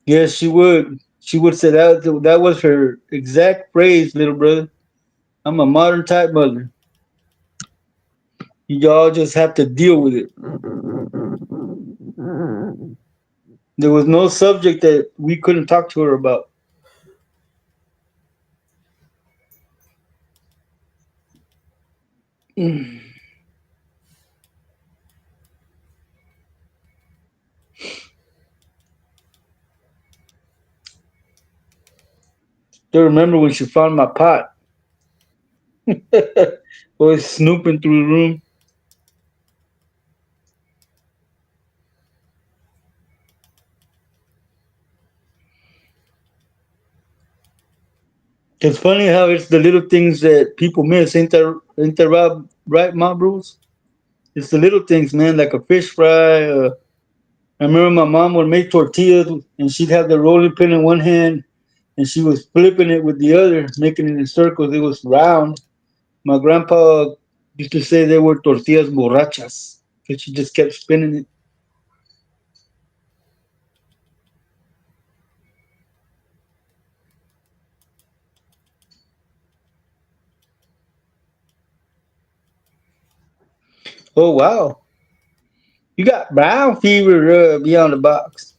Yes, she would. She would say that was her exact phrase, little brother. I'm a modern type mother. Y'all just have to deal with it. There was no subject that we couldn't talk to her about. Still remember when she found my pot. Was snooping through the room. It's funny how it's the little things that people miss. Ain't that right, my bros? It's the little things, man, like a fish fry. I remember my mom would make tortillas and she'd have the rolling pin in one hand and she was flipping it with the other, making it in circles. It was round. My grandpa used to say they were tortillas borrachas because she just kept spinning it. Oh, wow. You got brown fever beyond the box.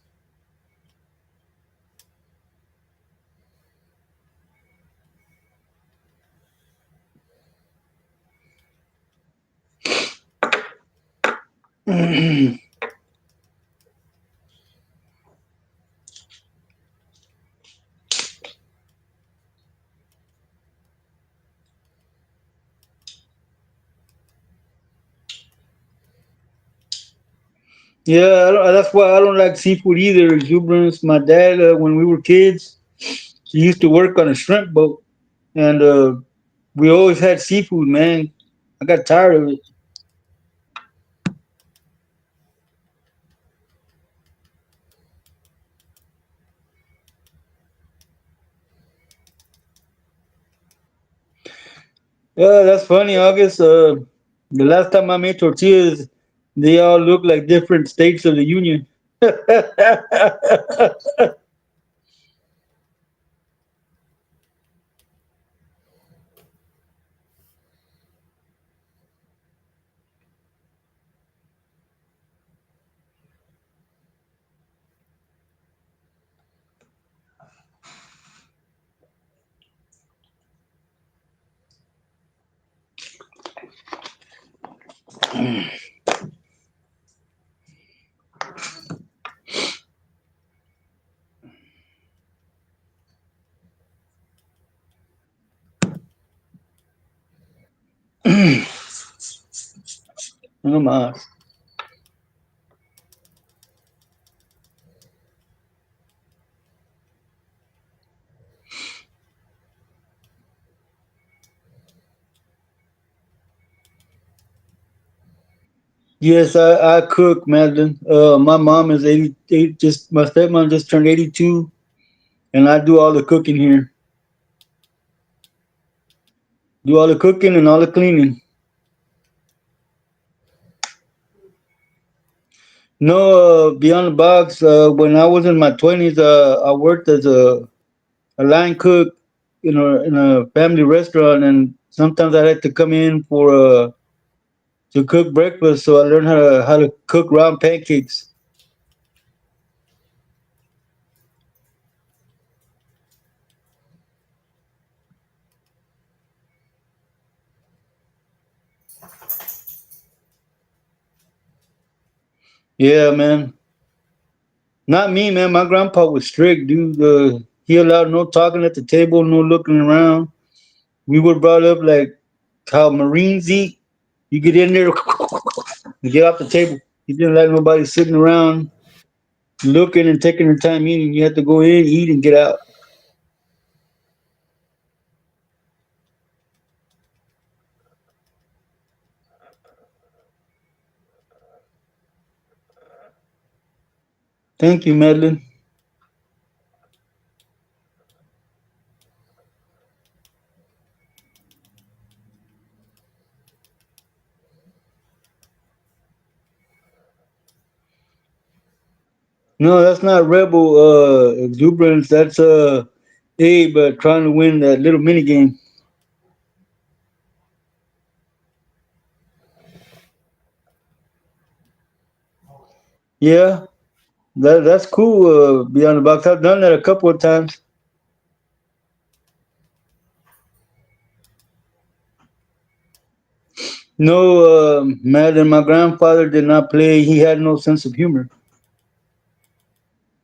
Yeah, that's why I don't like seafood either. Exuberance. My dad, when we were kids, he used to work on a shrimp boat, and we always had seafood. Man, I got tired of it. Yeah, that's funny, August. The last time I made tortillas, they all look like different states of the union. No más. Yes, I cook, Madeline. My mom is 88. Just my stepmom just turned 82, and I do all the cooking here. Do all the cooking and all the cleaning. No, beyond the box. When I was in my 20s, I worked as a line cook in a family restaurant, and sometimes I had to come in for to cook breakfast. So I learned how to cook round pancakes. Yeah, man. Not me, man. My grandpa was strict, dude. He allowed no talking at the table, no looking around. We were brought up like how Marines eat. You get in there, you get off the table. He didn't let nobody sitting around looking and taking their time eating. You had to go in, eat, and get out. Thank you, Madeline. No, that's not rebel exuberance. That's Abe trying to win that little mini game. Yeah, that's cool. Beyond the box, I've done that a couple of times. No, Madeline, my grandfather did not play. He had no sense of humor.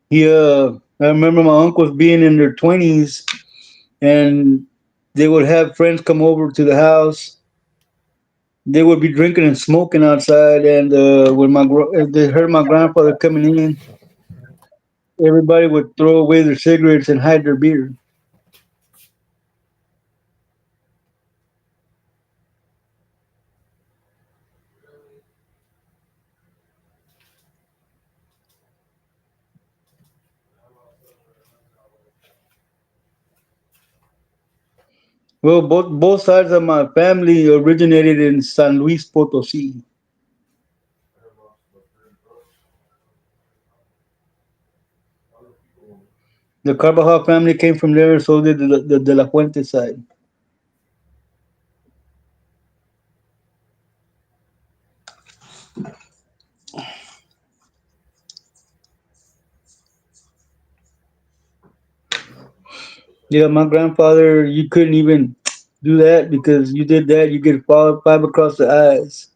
I remember my uncles being in their 20s, and they would have friends come over to the house. They would be drinking and smoking outside, and if they heard my grandfather coming in, everybody would throw away their cigarettes and hide their beer. Well, both sides of my family originated in San Luis Potosi. The Carvajal family came from there, so did the De La Fuente side. Yeah, my grandfather, you couldn't even do that because you did that, you get five across the eyes.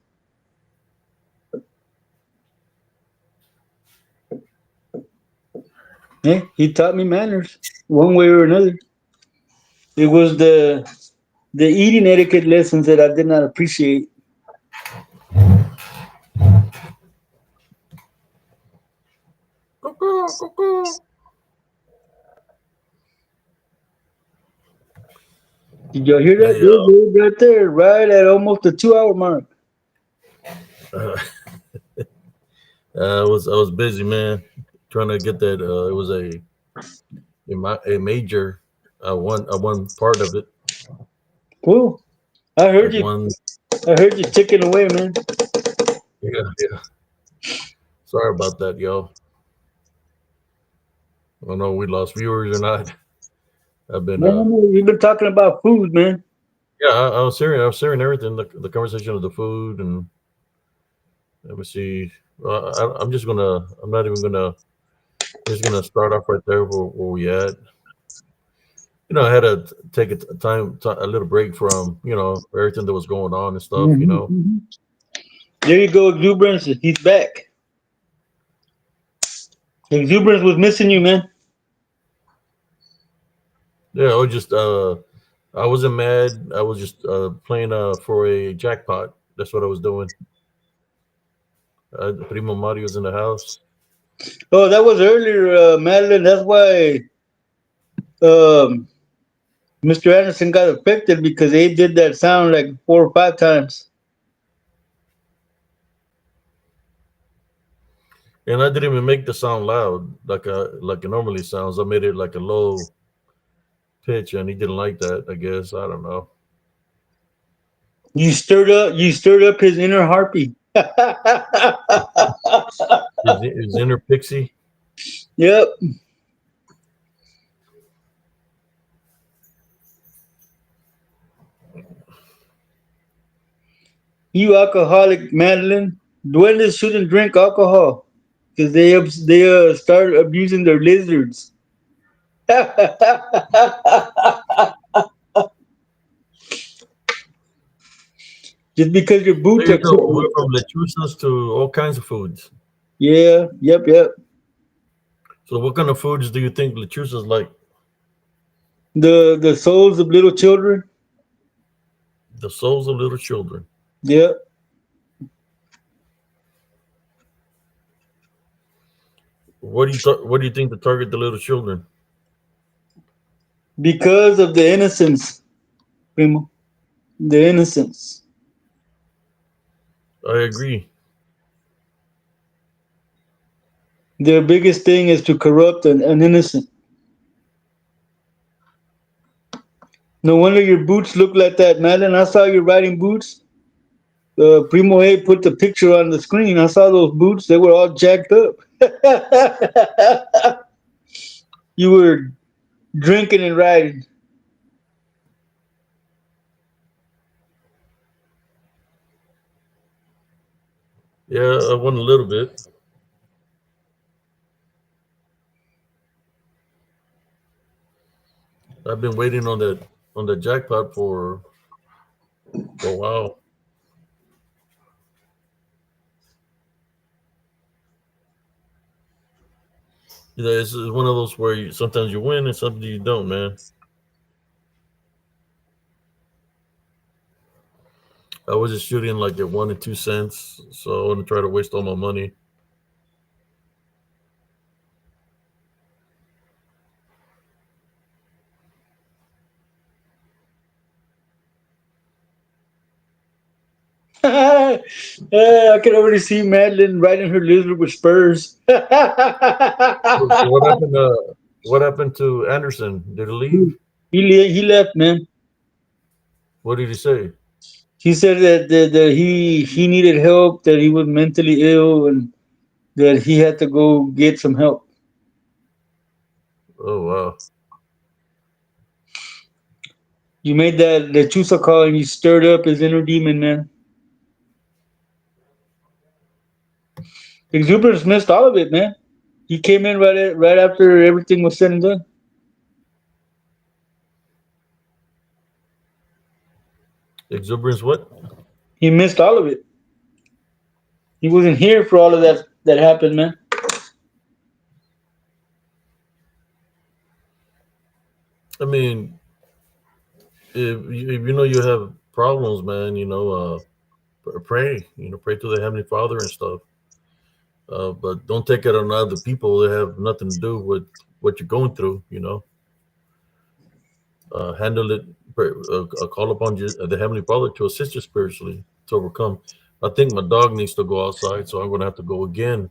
Yeah, he taught me manners one way or another. It was the eating etiquette lessons that I did not appreciate. Cuckoo, cuckoo. Did y'all hear that? Hey, There, right there, right at almost the 2 hour mark. uh, I was busy, man, trying to get that. It was a major. I won part of it. Cool. I I heard you. won. I heard you ticking away, man. Yeah, yeah. Sorry about that, yo. I don't know if we lost viewers or not. I've been Man, you've been talking about food, man. yeah, I was hearing everything, the conversation of the food, and let me see. I'm not even gonna. I'm just gonna start off right there where we at. I had to take a little break from everything that was going on and stuff. Hmm. There you go, exuberance. He's back. Exuberance was missing you, man. Yeah, I wasn't mad. I was just playing for a jackpot. That's what I was doing. Primo Mario's in the house. Oh, that was earlier, Madeline. That's why um, Mr. Anderson got affected because they did that sound like 4 or 5 times. And I didn't even make the sound loud like it normally sounds. I made it like a low pitch, and he didn't like that. I guess I don't know. You stirred up his inner harpy. His inner pixie. Yep. You alcoholic, Madeline. Duendes shouldn't drink alcohol because they start abusing their lizards. Just because your There boots you are go. We went chicken. from lechuzas to all kinds of foods. Yeah. Yep. Yep. So, what kind of foods do you think lechuzas like? The souls of little children. The souls of little children. Yep. What do you think to target the little children? Because of the innocence, primo. The innocence. I agree. Their biggest thing is to corrupt an innocent. No wonder your boots look like that, Madeline. I saw you riding boots. Primo A put the picture on the screen. I saw those boots. They were all jacked up. You were drinking and riding. Yeah, I won a little bit. I've been waiting on the jackpot for a while. Yeah, it's one of those where sometimes you win and sometimes you don't, man. I was just shooting like at 1 and 2 cents, so I want to try to waste all my money. I can already see Madeline riding her lizard with spurs. So what happened? What happened to Anderson? Did he leave? He left, man. What did he say? He said that he needed help, that he was mentally ill, and that he had to go get some help. Oh wow. You made that Lechuza call and you stirred up his inner demon, man. Exuberance missed all of it, man. He came in right after everything was said and done. Exuberance? What? He missed all of it. He wasn't here for all of that happened, man. I mean, if you know you have problems, man, pray. Pray to the Heavenly Father and stuff. But don't take it on other people that have nothing to do with what you're going through. Handle it. Call upon the Heavenly Father to assist you spiritually to overcome. I think my dog needs to go outside, so I'm going to have to go again.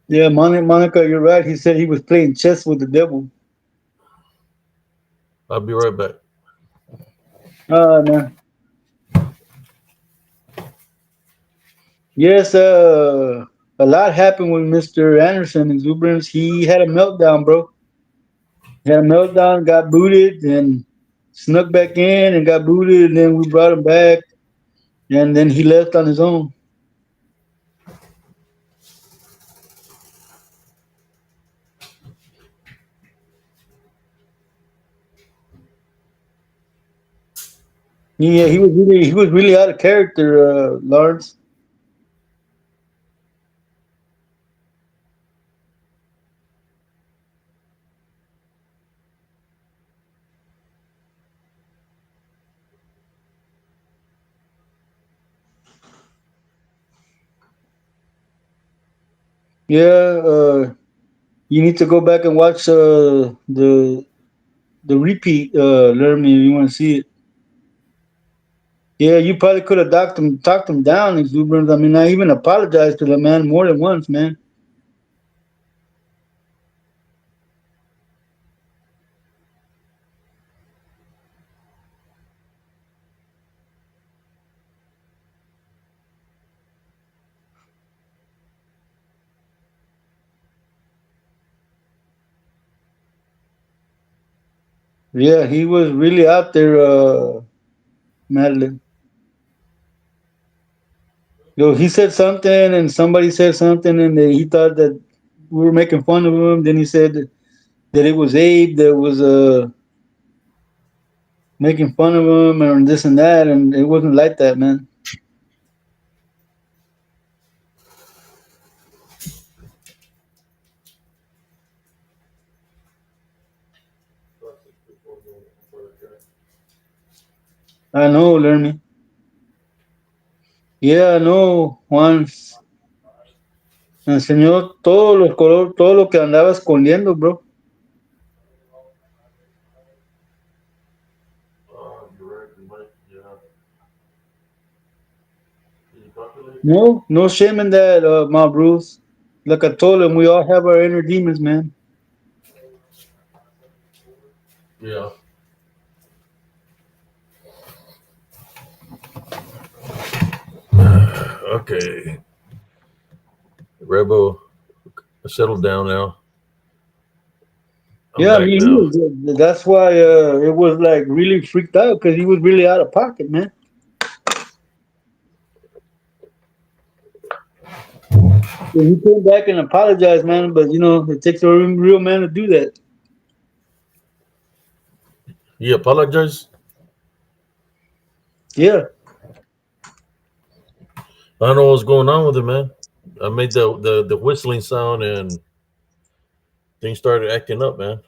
Yeah, Monica, you're right. He said he was playing chess with the devil. I'll be right back. Man. Yes, a lot happened with Mr. Anderson Exuberance. He had a meltdown, bro. He had a meltdown, got booted, and snuck back in and got booted, and then we brought him back, and then he left on his own. Yeah, he was really out of character, Lawrence. Yeah, you need to go back and watch the repeat, Lermy, if you want to see it. Yeah, you probably could have talked him down, exuberant. I mean, I even apologized to the man more than once, man. Yeah, he was really out there, Madeline. Yo, he said something, and somebody said something, and he thought that we were making fun of him. Then he said that it was Abe that was making fun of him and this and that, and it wasn't like that, man. I know, Lermy. Yeah, I know, Juan. Me enseñó todos los colores, todo lo que andaba escondiendo, bro. You're right. You might, yeah. Did you calculate? No, no shame in that, my Bruce. Like I told him, we all have our inner demons, man. Yeah. Okay. Rebel, settle down now. I'm Yeah, back he now. is. That's why it was like really freaked out because he was really out of pocket, man. So he came back and apologized, man. But you know, it takes a real man to do that. He apologized. Yeah, I don't know what's going on with him, man. I made the whistling sound and things started acting up, man.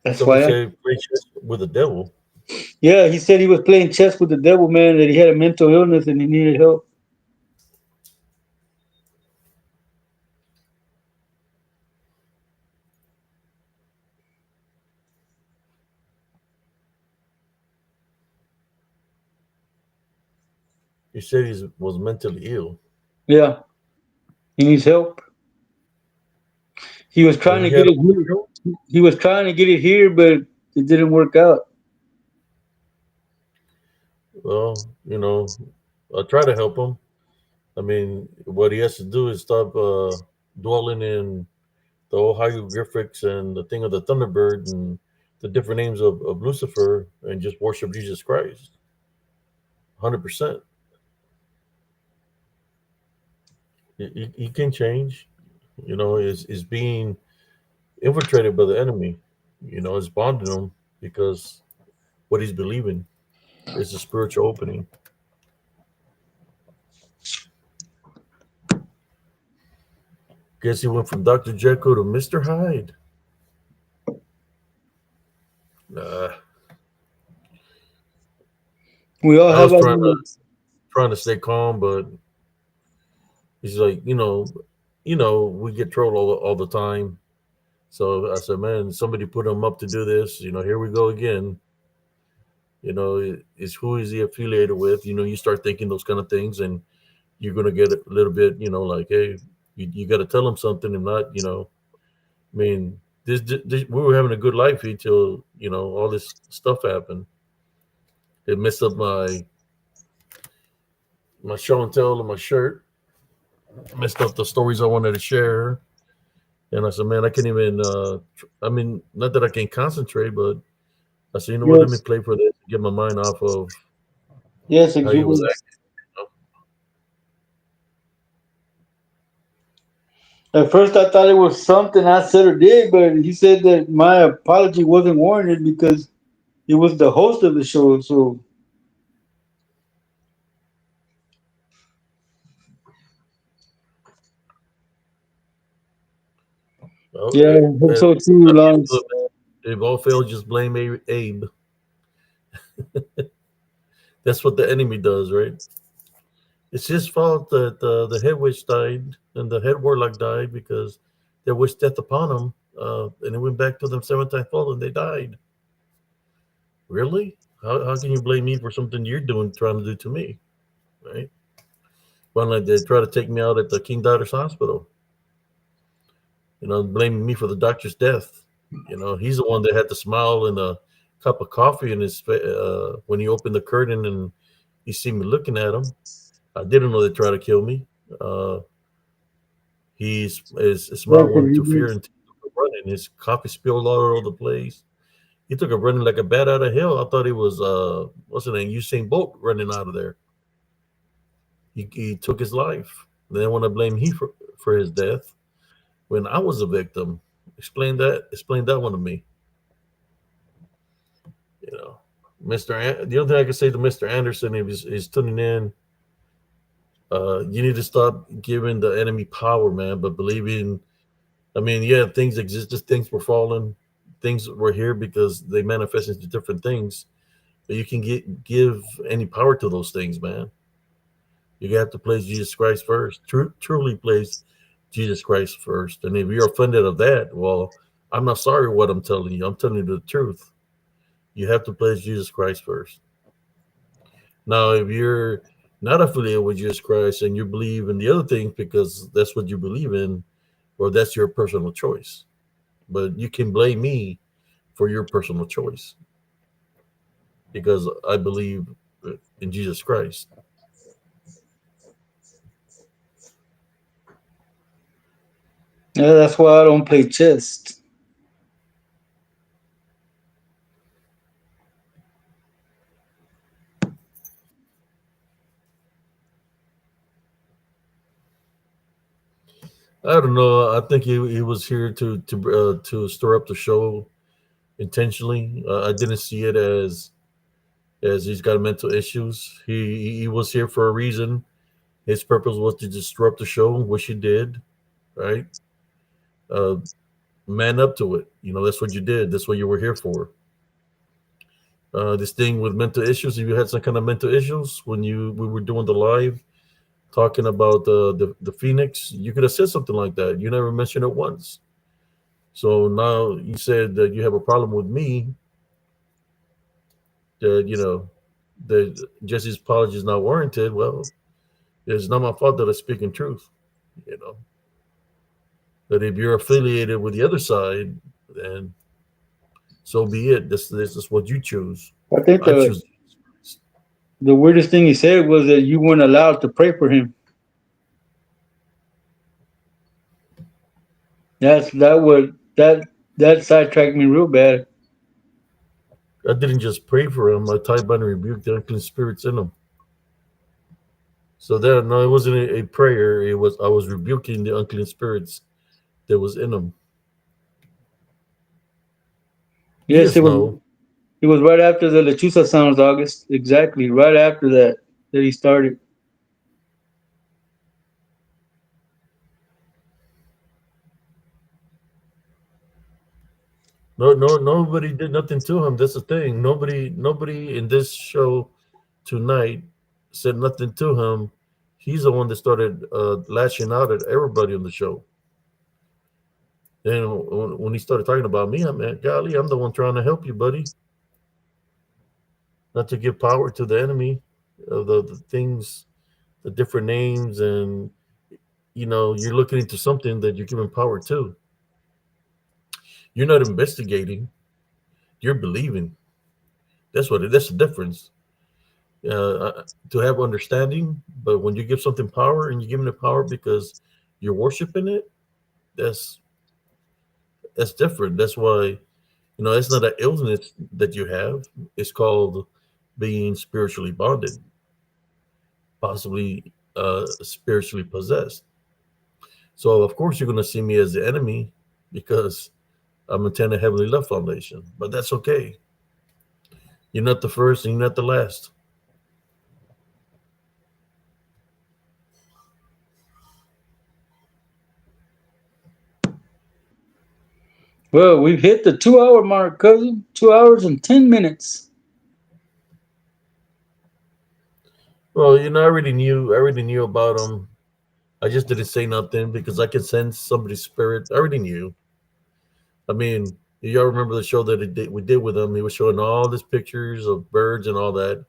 that's Somebody why. said play chess with the devil. Yeah, he said he was playing chess with the devil, man. That he had a mental illness and he needed help. He said he was mentally ill. Yeah, he needs help. He was Well, trying to he get had it here. He was trying to get it here, but it didn't work out. well, I try to help him. I mean, what he has to do is stop dwelling in the whole hieroglyphics and the thing of the Thunderbird and the different names of Lucifer and just worship Jesus Christ. 100%. He can change. Is being infiltrated by the enemy. It's bonding him because what he's believing is a spiritual opening. Guess he went from Dr. Jekyll to Mr. Hyde. Uh, We all I have was our trying to limits. trying to stay calm, but he's like, we get trolled all the time. So I said, man, somebody put him up to do this. Here we go again. Is who is he affiliated with? You start thinking those kind of things, and you're gonna get a little bit, like, hey, you got to tell him something, and not, I mean, this we were having a good life until all this stuff happened. It messed up my show and tell and my shirt. Messed up the stories I wanted to share. And I said, man, I can't even. I mean, not that I can't concentrate, but I said, you know what? Let me Yes, play for this, get my mind off of yes, how he was exuberance. acting. At first, I thought it was something I said or did, but he said that my apology wasn't warranted because it was the host of the show. So Well, yeah, I hope so too, Lance. if all fails, just blame Abe. That's what the enemy does, right? It's his fault that the head witch died and the head warlock died because they wished death upon him, and it went back to them seven times fold and they died. Really? How can you blame me for something you're doing, trying to do to me, right? Well, like they try to take me out at the King Doctor's Hospital, blaming me for the doctor's death. He's the one that had the smile and a cup of coffee in his when he opened the curtain and he seen me looking at him. I didn't know they tried to kill me. Uh, his Yeah, smile 'cause went he to fear was, and running. His coffee spilled all over the place. He took a running like a bat out of hell. I thought he was what's his name, Usain Bolt running out of there. He took his life. They want to blame he for his death when I was a victim. Explain that one to me. You know, the only thing I can say to Mr. Anderson, if he's tuning in, you need to stop giving the enemy power, man. But believing, I mean, yeah, things existed, things were falling, things were here because they manifest into different things. But you can give any power to those things, man. You have to place Jesus Christ first. Truly place Jesus Christ first. And if you're offended of that, well, I'm not sorry what I'm telling you. I'm telling you the truth. You have to place Jesus Christ first. Now, if you're not affiliated with Jesus Christ and you believe in the other things because that's what you believe in, well, that's your personal choice. But you can blame me for your personal choice because I believe in Jesus Christ. yeah, that's why I don't play chess. I don't know. I think he was here to stir up the show intentionally. I didn't see it as he's got mental issues. He was here for a reason. His purpose was to disrupt the show, which he did. Right? Uh, Man up to it. That's what you did. That's what you were here for. This thing with mental issues. If you had some kind of mental issues when we were doing the live talking about the Phoenix, you could have said something like that. You never mentioned it once. So now you said that you have a problem with me. That that Jesse's apology is not warranted. Well, it's not my fault that I speak in truth. You know that if you're affiliated with the other side, then so be it. This is what you choose. I think I choose. the weirdest thing he said was that you weren't allowed to pray for him. That sidetracked me real bad. I didn't just pray for him. I type and rebuked the unclean spirits in him. So there, no, it wasn't a prayer. It was I was rebuking the unclean spirits that was in him. You Yes, just know. it was right after the Lechuza sounds, August. Exactly, right after that he started. No, no, nobody did nothing to him. That's the thing. Nobody in this show tonight said nothing to him. He's the one that started lashing out at everybody on the show. And when he started talking about me, I'm like, golly, I'm the one trying to help you, buddy. Not to give power to the enemy of the things, the different names, and you're looking into something that you're giving power to. You're not investigating. You're believing. That's the difference. To have understanding, but when you give something power and you're giving it power because you're worshiping it, that's that's different. That's why it's not an illness that you have. It's called being spiritually bonded, possibly spiritually possessed. So of course you're going to see me as the enemy because I'm attending Heavenly Love Foundation, but that's okay. You're not the first and you're not the last. Well, we've hit the 2 hour mark, cousin. 2 hours and 10 minutes. Well, I already knew about him. I just didn't say nothing because I can sense somebody's spirit. I already knew. I mean, y'all remember the show that we did with him? He was showing all these pictures of birds and all that,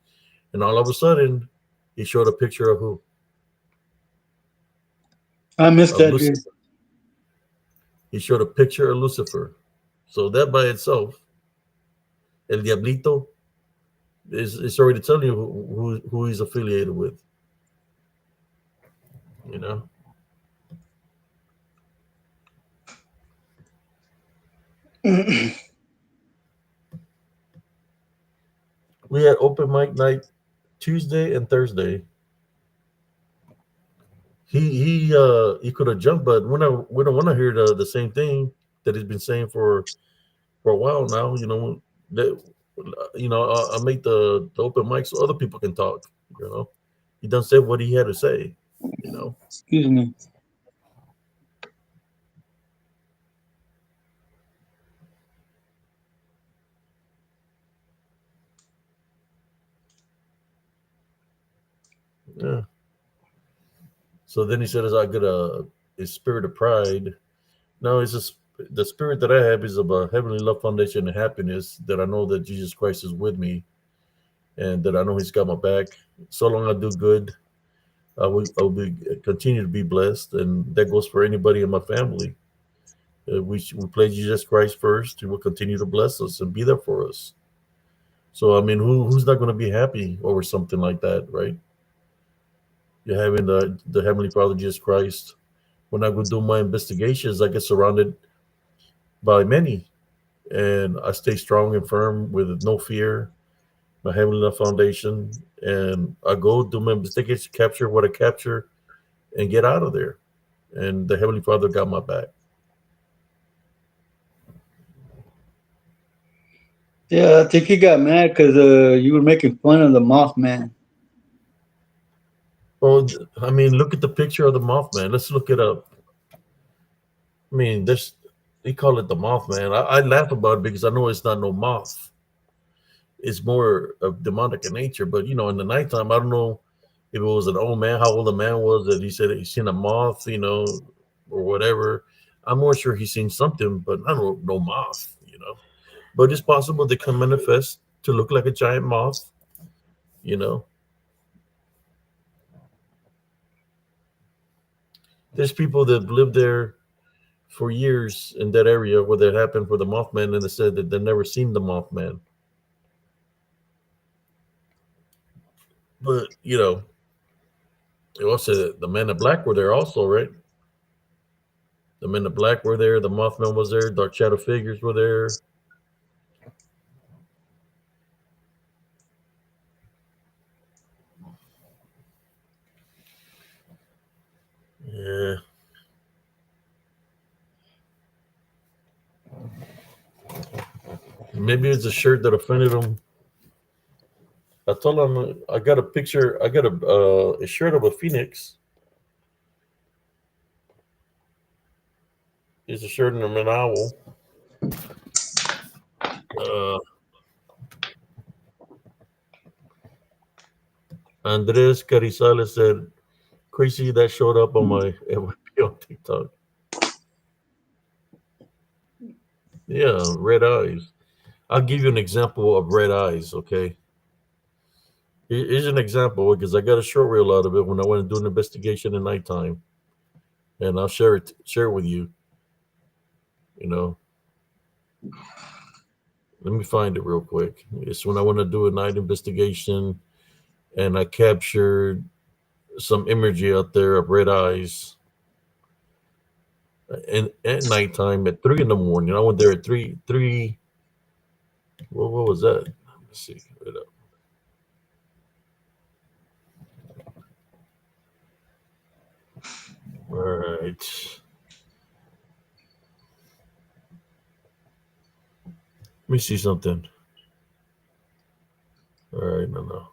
and all of a sudden, he showed a picture of who? I missed Of that, dude. Lucifer. He showed a picture of Lucifer. So that by itself, El Diablito, is already telling you who he's affiliated with. You know, we had open mic night Tuesday and Thursday. He could have jumped, but we don't want to hear the same thing that he's been saying for a while now. That I make the open mic so other people can talk. You know, he done said what he had to say. You know, Excuse me. yeah. So then he said, "Is I got a spirit of pride?" No, the spirit that I have is of a heavenly love, foundation, and happiness. That I know that Jesus Christ is with me, and that I know He's got my back. So long I do good, I will be continue to be blessed, and that goes for anybody in my family. We play Jesus Christ first. He will continue to bless us and be there for us. So I mean, who's not going to be happy over something like that, right? You're having the Heavenly Father Jesus Christ. When I go do my investigations, I get surrounded by many, and I stay strong and firm with no fear. My Heavenly Love Foundation, and I go do my investigation, capture what I capture, and get out of there. And the Heavenly Father got my back. Yeah, I think he got mad because you were making fun of the Mothman. Well, I mean, look at the picture of the Mothman. Let's look it up. I mean, this they call it the Mothman. I laugh about it because I know it's not no moth. It's more of demonic in nature. But in the nighttime, I don't know if it was an old man, how old the man was that he said he seen a moth, or whatever. I'm more sure he's seen something, but I don't know no moth. But it's possible they can manifest to look like a giant moth. You know, there's people that lived there for years in that area where that happened for the Mothman, and they said that they never seen the Mothman. But they also said the Men in Black were there also, right? The Men in Black were there. The Mothman was there. Dark Shadow figures were there. Yeah, maybe it's a shirt that offended him. I told him I got a picture. I got a shirt of a phoenix. It's a shirt of an owl. Uh, Andres Carizales said, "Crazy that showed up on my FYP on TikTok." Yeah, red eyes. I'll give you an example of red eyes. Okay, here's an example because I got a short reel out of it when I went to do an investigation at nighttime, and I'll share it with you. You know, let me find it real quick. It's when I went to do a night investigation, and I captured some imagery out there of red eyes, and at nighttime at 3 in the morning. I went there at three. What was that? Let's see. Wait up. All right. Let me see something. All right, no.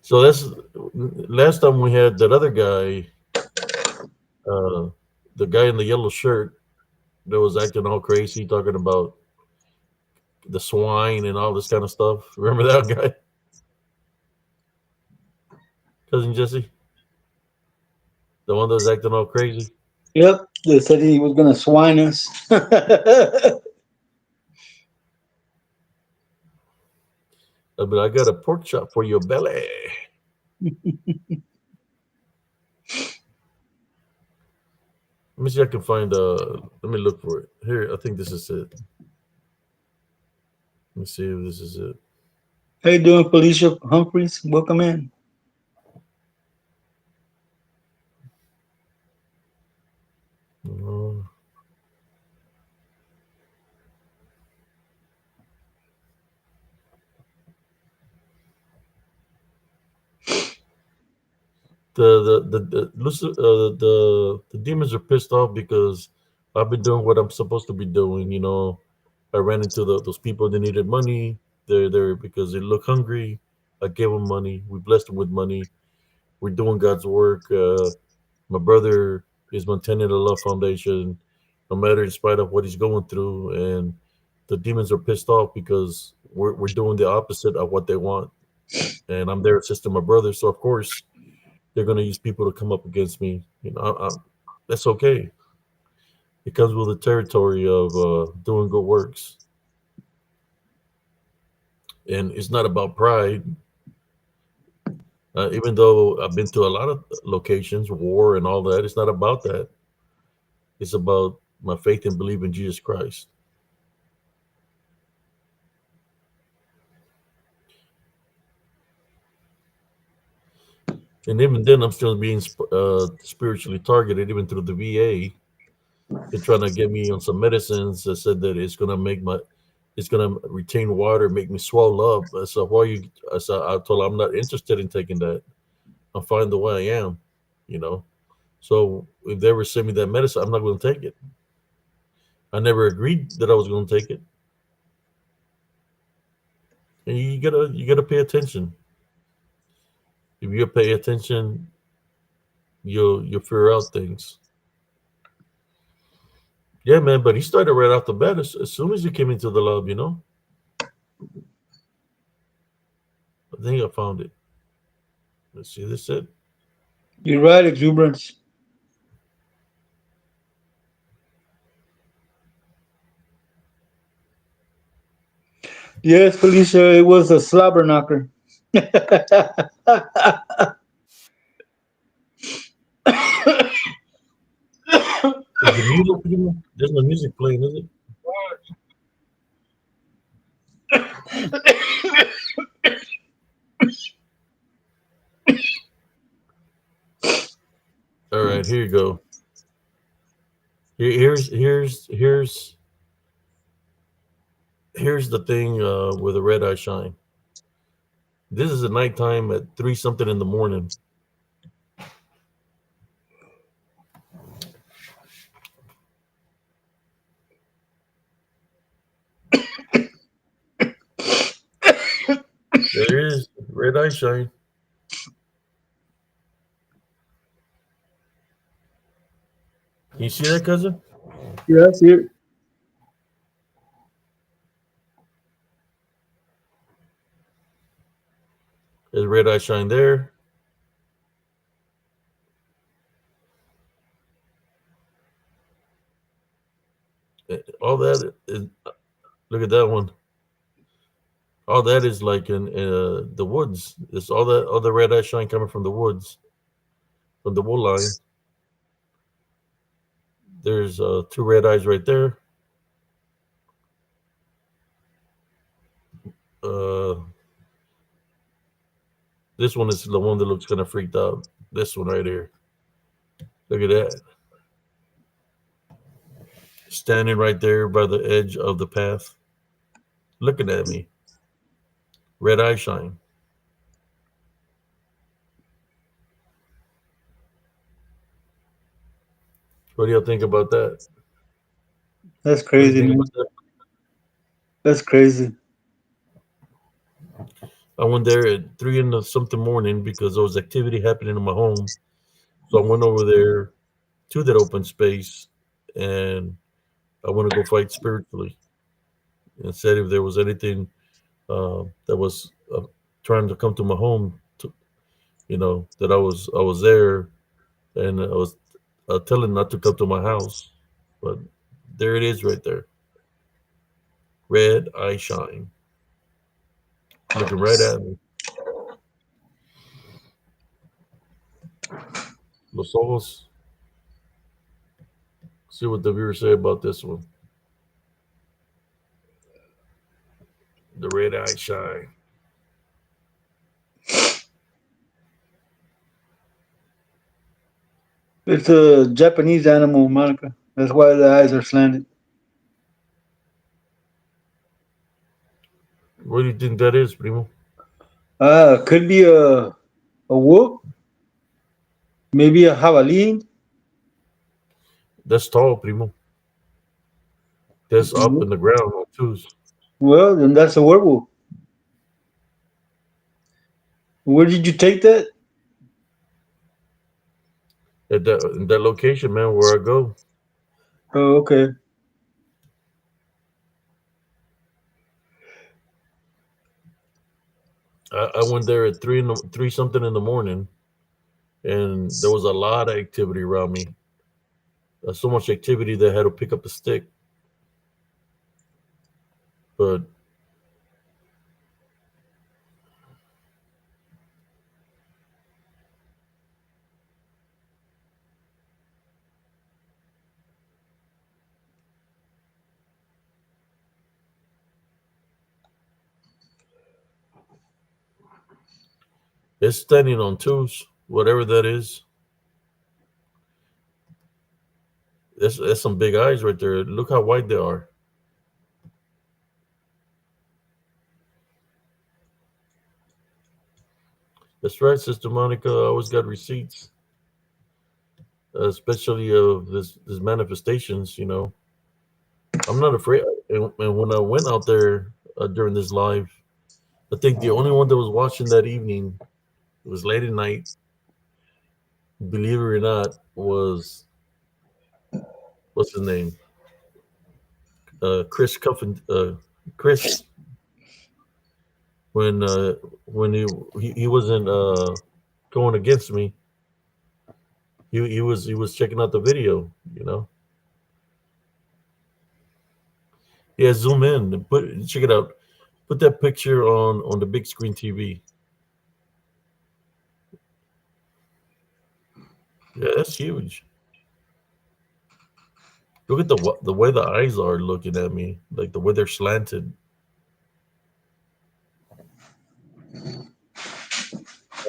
So that's last time we had that other guy, uh, the guy in the yellow shirt that was acting all crazy, talking about the swine and all this kind of stuff. Remember that guy, cousin Jesse, the one that was acting all crazy. Yep, they said he was gonna swine us. But I got a pork chop for your belly. Let me see if I can find. Let me look for it here. I think this is it. Let me see if this is it. How you doing, Felicia Humphreys? Welcome in. Uh, the demons are pissed off because I've been doing what I'm supposed to be doing. I ran into those people that needed money. They're there because they look hungry. I gave them money. We blessed them with money. We're doing God's work. My brother is maintaining the Love Foundation, no matter in spite of what he's going through. And the demons are pissed off because we're doing the opposite of what they want. And I'm there assisting my brother. So, of course, they're going to use people to come up against me. That's okay. It comes with the territory of doing good works. And it's not about pride. Even though I've been to a lot of locations, war and all that, it's not about that. It's about my faith and belief in Jesus Christ. And even then, I'm still being spiritually targeted, even through the VA. They're trying to get me on some medicines that said that it's gonna retain water, make me swell up. So why you? I told them I'm not interested in taking that. I'm fine the way I am, you know. So if they ever send me that medicine, I'm not going to take it. I never agreed that I was going to take it. And you gotta pay attention. If you pay attention, you'll figure out things. Yeah, man. But he started right off the bat as soon as he came into the lab. I think I found it. Let's see. This it. You're right, exuberance. Yes, Felicia, it was a slobber knocker. Is the music? There's no music playing, is it? All right, here you go. Here's the thing with the red eye shine. This is at nighttime at 3 something in the morning. There it is, red eye shine. Can you see that, cousin? Yes, here. There's red eye shine there. All that is, look at that one. All that is like in the woods. It's all the red eye shine coming from the woods, from the wood line. There's two red eyes right there. Uh, this one is the one that looks kind of freaked out. This one right here. Look at that. Standing right there by the edge of the path, looking at me. Red eye shine. What do y'all think about that? That's What do you crazy, think man. about that? That's crazy. I went there at 3 in the something morning because there was activity happening in my home. So I went over there to that open space and I want to go fight spiritually. and said if there was anything that was trying to come to my home, that I was there, and I was telling not to come to my house, but there it is right there, red eye shine, looking right at me. Los ojos. See what the viewers say about this one. The red eye shine. It's a Japanese animal, Monica. That's why the eyes are slanted. What do you think that is, primo? Could be a wolf, maybe a jabalí. That's tall, primo. That's up in the ground on twos. Well, then that's a werewolf. Where did you take that? At that in that location, man, where I go. Oh, okay. I went there at three something in the morning, and there was a lot of activity around me. So much activity that I had to pick up a stick. But it's standing on twos, whatever that is. That's some big eyes right there. Look how wide they are. That's right, Sister Monica. I always got receipts, especially of this manifestations. I'm not afraid. And when I went out there during this live, I think the only one that was watching that evening, it was late at night. Believe it or not, was what's his name? Chris Cuffin. Chris, when uh, when he wasn't going against me, he was checking out the video. Yeah, zoom in and check it out. Put that picture on the big screen TV. Yeah, that's huge. Look at the way the eyes are looking at me, like the way they're slanted.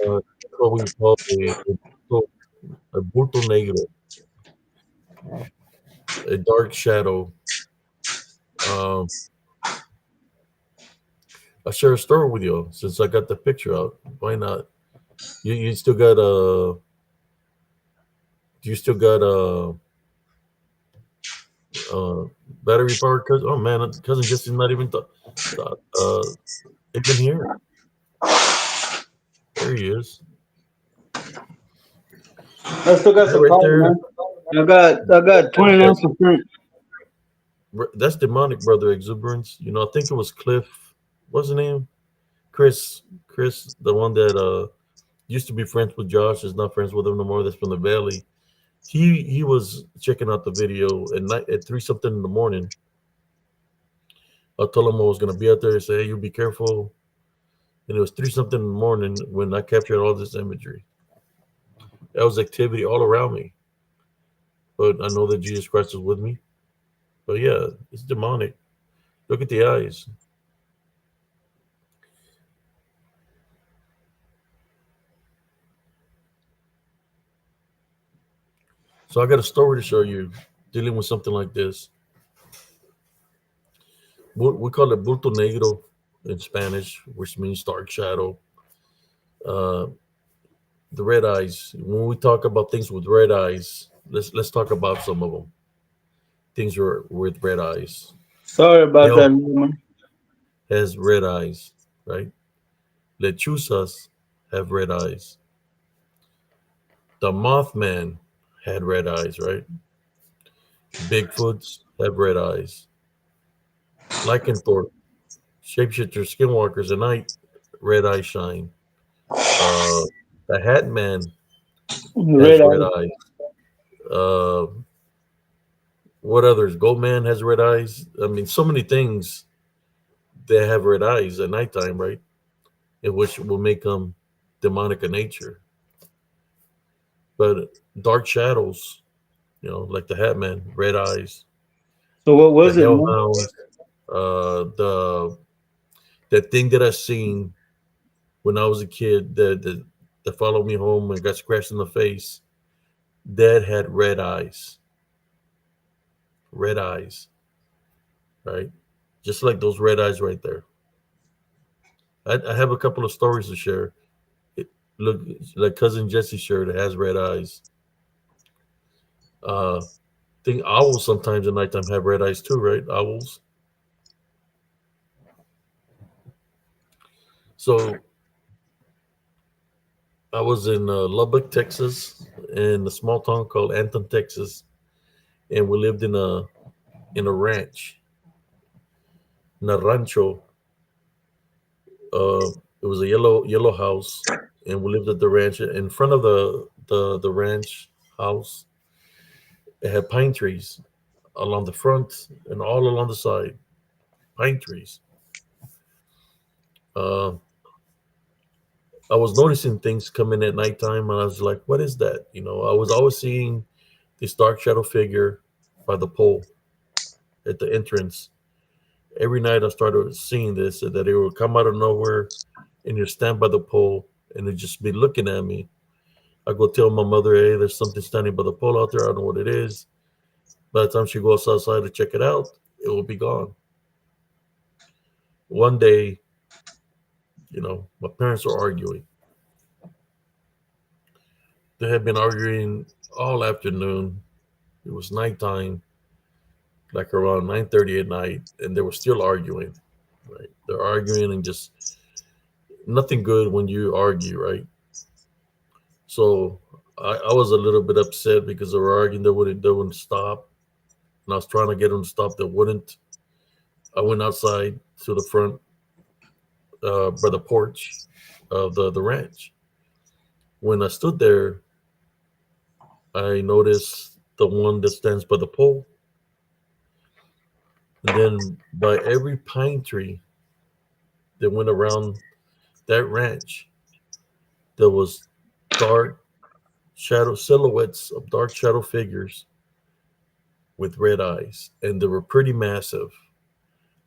That's what we call a bulto negro, a dark shadow. Um, I share a story with you since I got the picture out. Why not? You still got you still got uh battery powered cousin. Oh man, cousin Jesse's not even here. There he is. I still got That some right power, there. man. I got 29%. That's demonic, brother exuberance. I think it was Cliff. What's his name? Chris, the one that used to be friends with Josh, is not friends with him no more. That's from the Valley. He was checking out the video at night at three something in the morning. I told him I was gonna be out there and say, "Hey, you be careful." And it was three something in the morning when I captured all this imagery. That was activity all around me. But I know that Jesus Christ is with me. But yeah, it's demonic. Look at the eyes. So I got a story to show you dealing with something like this. We call it bulto negro in Spanish, which means dark shadow. Uh, the red eyes. When we talk about things with red eyes, let's talk about some of them. Things are with red eyes. Sorry about Hell that, man. has red eyes, right? Lechuzas have red eyes. The Mothman had red eyes, right? Bigfoots have red eyes. Lycanthrope, shapeshifter, skinwalkers at night, red eye shine. Uh, the Hat Man Red has red eye. eyes. Uh, what others? Goatman has red eyes. I mean, so many things that have red eyes at nighttime, right? In which will make them demonic in nature. But dark shadows, like the Hat Man, red eyes, So what the was it, man? hellhounds, the thing that I seen when I was a kid that followed me home and got scratched in the face. That had red eyes, right? Just like those red eyes right there. I have a couple of stories to share. It, look, like cousin Jesse's shirt that has red eyes. I think owls sometimes at nighttime have red eyes too, right? Owls. So I was in Lubbock, Texas, in a small town called Anton, Texas, and we lived in a ranch, in a rancho. It was a yellow house, and we lived at the ranch. In front of the ranch house, it had pine trees along the front and all along the side. Pine trees. Uh, I was noticing things coming at nighttime, and I was like, "What is that?" I was always seeing this dark shadow figure by the pole at the entrance. Every night, I started seeing this, that it would come out of nowhere, and you stand by the pole, and it just be looking at me. I go tell my mother, "Hey, there's something standing by the pole out there. I don't know what it is." By the time she goes outside to check it out, it will be gone. One day, my parents were arguing. They had been arguing all afternoon. It was nighttime, like around 9:30 at night, and they were still arguing. Right? They're arguing and just nothing good when you argue, right? So I was a little bit upset because they were arguing. They wouldn't stop, and I was trying to get them to stop. They wouldn't. I went outside to the front by the porch of the ranch. When I stood there, I noticed the one that stands by the pole, and then by every pine tree that went around that ranch, there was dark shadow silhouettes of dark shadow figures with red eyes, and they were pretty massive.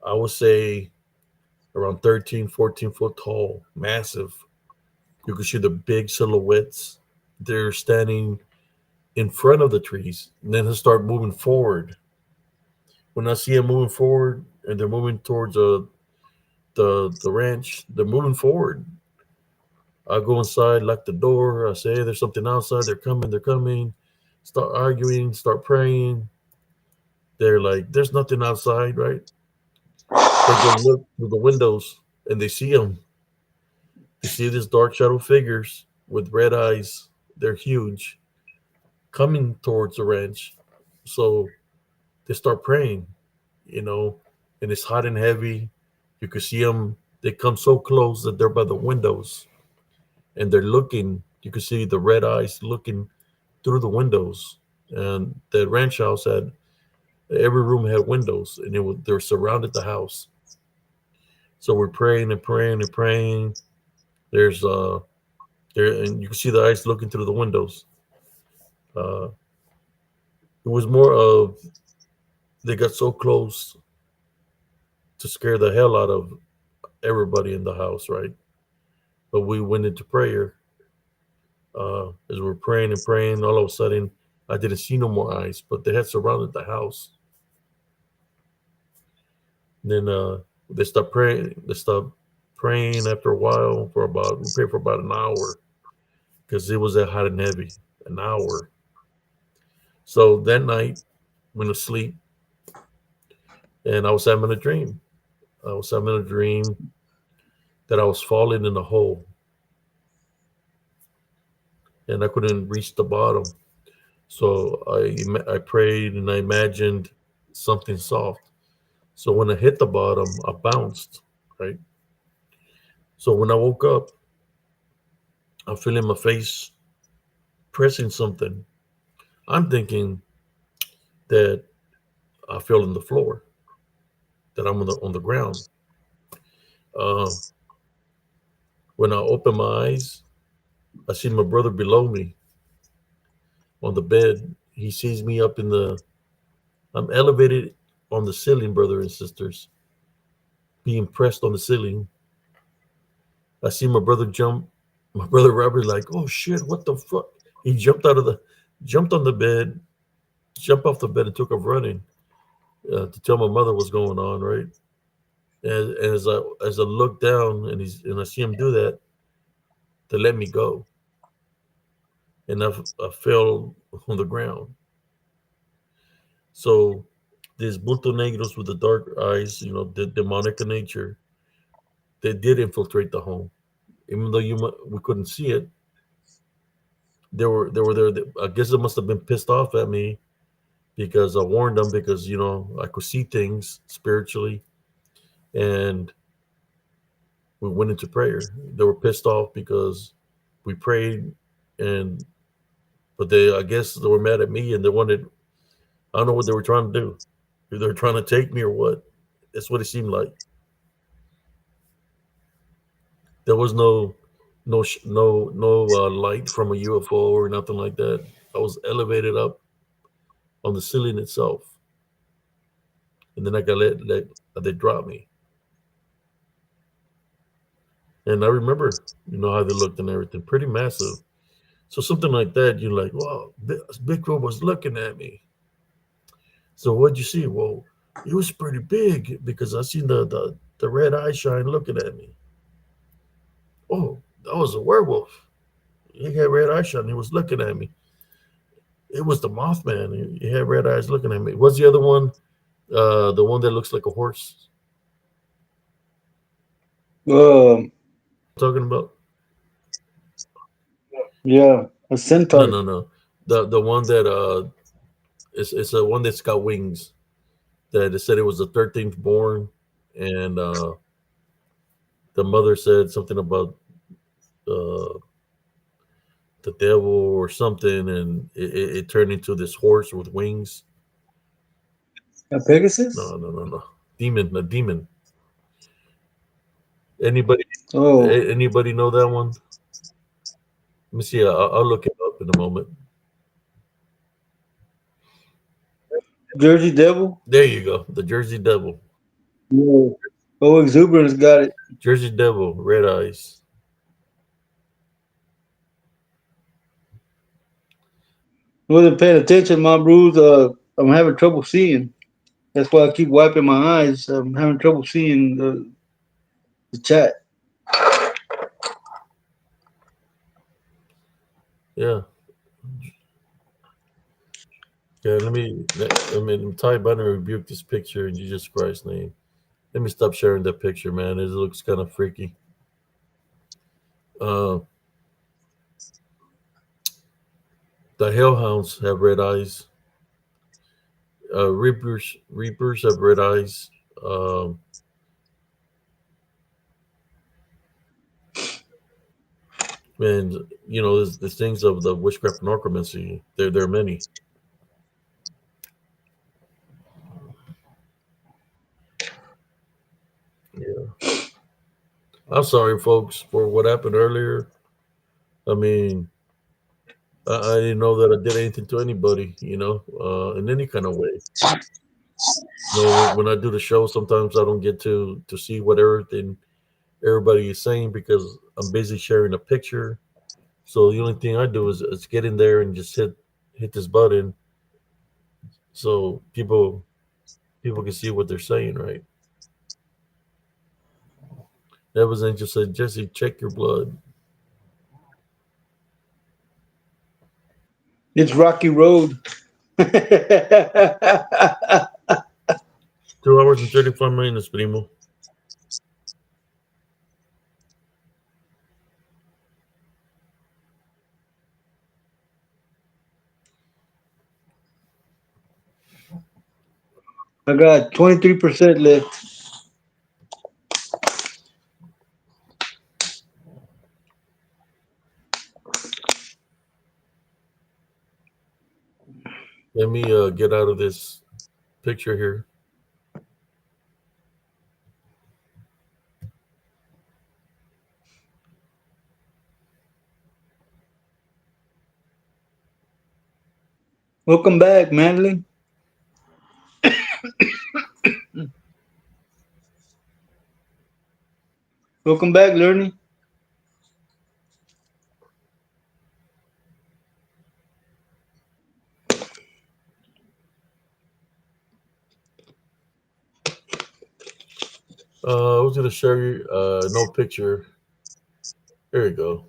I would say around 13, 14 foot tall, massive. You could see the big silhouettes. They're standing in front of the trees, and then they start moving forward. When I see them moving forward and they're moving towards the ranch, they're moving forward. I go inside, lock the door. I say, hey, there's something outside. They're coming. They're coming. Start arguing. Start praying. They're like, there's nothing outside, right? They go look through the windows and they see them. They see these dark shadow figures with red eyes. They're huge, coming towards the ranch. So they start praying, you know, and it's hot and heavy. You could see them. They come so close that they're by the windows and they're looking. You could see the red eyes looking through the windows. And the ranch house had every room had windows, and they were surrounded the house. So we're praying and praying and praying. There's there, and you can see the eyes looking through the windows. Uh, it was more of they got so close to scare the hell out of everybody in the house, right? But we went into prayer. As we're praying and praying, all of a sudden, I didn't see no more eyes, but they had surrounded the house. Then they stopped praying. They stopped praying after a while we prayed for about an hour because it was that hot and heavy. An hour. So that night, went to sleep, and I was having a dream. I was having a dream that I was falling in a hole, and I couldn't reach the bottom. So I prayed and I imagined something soft. So when I hit the bottom, I bounced, right? So when I woke up, I'm feeling my face pressing something. I'm thinking that I fell on the floor, that I'm on the ground. Uh, when I open my eyes, I see my brother below me on the bed. He sees me up in the. I'm elevated on the ceiling, brother and sisters, being pressed on the ceiling. I see my brother jump. My brother Robert, like, oh shit, what the fuck? He jumped on the bed, jumped off the bed, and took off running to tell my mother what's going on, right? And as I look down and I see him do that to let me go, and I fell on the ground. So these bulto negros with the dark eyes, the demonic in nature, they did infiltrate the home. Even though we couldn't see it, they were there. I guess they must have been pissed off at me because I warned them because I could see things spiritually, and we went into prayer. They were pissed off because we prayed, and but they, I guess, they were mad at me and they wanted. I don't know what they were trying to do. If they were trying to take me or what. That's what it seemed like. There was no light from a UFO or nothing like that. I was elevated up on the ceiling itself, and then I got let they dropped me. And I remember, how they looked and everything, pretty massive. So something like that, you're like, wow, Bigfoot was looking at me. So what'd you see? Well, it was pretty big because I seen the red eye shine looking at me. Oh, that was a werewolf. He had red eye shine. He was looking at me. It was the Mothman. He had red eyes looking at me. What's the other one? The one that looks like a horse. Um, Talking about? yeah, a No, centaur. no, no. The one that it's a one that's got wings. That they said it was the 13th born, and the mother said something about uh, the devil or something, and it turned into this horse with wings. A Pegasus? No, no, no, no. Demon, a demon. Anybody, Oh, anybody know that one? Let me see. I'll look it up in a moment. Jersey Devil? There you go. The Jersey Devil. Yeah. Oh, Exuberance got it. Jersey Devil, red eyes. Wasn't paying attention, my bruise. I'm having trouble seeing. That's why I keep wiping my eyes. I'm having trouble seeing the chat. Yeah. Yeah. Let me Ty Bunny rebuke this picture in Jesus Christ's name. Let me stop sharing that picture, man. It looks kind of freaky. Uh, the Hellhounds have red eyes. Reapers have red eyes. Um, and there's things of the witchcraft and necromancy. There are many. Yeah. I'm sorry, folks, for what happened earlier. I mean, I didn't know that I did anything to anybody, in any kind of way. When I do the show, sometimes I don't get to see what everything everybody is saying because I'm busy sharing a picture. So the only thing I do is get in there and just hit this button so people can see what they're saying, right? Evans Angel said, Jesse, check your blood. It's Rocky Road. Yeah, 2 hours and 35 minutes, primo. I got 23% left. Let me get out of this picture here. Welcome back, Madeline. Welcome back, Learning. I was gonna show you no picture. There you go.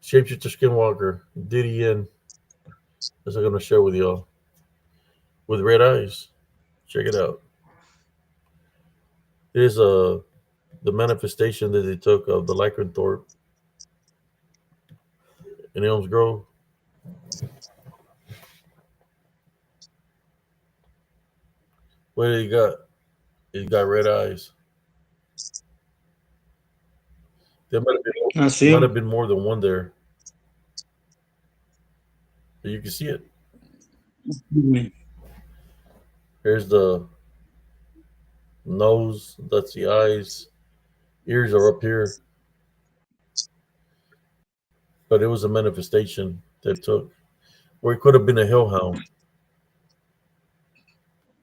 Shapeshifter Skinwalker, Diddy Yen. That's what I'm gonna share with y'all. With red eyes. Check it out. Here's the manifestation that they took of the lycanthrope in Elms Grove. What do you got? He got red eyes. There I see might him. have been more than one there, but you can see it. Here's the nose. That's the eyes. Ears are up here, but it was a manifestation that took, or it could have been a hellhound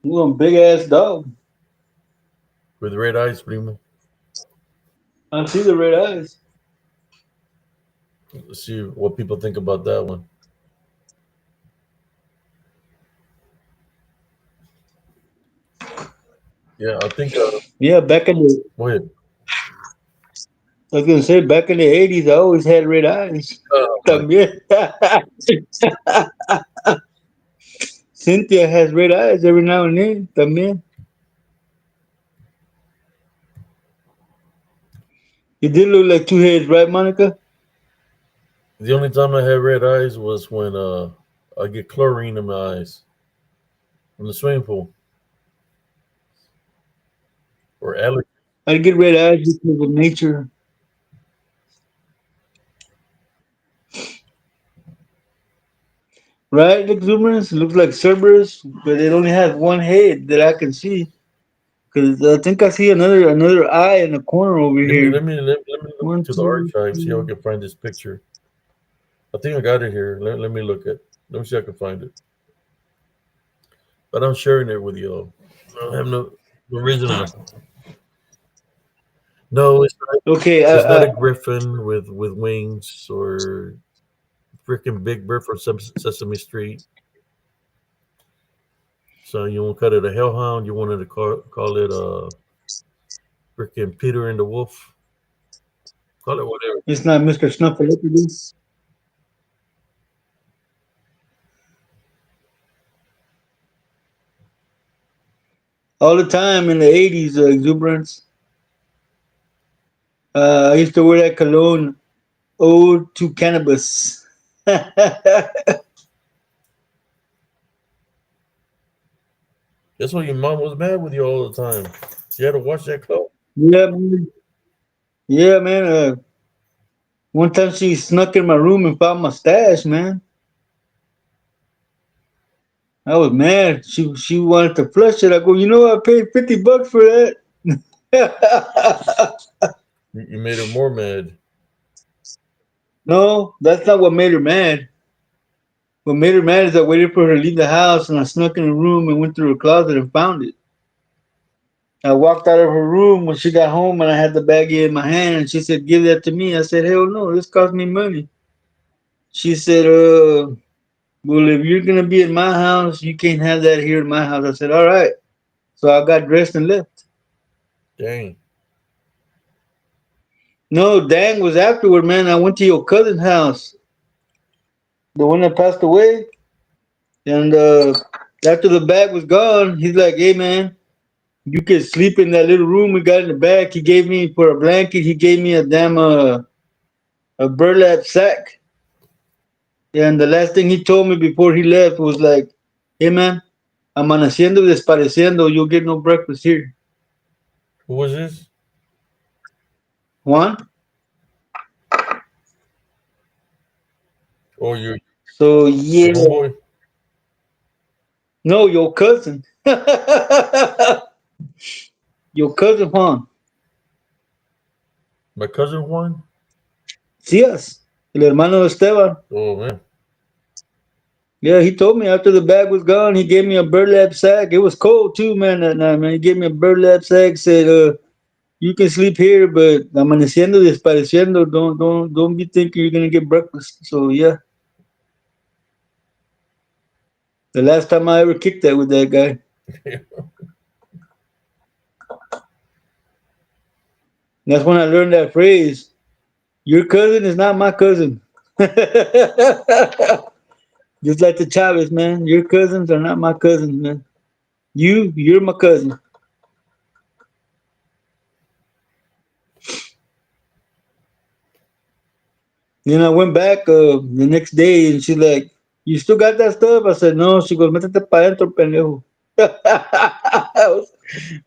Ooh, a big ass dog. with red eyes, primo. I see the red eyes. Let's see what people think about that one. Yeah, I think. Yeah, back in the Go ahead. I was gonna say back in the 80s, I always had red eyes. Oh my! También. Cynthia has red eyes every now and then. También. You did look like two heads, right, Monica? The only time I had red eyes was when I get chlorine in my eyes from the swimming pool or allergy. I get red eyes because of nature. Right, exuberance looks like Cerberus, but it only has one head that I can see. Cause I think I see another eye in the corner over here. Let me look One, into the two, archive, see how I three. can find this picture. I think I got it here. Let me look at. Let me see if I can find it. But I'm sharing it with y'all. I don't have no original. No, Okay, it's not a griffin with wings or freaking Big Bird from Sesame Street. So you want to cut it a hellhound? You wanted to call it a freaking Peter and the Wolf? Call it whatever. it's not Mr. Snuffleupagus. All the time in the 80s, exuberance. I used to wear that cologne, Ode to Cannabis. Yeah, That's why your mom was mad with you all the time. She had to wash that clothes. man. Yeah, man. One time she snuck in my room and found my stash, man. I was mad. She wanted to flush it. I go, you know, I paid $50 for that. You made her more mad. No, that's not what made her mad. What made her mad is I waited for her to leave the house and I snuck in the room and went through her closet and found it. I walked out of her room when she got home and I had the baggie in my hand and she said, give that to me. I said, hell no, this cost me money. She said, well, if you're going to be in my house, you can't have that here in my house. I said, all right. So I got dressed and left. Dang. No, dang was afterward, man. I went to your cousin's house, the one that passed away. And after the bag was gone, he's like, hey, man, you can sleep in that little room we got in the back. He gave me for a blanket. He gave me a damn a burlap sack. And the last thing he told me before he left was like, "Hey man, Amaneciendo y despareciendo. You'll get no breakfast here. Who was this? Juan. Oh, your So yeah. homeboy? No, your cousin. Your cousin Juan. My cousin Juan? Yes. El hermano de Esteban. Oh man. Yeah, he told me after the bag was gone, he gave me a burlap sack. It was cold too, man, that night, man. He gave me a burlap sack, said, you can sleep here, but amaneciendo, despareciendo, don't be thinking you're gonna get breakfast. So yeah. The last time I ever kicked that with that guy. That's when I learned that phrase. Your cousin is not my cousin. Just like the Chavez, man. Your cousins are not my cousins, man. You're my cousin. Then I went back the next day and she's like, you still got that stuff? I said, no. She goes, métete pa adentro, pendejo.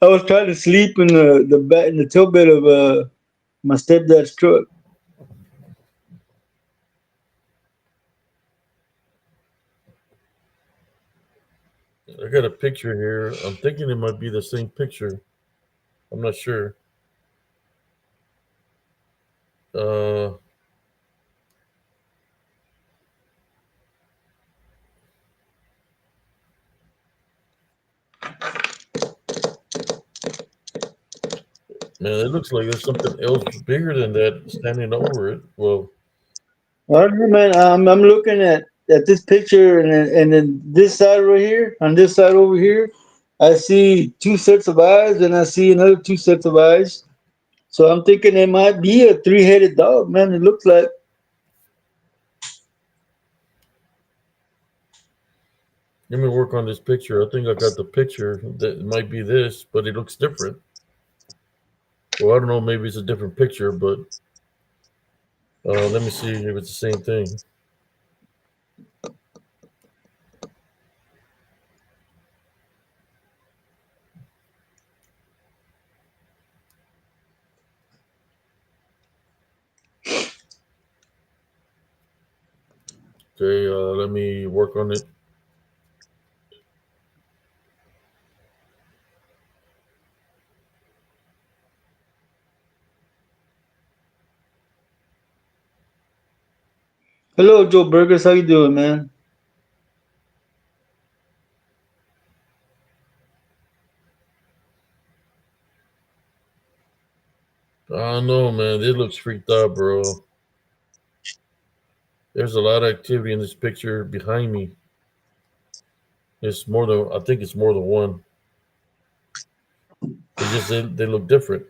I was trying to sleep in the back in the tailbed of my stepdad's truck. I got a picture here. I'm thinking it might be the same picture. I'm not sure. Uh, man, it looks like there's something else bigger than that standing over it. Well, I don't know, man. I'm looking at this picture and then this side right here, on this side over here, I see two sets of eyes and I see another two sets of eyes. So I'm thinking it might be a three-headed dog, man. It looks like. let me work on this picture. I think I got the picture that it might be this, but it looks different. Well, I don't know. Maybe it's a different picture, but let me see if it's the same thing. Okay, let me work on it. Hello, Joe Burgers. How you doing, man? I don't know, man. This looks freaked out, bro. There's a lot of activity in this picture behind me. It's more than I think it's more than one. It's just they look different.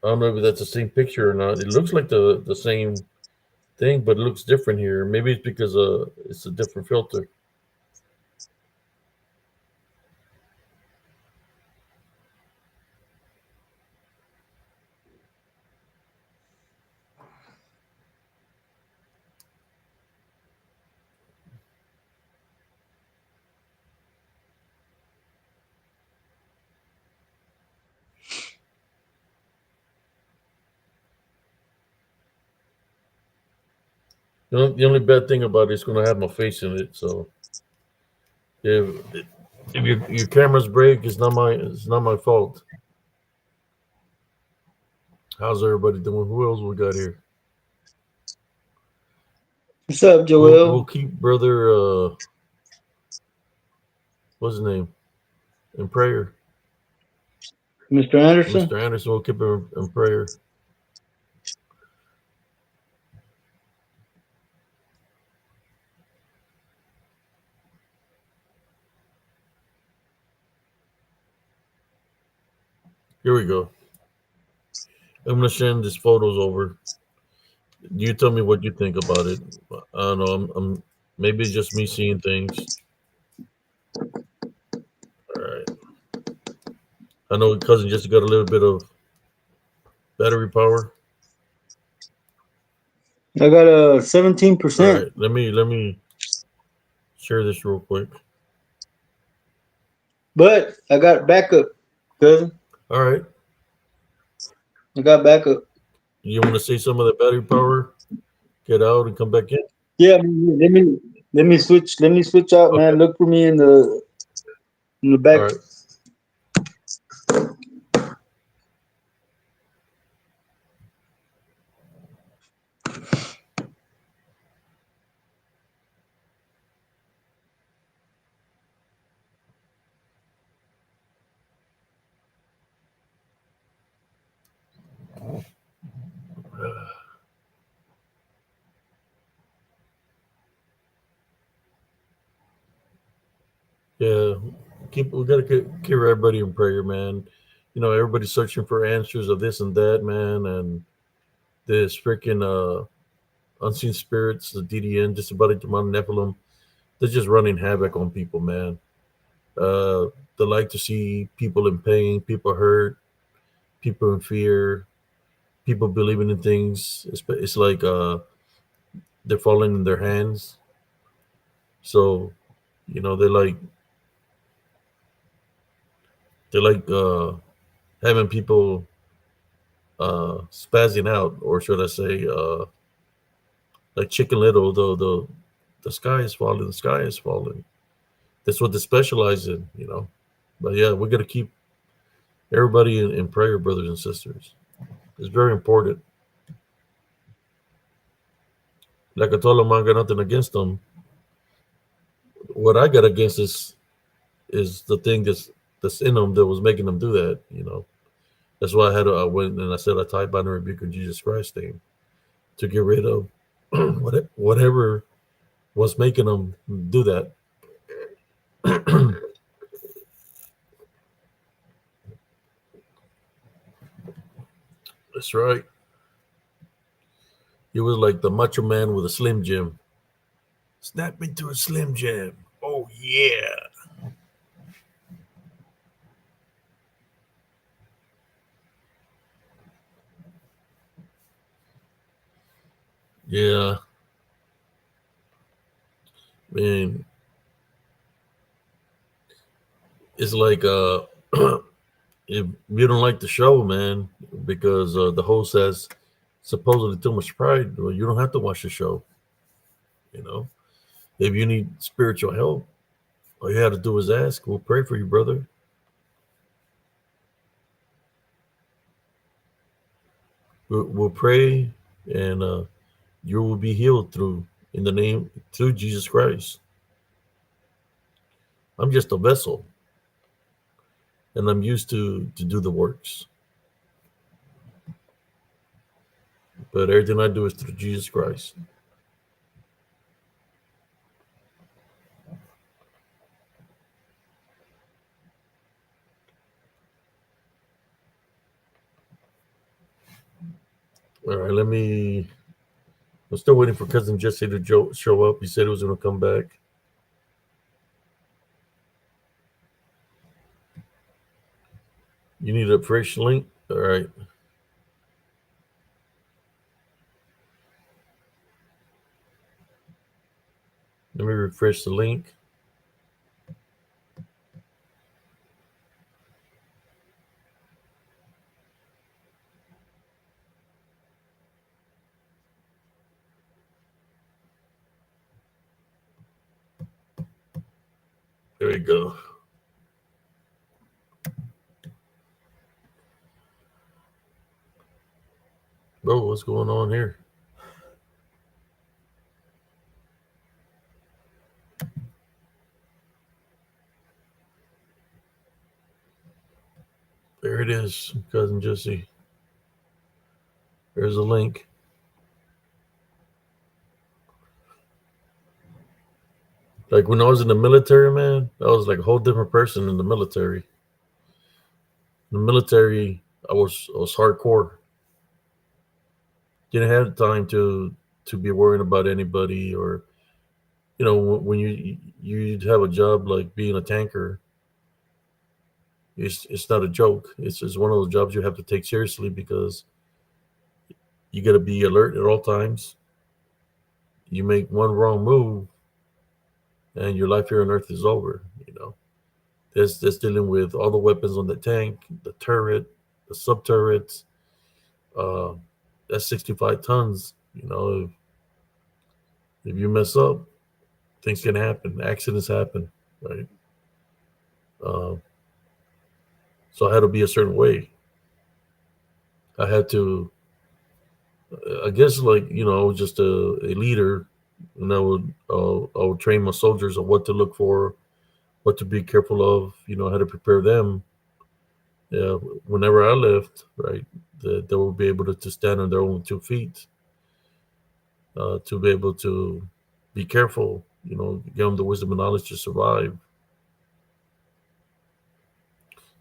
I don't know if that's the same picture or not. It looks like the same thing, but it looks different here. Maybe it's because it's a different filter. The only bad thing about it's going to have my face in it. So if if your cameras break, it's not my fault. How's everybody doing? Who else we got here? What's up, We'll Joel? keep brother. What's his name? In prayer, Mr. Anderson? Mr. Anderson. We'll keep him in prayer. Here we go. I'm gonna send these photos over. You tell me what you think about it. I don't know. I'm maybe it's just me seeing things. I know cousin just got a little bit of battery power. I got a All 17%, right, let me share this real quick. but I got backup, cousin. All right, I got backup. you want to see some of the battery power? Get out and come back in. Yeah, let me switch out, Okay. man. Look for me in the All back. right. Yeah, we gotta keep everybody in prayer, man. You know, everybody's searching for answers of this and that, man, and this freaking unseen spirits, the DDN, just about it, demonic Nephilim. They're just running havoc on people, man. Uh, they like to see people in pain, people hurt, people in fear, people believing in things. It's like they're falling in their hands. So, you know, they like having people spazzing out, or should I say, like Chicken Little. The sky is falling. The sky is falling. That's what they specialize in, you know. But yeah, we got to keep everybody in prayer, brothers and sisters. It's very important. Like I told them, I got nothing against them. What I got against is the thing that's in them that was making them do that. You know, that's why I went and I said I type by the rebuke of Jesus Christ name to get rid of whatever was making them do that. That's right. He was like the macho man with a slim jim. Snap into a slim jim. Oh yeah. Yeah. Man, it's like if you don't like the show, man, because the host has supposedly too much pride, well, you don't have to watch the show. You know, if you need spiritual help, all you have to do is ask. We'll pray for you, brother. We'll pray, and you will be healed through Jesus Christ. I'm just a vessel, and I'm used to do the works. But everything I do is through Jesus Christ. All right, let me. I'm still waiting for cousin Jesse to show up. He said he was going to come back. You need a fresh link. All right, let me refresh the link. There you go. Bro, what's going on here? There it is, cousin Jesse. There's a link. Like when I was in the military, man, I was like a whole different person in the military. In the military, I was hardcore. Didn't have time to be worrying about anybody, or you know when you'd have a job like being a tanker. It's not a joke. It's one of those jobs you have to take seriously because you got to be alert at all times. You make one wrong move, and your life here on Earth is over. That's dealing with all the weapons on the tank, the turret, the sub turrets. Uh, that's 65 tons. If you mess up, things can happen. Accidents happen, right? Uh, so I had to be a certain way. I had to, I guess, like I was just a leader, and I would train my soldiers on what to look for, what to be careful of. How to prepare them. Yeah, whenever I left, right, that they will be able to stand on their own 2 feet, to be able to be careful. Give them the wisdom and knowledge to survive.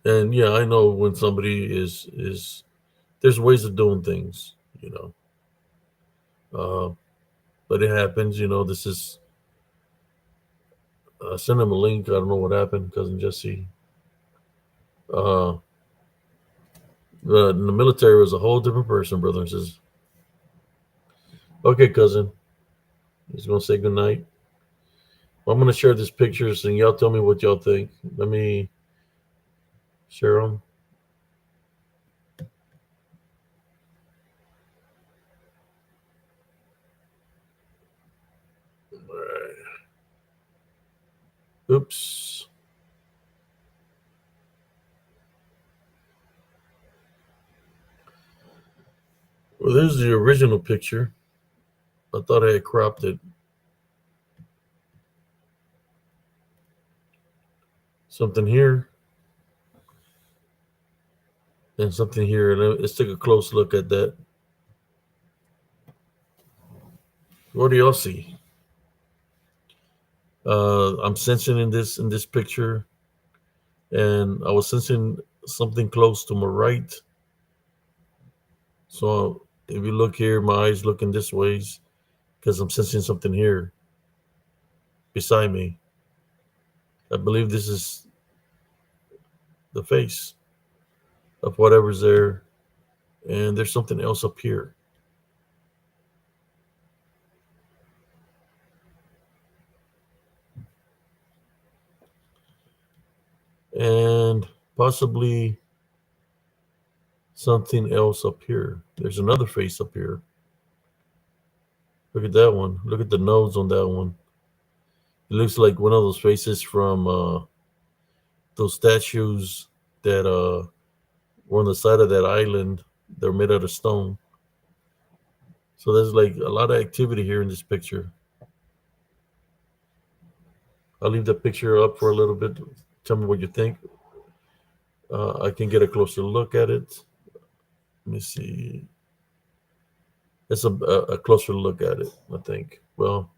And yeah, I know when somebody is there's ways of doing things, uh, but it happens. This is send them a link. I don't know what happened, cousin Jesse. Uh, but in the military was a whole different person, brother and sisters. Okay, cousin, he's gonna say good night. Well, I'm gonna share these pictures, and y'all tell me what y'all think. Let me share them. All right. Oops. Well, there's the original picture. I thought I had cropped it. Something here and something here. Let's take a close look at that. What do y'all see? I'm sensing in this picture, and I was sensing something close to my right. So if you look here, my eyes looking this ways because I'm sensing something here beside me. I believe this is the face of whatever's there, and there's something else up here. And possibly something else up here. There's another face up here. Look at that one. Look at the nose on that one. It looks like one of those faces from those statues that were on the side of that island. They're made out of stone. So there's like a lot of activity here in this picture. I'll leave the picture up for a little bit. Tell me what you think. I can get a closer look at it. Let me see. It's a closer look at it, I think. Well,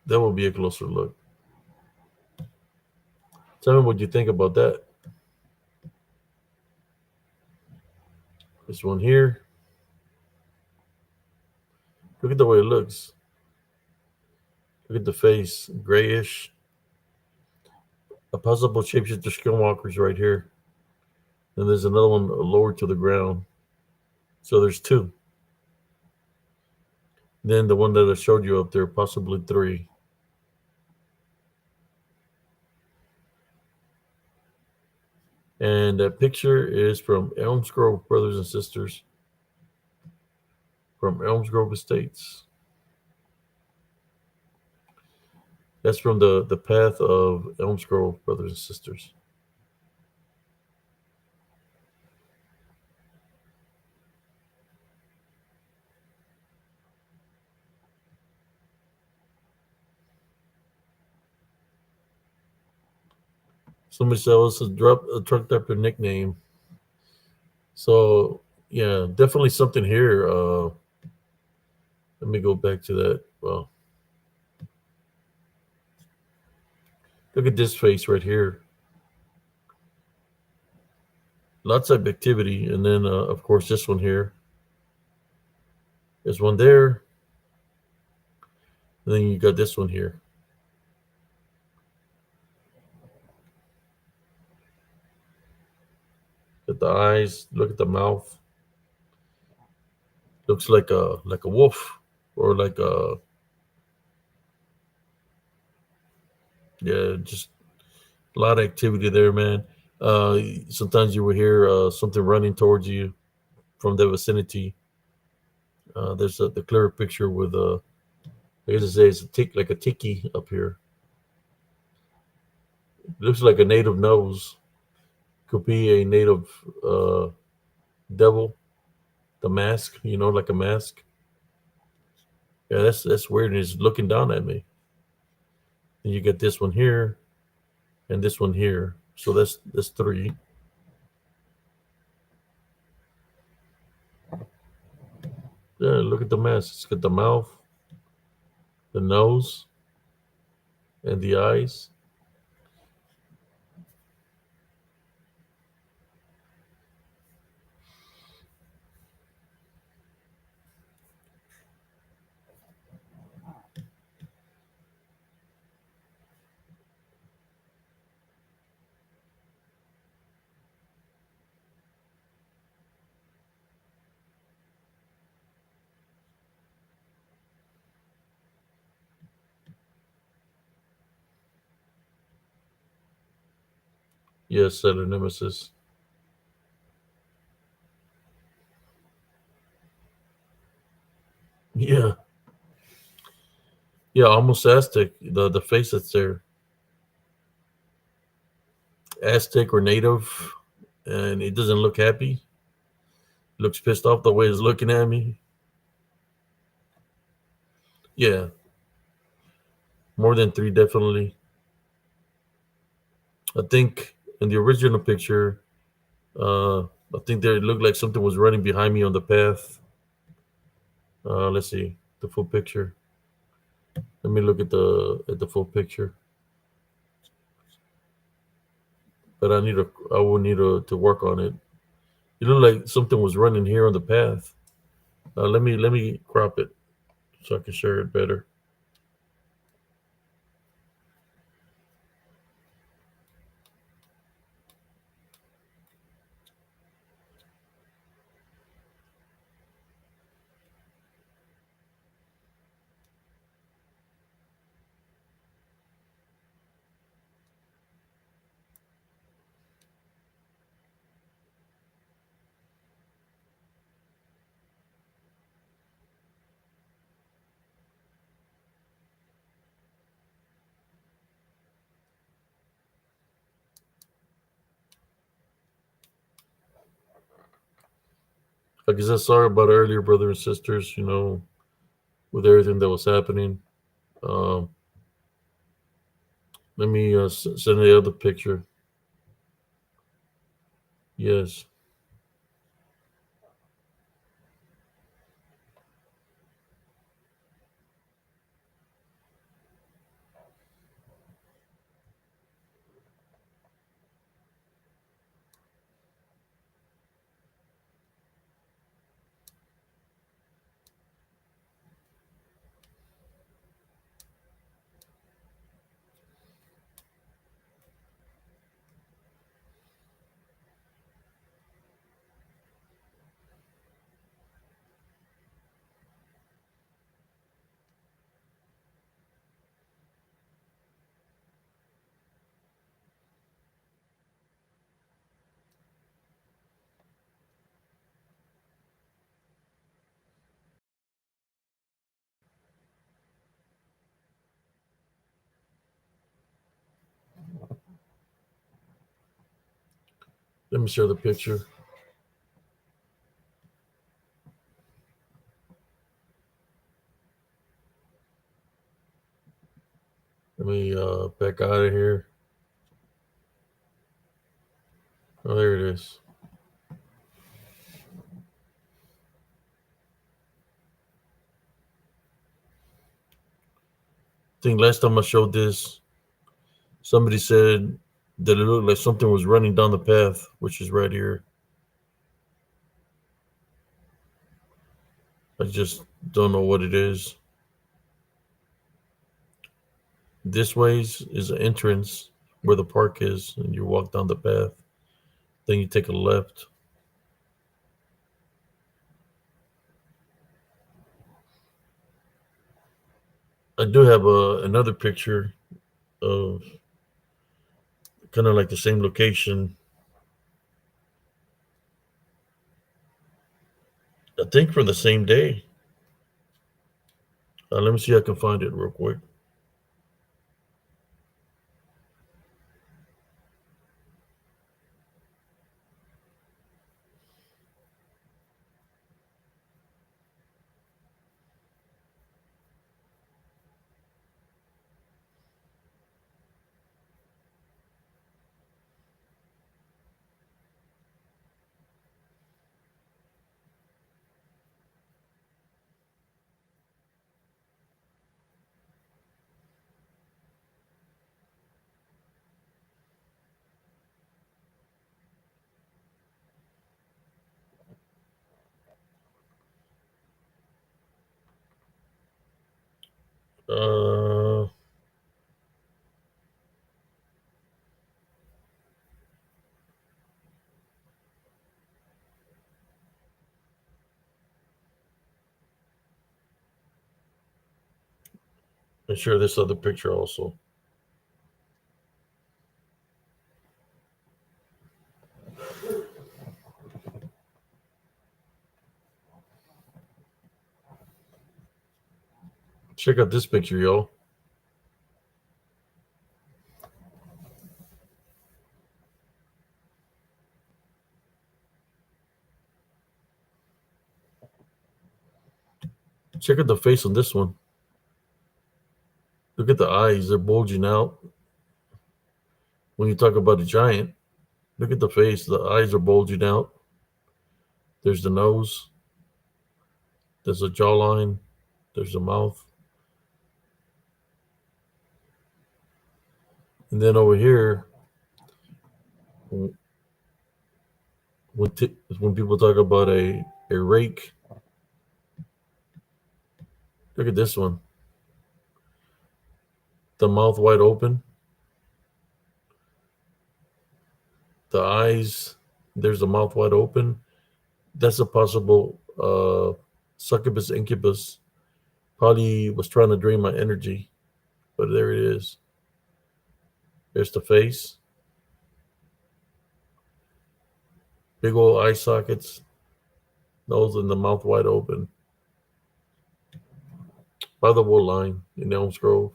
that will be a closer look. Tell me what you think about that. This one here. Look at the way it looks. Look at the face, grayish. A possible shapeshifter skinwalkers right here. And there's another one lower to the ground. So there's two. Then the one that I showed you up there, possibly three. And that picture is from Elms Grove Brothers and Sisters, from Elms Grove Estates. That's from the path of Elms Grove Brothers and Sisters. Somebody said, "Oh, it's a truck driver nickname." So yeah, definitely something here. Let me go back to that. Well, look at this face right here. Lots of activity, and then of course this one here. There's one there, and then you got this one here. at the eyes. Look at the mouth. Looks like a wolf or like a yeah, just a lot of activity there, man. Uh, Sometimes you will hear something running towards you from the vicinity. There's the clearer picture with I guess it's a tick like a tiki up here. It looks like a native nose. Could be a native uh, devil. The mask, like a mask. Yeah, that's weird. And he's looking down at me. And you get this one here and this one here. So that's three. Yeah, look at the mask. It's got the mouth, the nose, and the eyes. Yes, Sailor Nemesis. Yeah, yeah, almost Aztec. The face that's there, Aztec or native, and it doesn't look happy. Looks pissed off the way it's looking at me. Yeah, more than three definitely. I think in the original picture, I think there it looked like something was running behind me on the path. Let's see the full picture. Let me look at the full picture. But I will need to work on it. It looked like something was running here on the path. Let me crop it so I can share it better. Like I said, sorry about earlier, brothers and sisters. With everything that was happening. Um, Let me send the other picture. Yes. Let me share the picture. Let me back out of here. Oh, there it is. I think last time I showed this, somebody said that it looked like something was running down the path, which is right here. I just don't know what it is. This way is an entrance where the park is, and you walk down the path. Then you take a left. I do have another picture of kind of like the same location. I think from the same day. Let me see if I can find it real quick. Uh, and share this other picture also. Check out this picture, y'all. Check out the face on this one. Look at the eyes, they're bulging out. When you talk about a giant, look at the face, the eyes are bulging out. There's the nose, there's a jawline, there's the mouth. And then over here, when, when people talk about a rake, look at this one. The mouth wide open, the eyes, there's the mouth wide open. That's a possible succubus incubus. Probably was trying to drain my energy, but there it is. There's the face, big old eye sockets, nose and the mouth wide open. By the wool line in Elms Grove.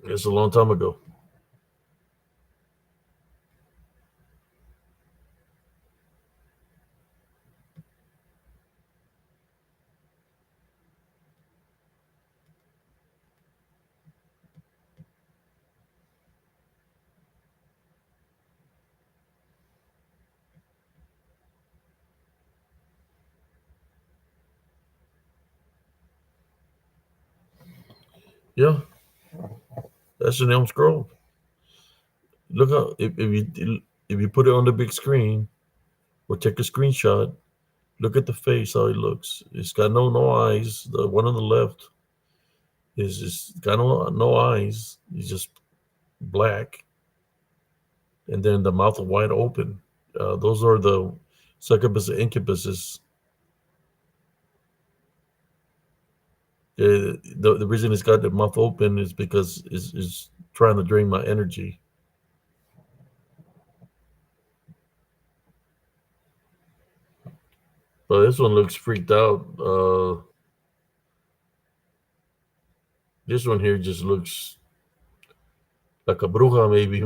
It's a long time ago. Yeah, that's in Elms Grove. Look how if you put it on the big screen or take a screenshot, look at the face how it looks. It's got no eyes. The one on the left is just got no eyes. It's just black, and then the mouth wide open. Those are the succubus and incubuses. The reason it's got the mouth open is because it's trying to drain my energy. But this one looks freaked out. This one here just looks like a bruja, maybe.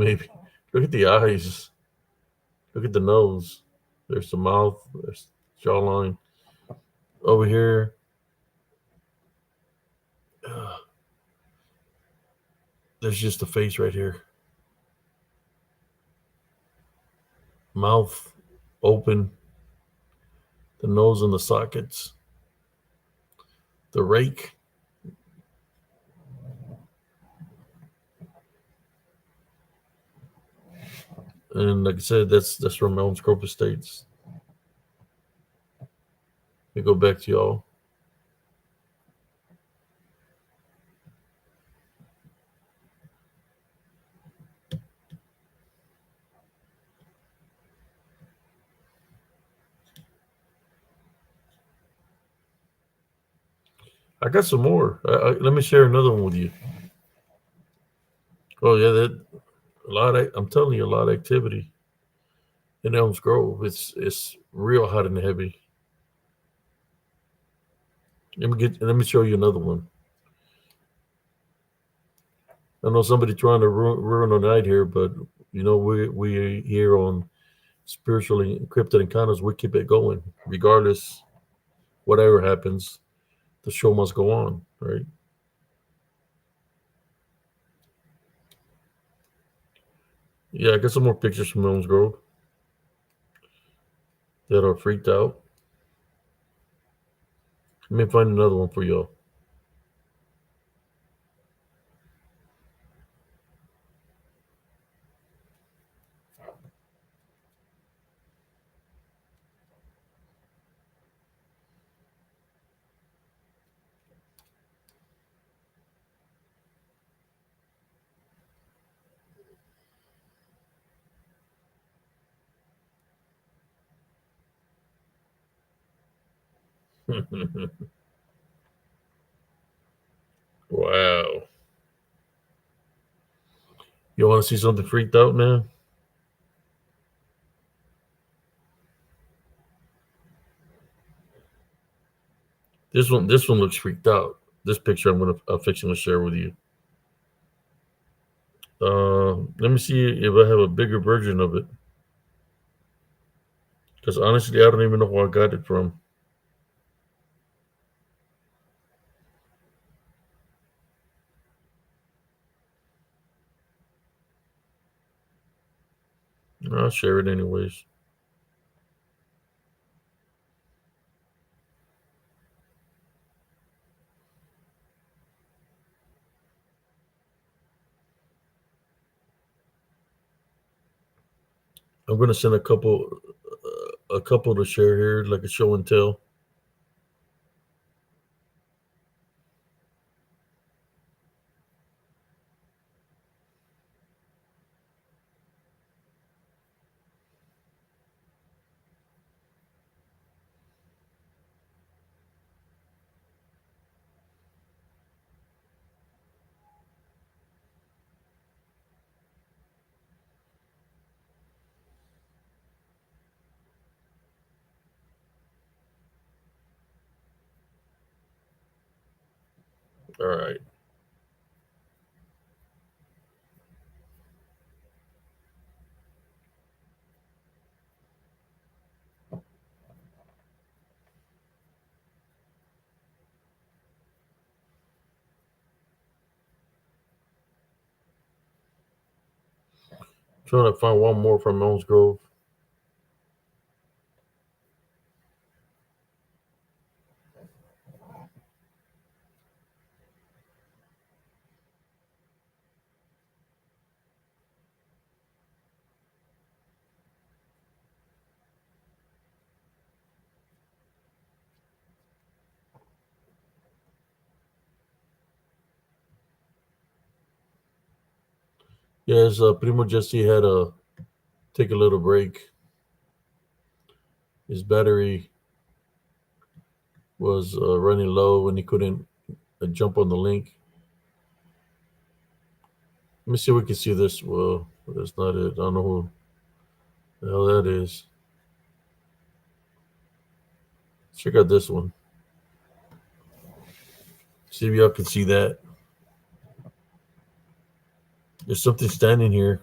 Look at the eyes. Look at the nose. There's the mouth. There's the jawline. Over here, there's just the face right here. Mouth open. The nose in the sockets. The rake. And like I said, that's from Elms Grove Estates. Let me go back to y'all. I got some more. Let me share another one with you. Oh yeah, that a lot. I'm telling you, a lot of activity in Elms Grove. It's real hot and heavy. Let me show you another one. I know somebody trying to ruin the night here, but we here on spiritually encrypted encounters. We keep it going, regardless whatever happens. The show must go on, right? Yeah, I got some more pictures from Elms Grove that are freaked out. Let me find another one for y'all. Wow. You want to see something freaked out, man? This one looks freaked out. This picture I'm fixing to share with you. Let me see if I have a bigger version of it. Because honestly, I don't even know where I got it from. I'll share it anyways. I'm gonna send a couple to share here, like a show and tell. All right. Trying to find one more from Elms Grove. Yes, Primo Jesse had to take a little break. His battery was running low and he couldn't jump on the link. Let me see if we can see this. Well, that's not it. I don't know who the hell that is. Check out this one. See if y'all can see that. There's something standing here.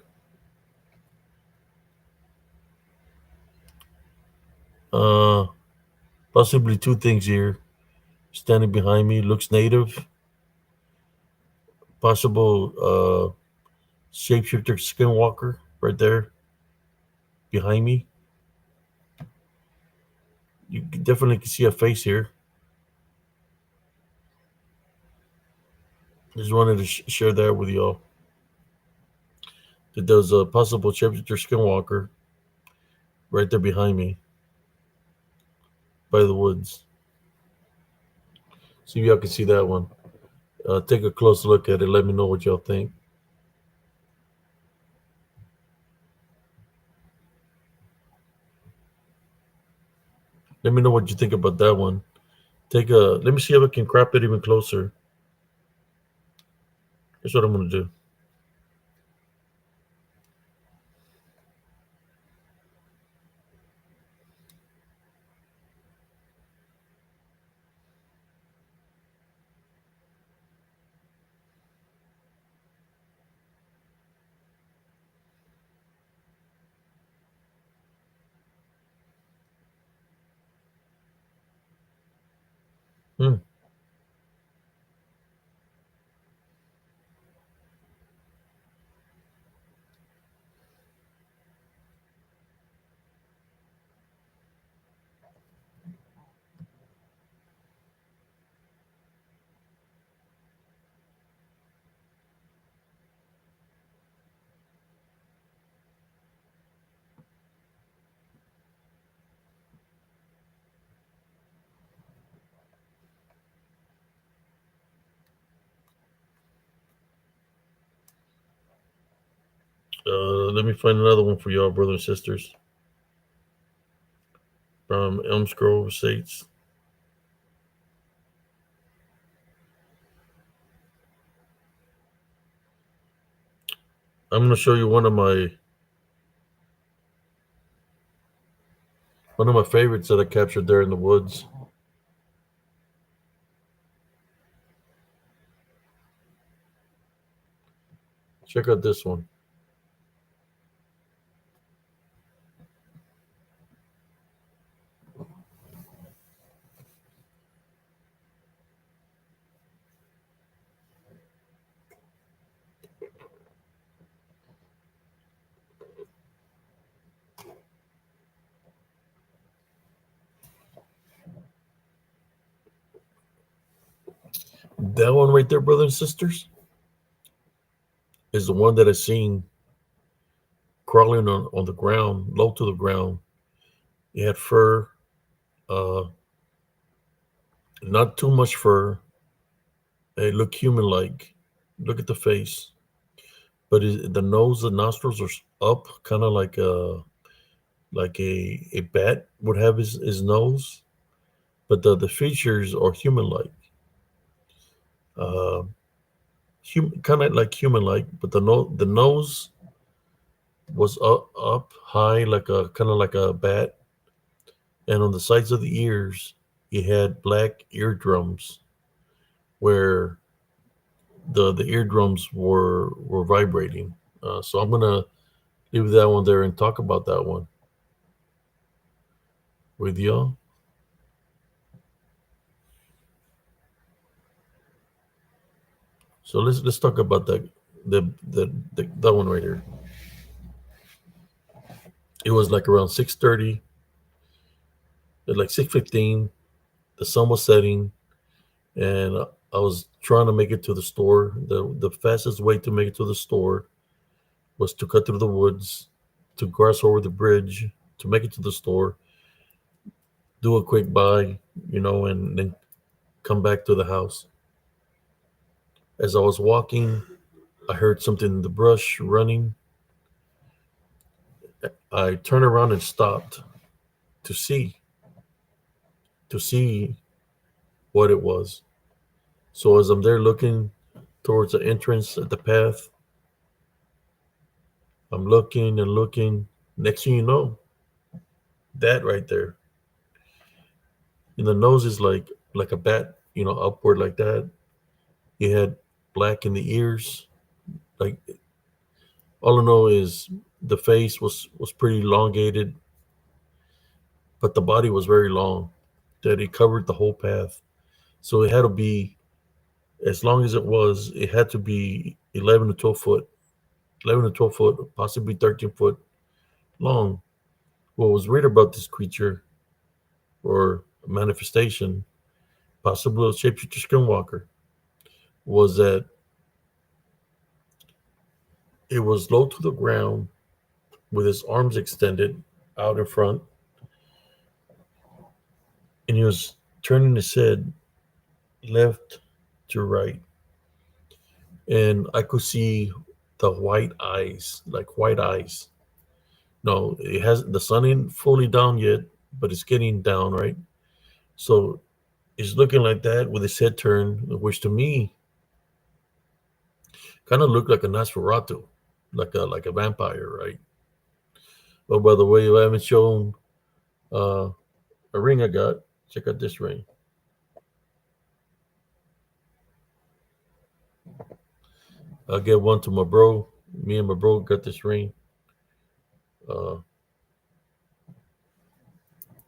Uh, Possibly two things here. Standing behind me looks native. Possible shapeshifter skinwalker right there behind me. You definitely can see a face here. Just wanted to share that with y'all. That there's a possible shapeshifter skinwalker right there behind me by the woods. See if y'all can see that one. Take a close look at it. Let me know what y'all think. Let me know what you think about that one. Take a. Let me see if I can crop it even closer. Here's what I'm gonna do. Hmm. Let me find another one for y'all, brothers and sisters, from Elm Grove Estates. I'm gonna show you one of my favorites that I captured there in the woods. Check out this one. That one right there, brothers and sisters, is the one that I seen crawling on the ground, low to the ground. It had fur, uh, not too much fur. It looked human-like. Look at the face, but the nose, the nostrils are up, kind of like a bat would have his nose, but the features are human-like. Uh, kind of like human-like, but the nose was up high, like a kind of like a bat, and on the sides of the ears, he had black eardrums where the eardrums were vibrating. So I'm gonna leave that one there and talk about that one with y'all. So let's talk about that one right here. It was like around 6:30, like 6:15. The sun was setting, and I was trying to make it to the store. The fastest way to make it to the store was to cut through the woods, to cross over the bridge, to make it to the store, do a quick buy, and then come back to the house. As I was walking, I heard something in the brush running. I turned around and stopped to see to see what it was. So as I'm there looking towards the entrance at the path, I'm looking and looking. Next thing you know, that right there. And the nose is like a bat, upward like that. He had black in the ears. Like all I know is the face was pretty elongated, but the body was very long. That it covered the whole path. So it had to be, as long as it had to be 11 to 12 foot, 11 to 12 foot, possibly 13 foot long. What was weird about this creature or manifestation, possibly a shapeshifter skinwalker, was that it was low to the ground with his arms extended out in front, and he was turning his head left to right. And I could see the white eyes, like white eyes. No, the sun ain't fully down yet, but it's getting down, right? So is looking like that with his head turned, which to me kind of looked like a Nosferatu, like a vampire, right? Oh, by the way, I haven't shown uh, a ring I got. Check out this ring. I'll get one to my bro. Me and my bro got this ring. Uh,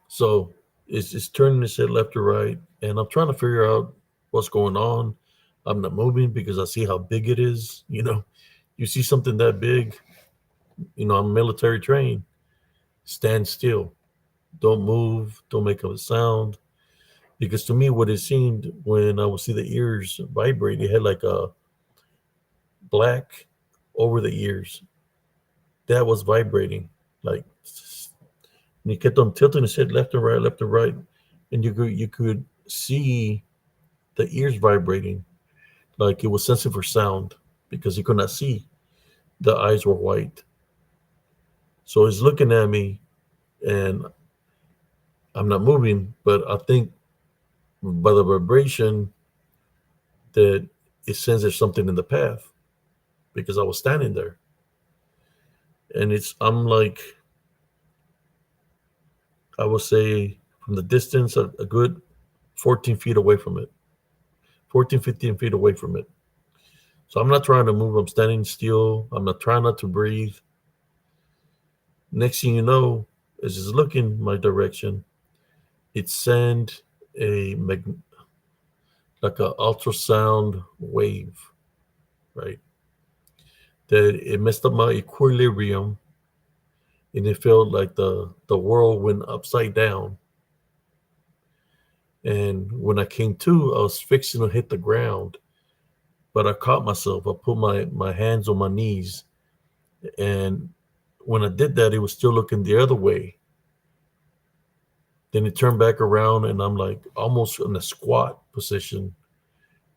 so it's turning its head left to right, and I'm trying to figure out what's going on. I'm not moving because I see how big it is. You see something that big. I'm military trained. Stand still. Don't move. Don't make a sound. Because to me, what it seemed when I would see the ears vibrate, it had like a black over the ears that was vibrating. Like, and he kept on tilting his head left and right, and you could see the ears vibrating, like it was sensitive for sound because he could not see. The eyes were white, so he's looking at me, and I'm not moving, but I think by the vibration that it sends there's something in the path because I was standing there, and I'm like, I would say from the distance a good 14 feet away from it, 14, 15 feet away from it. So I'm not trying to move. I'm standing still. I'm not trying not to breathe. Next thing you know, as it's looking my direction, it sent a like a ultrasound wave, right? That it messed up my equilibrium, and it felt like the world went upside down. And when I came to, I was fixing to hit the ground, but I caught myself. I put my hands on my knees, and when I did that, it was still looking the other way. Then it turned back around, and I'm like almost in a squat position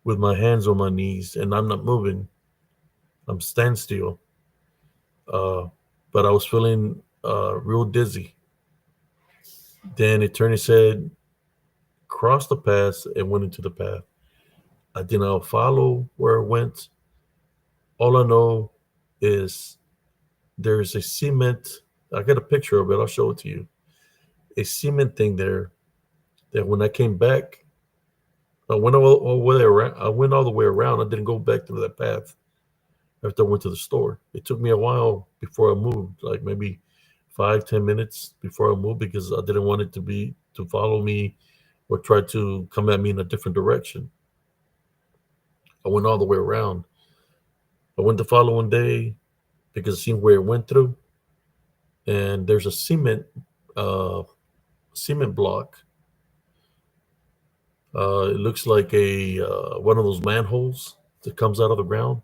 with my hands on my knees, and I'm not moving. I'm standstill. Uh, but I was feeling real dizzy. Then it turned its head, crossed the path, and went into the path. I did not follow where it went. All I know is there's a cement. I got a picture of it. I'll show it to you. A cement thing there that when I came back, I went all the way around. I didn't go back through that path after I went to the store. It took me a while before I moved, like maybe 5, 10 minutes before I moved because I didn't want it to follow me or try to come at me in a different direction. I went all the way around. I went the following day because I seen where it went through, and there's a uh, cement block. It looks like a one of those manholes that comes out of the ground.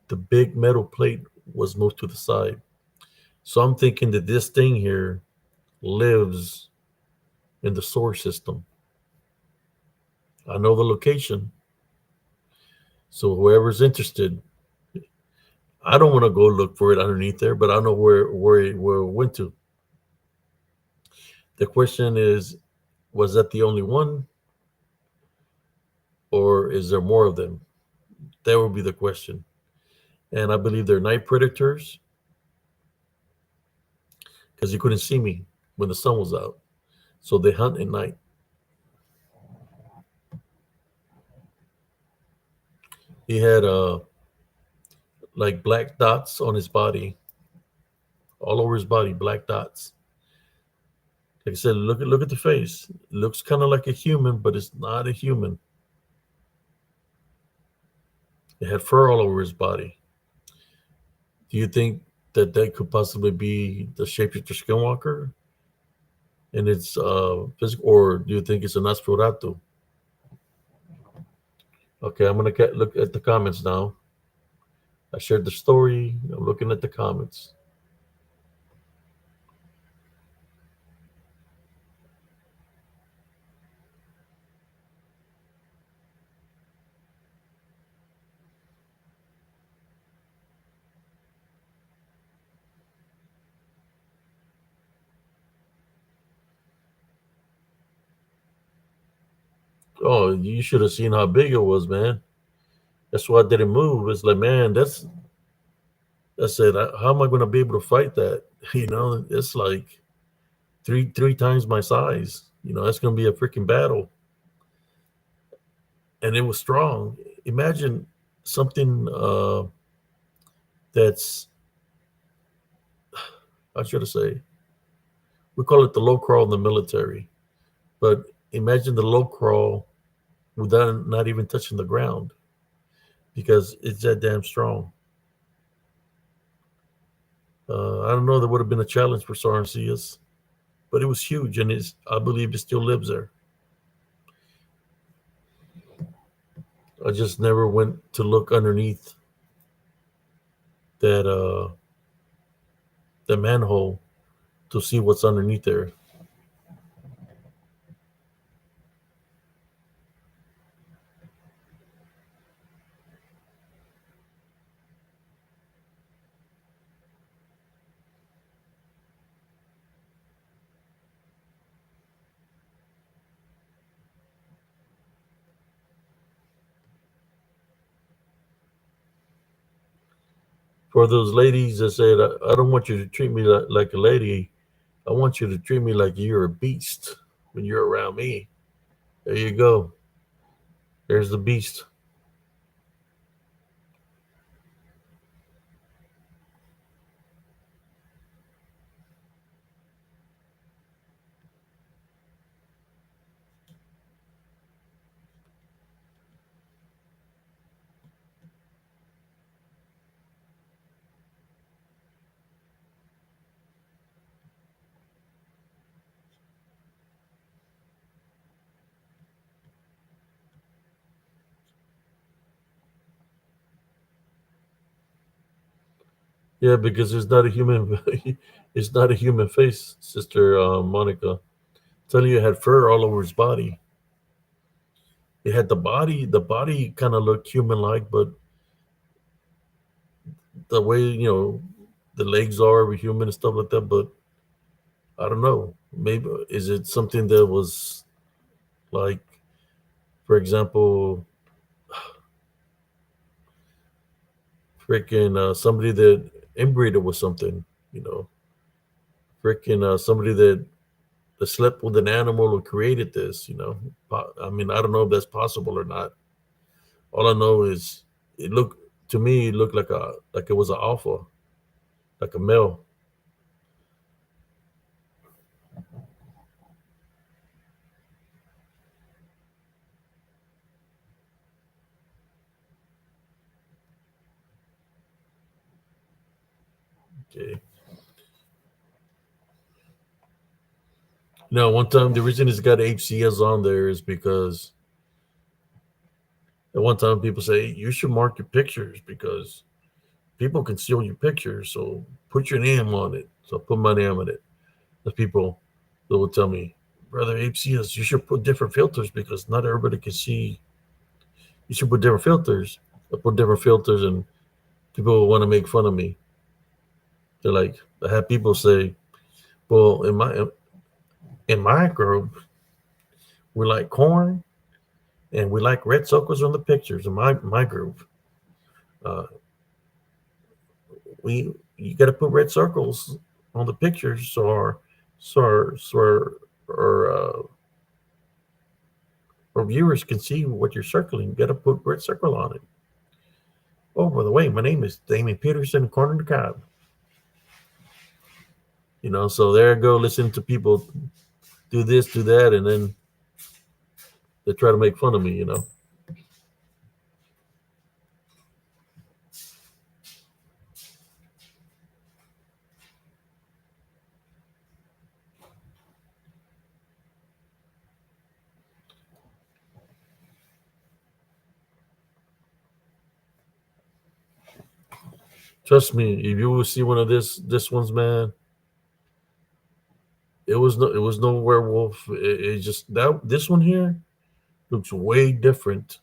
The big metal plate was moved to the side. So I'm thinking that this thing here lives in the solar system. I know the location. So whoever's interested, I don't want to go look for it underneath there, but I know where it went to. The question is, was that the only one, or is there more of them? That would be the question. And I believe they're night predators because you couldn't see me when the sun was out. So they hunt at night. He had like black dots on his body, all over his body, black dots. Like I said, look at the face. It looks kind of like a human, but it's not a human. It had fur all over his body. Do you think that that could possibly be the shapeshifter skinwalker and it's physical, or do you think it's a Nosferatu? Okay, I'm gonna look at the comments now. I shared the story. I'm looking at the comments. Oh, you should have seen how big it was, man. That's why I didn't move. It's like, man, I said, how am I going to be able to fight that? It's like three times my size. That's going to be a freaking battle. And it was strong. Imagine something that's, how should I say, we call it the low crawl in the military, but imagine the low crawl without not even touching the ground because it's that damn strong. I don't know. There would have been a challenge for Sarncius, but it was huge, and I believe it still lives there. I just never went to look underneath that the manhole to see what's underneath there. For those ladies that said, I don't want you to treat me like a lady. I want you to treat me like you're a beast when you're around me. There you go. There's the beast. Yeah, because it's not a human. It's not a human face, Sister Monica. Telling you, it had fur all over his body. It had the body. The body kind of looked human-like, but the way the legs are of a human and stuff like that. But I don't know. Maybe is it something that was like, for example, freaking somebody that inbreeded with something. You know, freaking somebody that slept with an animal who created this. I mean, I don't know if that's possible or not. All I know is it looked to me it looked like it was an alpha, like a male. Okay. No, one time the reason it's got HCS on there is because at one time people say you should mark your pictures because people can steal your pictures. So put your name on it. So I put my name on it. The people that will tell me, brother HCS, you should put different filters because not everybody can see. You should put different filters. I put different filters, and people want to make fun of me. They're like, I have people say, well, in my group, we like corn and we like red circles on the pictures in my group. Uh, we you got to put red circles on the pictures so our viewers can see what you're circling. You got to put red circle on it. Oh, by the way, my name is Damien Peterson, corner the cob. So there I go, listening to people do this, do that, and then they try to make fun of me. Trust me, if you will see one of this ones, man, it was no werewolf. It just that this one here looks way different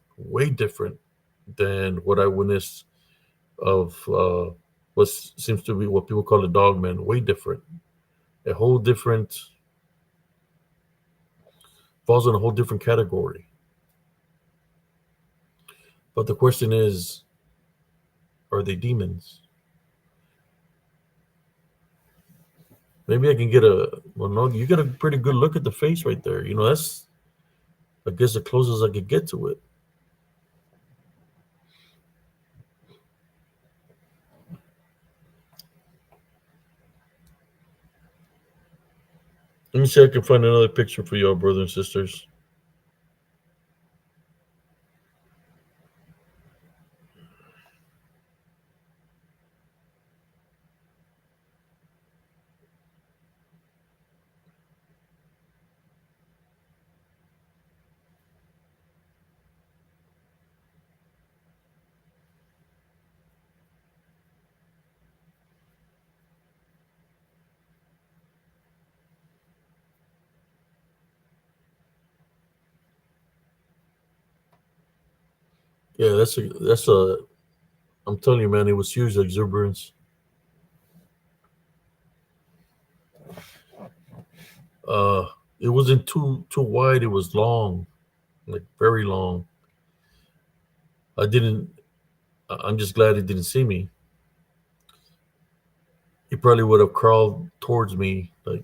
than what I witnessed of what seems to be what people call a dog man. Way different, a whole different falls in a whole different category. But the question is, are they demons? Maybe I can get a. Well, no, you got a pretty good look at the face right there. You know, that's I guess the closest I could get to it. Let me see if I can find another picture for y'all, brothers and sisters. Yeah, that's a. I'm telling you, man, it was huge exuberance. Uh, it wasn't too wide. It was long, like very long. I didn't. I'm just glad he didn't see me. He probably would have crawled towards me, like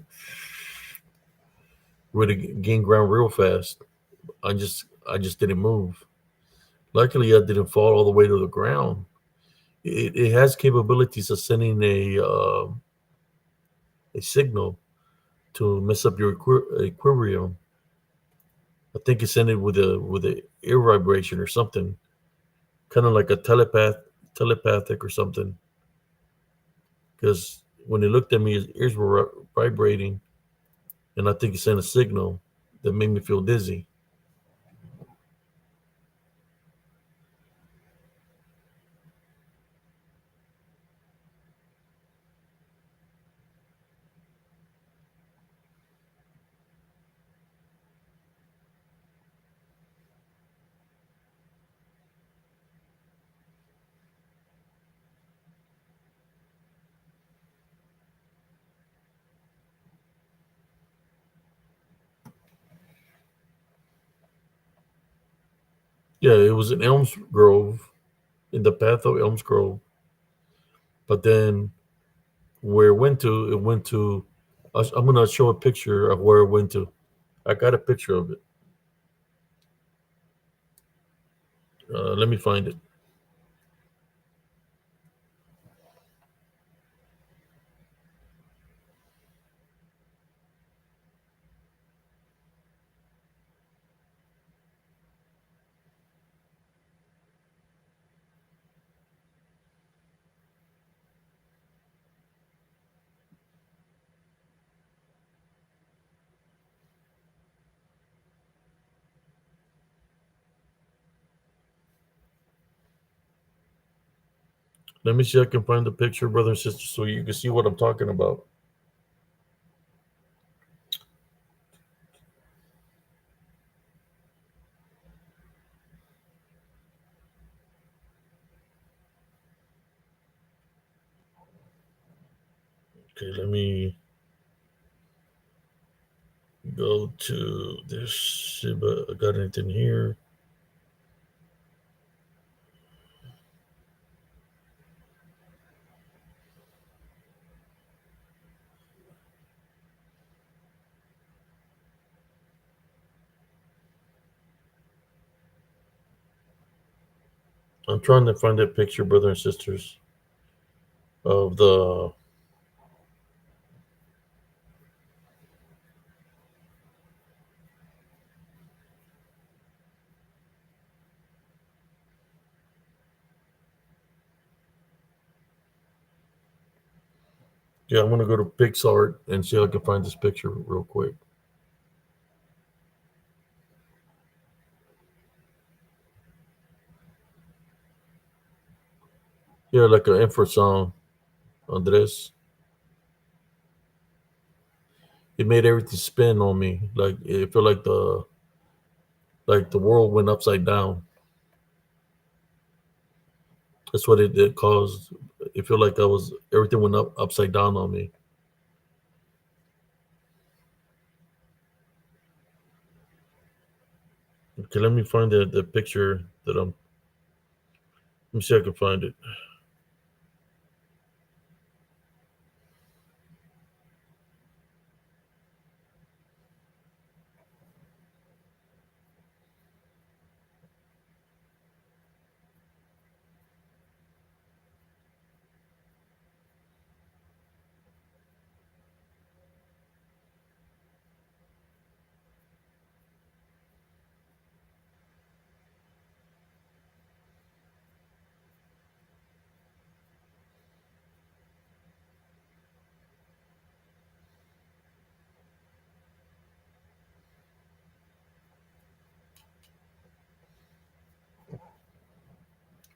would have gained ground real fast. I just didn't move. Luckily, I didn't fall all the way to the ground. It has capabilities of sending a signal to mess up your equilibrium. I think it sent it with a ear vibration or something, kind of like a telepathic or something. Because when he looked at me, his ears were vibrating, and I think it sent a signal that made me feel dizzy. Yeah, it was in Elms Grove, in the path of Elms Grove. But then where it went to. I'm gonna show a picture of where it went to. I got a picture of it. Let me find it. Let me see if I can find the picture, brother and sister, so you can see what I'm talking about. Okay, let me go to this. See if I got anything here. I'm trying to find that picture, brother and sisters, of the. Yeah, I'm gonna go to Pixart and see if I can find this picture real quick. Yeah, like an infrasound, Andres. It made everything spin on me. Like it felt like the world went upside down. That's what it caused. It felt like I was everything went upside down on me. Okay, let me find the picture that I'm. Let me see if I can find it.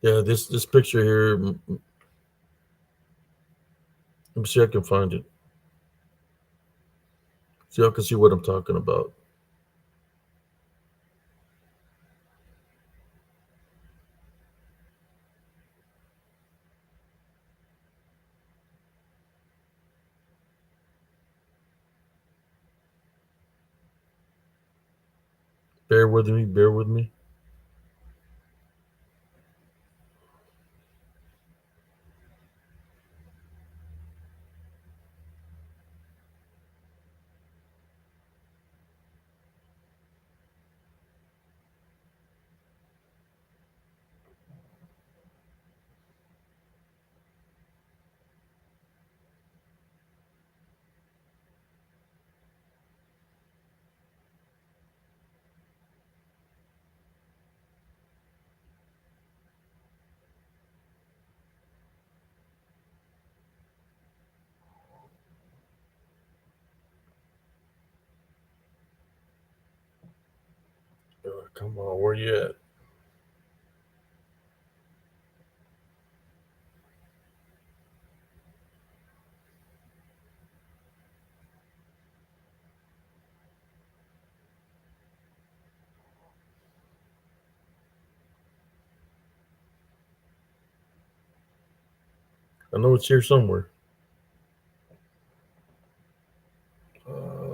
Yeah, this picture here. Let me see if I can find it. So y'all can see what I'm talking about. Bear with me. Bear with me. Come on, where you at? I know it's here somewhere. Uh,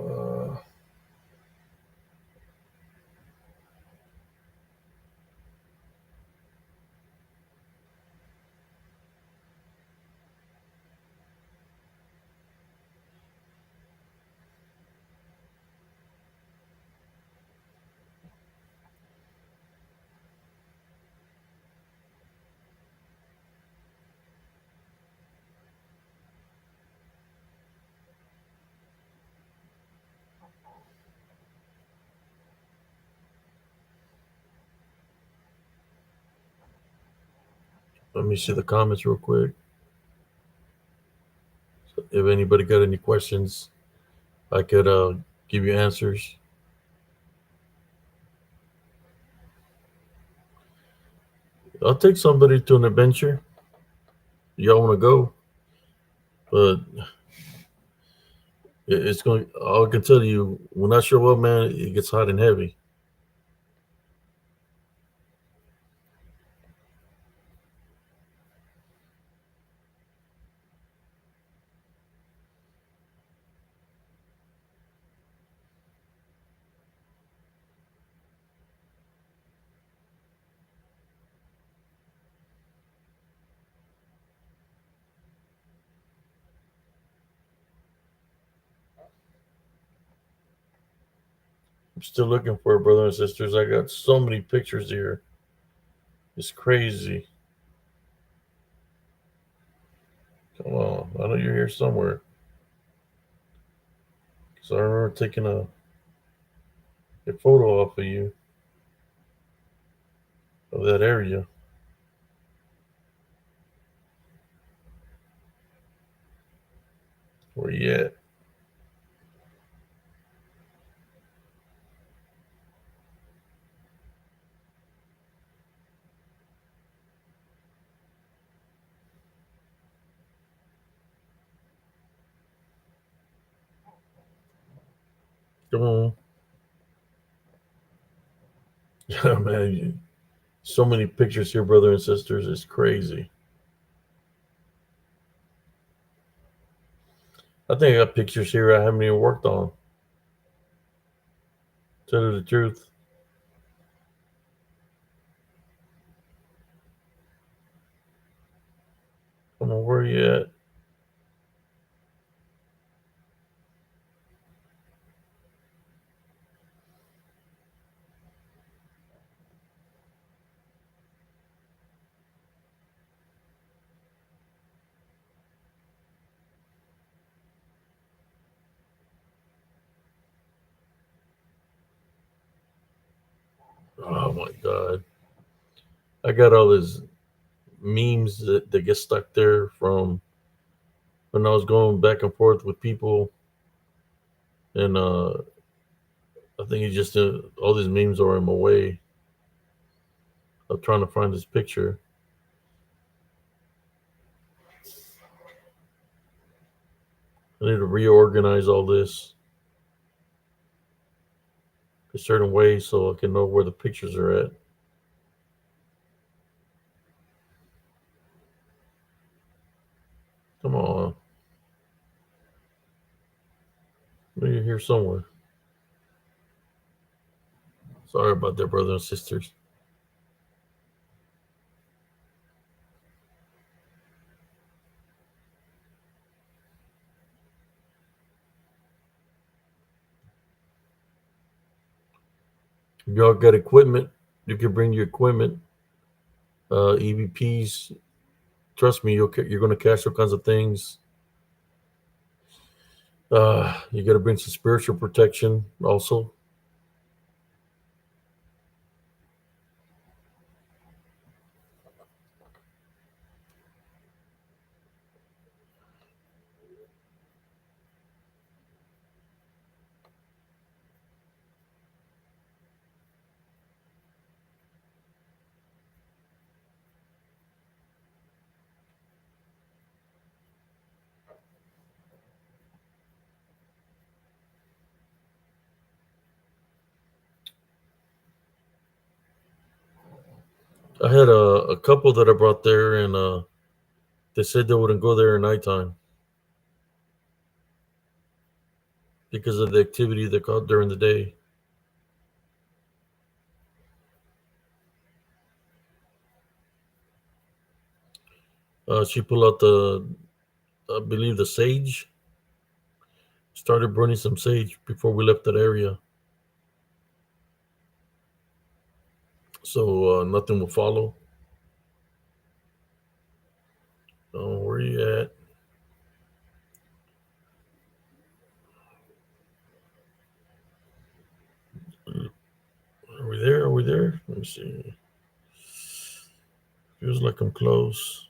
Let me see the comments real quick. If anybody got any questions, I could give you answers. I'll take somebody to an adventure. Y'all want to go? But it's going. I can tell you, when I show up, man, it gets hot and heavy. I'm still looking for it, brothers and sisters. I got so many pictures here. It's crazy. Come on, I know you're here somewhere. So I remember taking a photo off of you of that area. Where you at? Come on. Yeah, man. So many pictures here, brothers and sisters. It's crazy. I think I got pictures here I haven't even worked on. Tell you the truth. Come on, where you at? Oh my god. I got all these memes that get stuck there from when I was going back and forth with people, and I think he just all these memes are in my way of trying to find this picture. I need to reorganize all this a certain way so I can know where the pictures are at. Come on, you're here somewhere. Sorry about that, brothers and sisters. If y'all got equipment, you can bring your equipment. EVPs, trust me, you're going to catch all kinds of things. You got to bring some spiritual protection also. I had a couple that I brought there, and they said they wouldn't go there at nighttime because of the activity they caught during the day. She pulled out I believe, the sage. Started burning some sage before we left that area, so nothing will follow. Oh, where you at? Are we there? Are we there? Let me see. Feels like I'm close.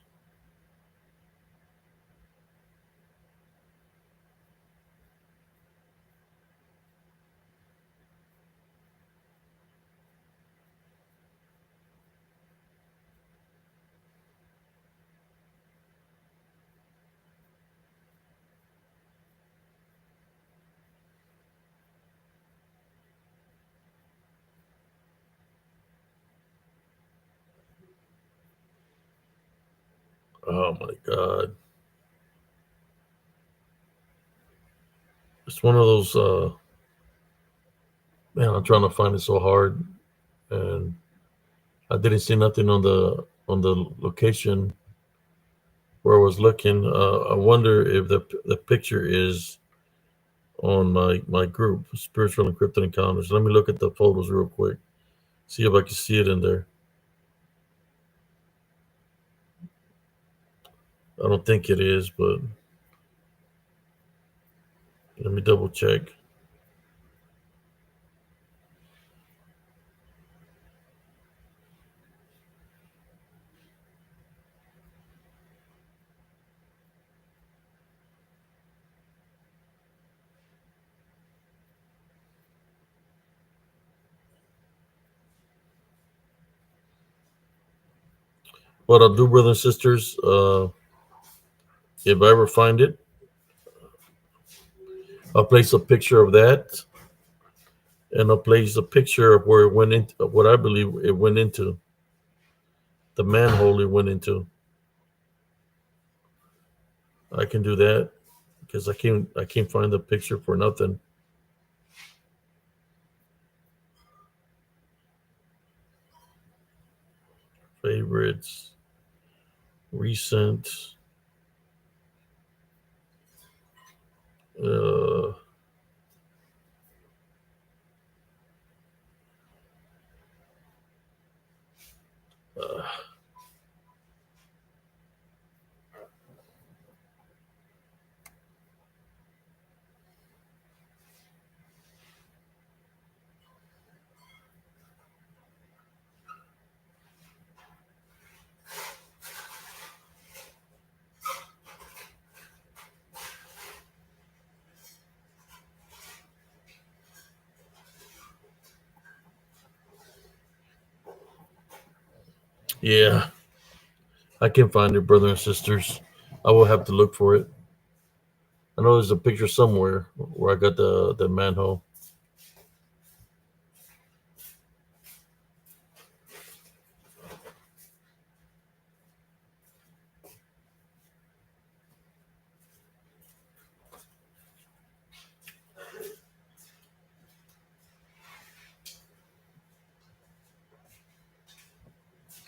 Oh my god. It's one of those man, I'm trying to find it so hard, and I didn't see nothing on the location where I was looking. I wonder if the picture is on my group, Spiritual Encrypted Encounters. Let me look at the photos real quick. See if I can see it in there. I don't think it is, but let me double check. What I'll do, brothers and sisters, if I ever find it, I'll place a picture of that, and I'll place a picture of where it went into, what I believe it went into, the manhole it went into. I can do that because I can't find the picture for nothing. Favorites, recent. Uh, uh, yeah, I can find it, brother and sisters. I will have to look for it. I know there's a picture somewhere where I got the manhole.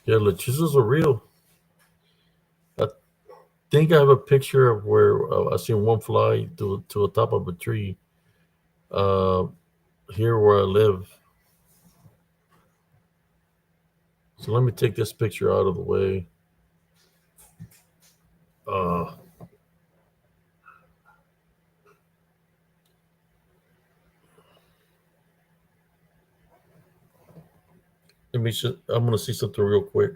Yeah, lechuzas are real. I think I have a picture of where I seen one fly to the top of a tree. Uh, Here where I live. So let me take this picture out of the way. Uh, I'm gonna see something real quick.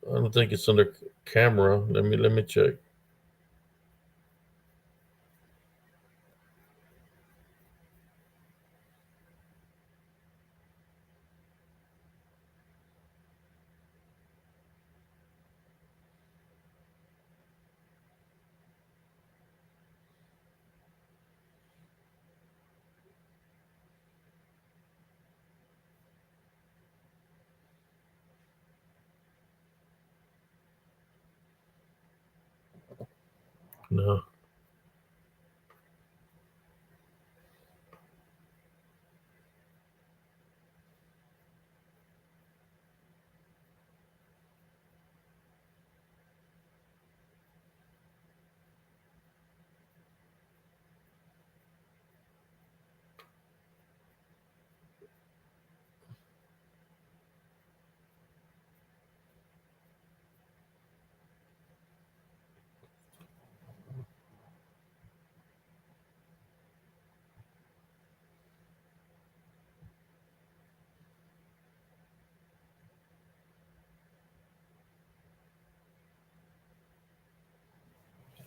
I don't think it's under camera. Let me check.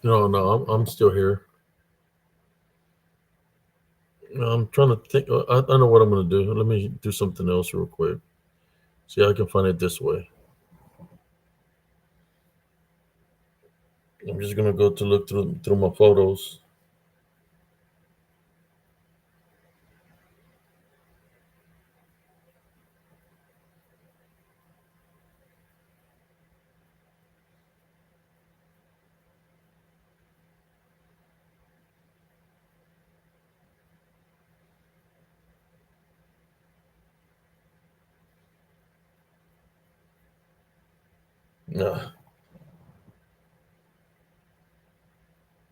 No, no. I'm still here. No, I'm trying to think. I know what I'm gonna do. Let me do something else real quick. See, I can find it this way. I'm just gonna go to look through my photos. Nah,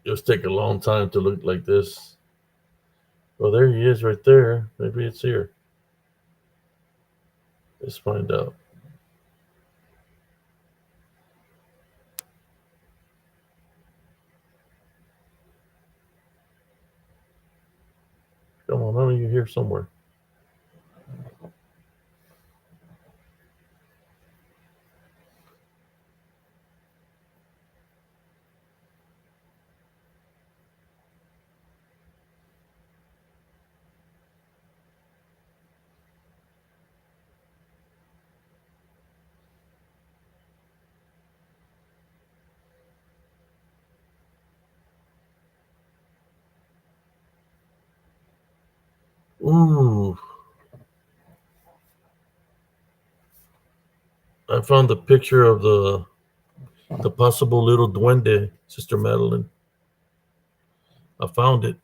it'll take a long time to look like this. Well, there he is, right there. Maybe it's here. Let's find out. Come on, I know you're here somewhere. Ooh, I found the picture of the possible little duende, Sister Madeline. I found it.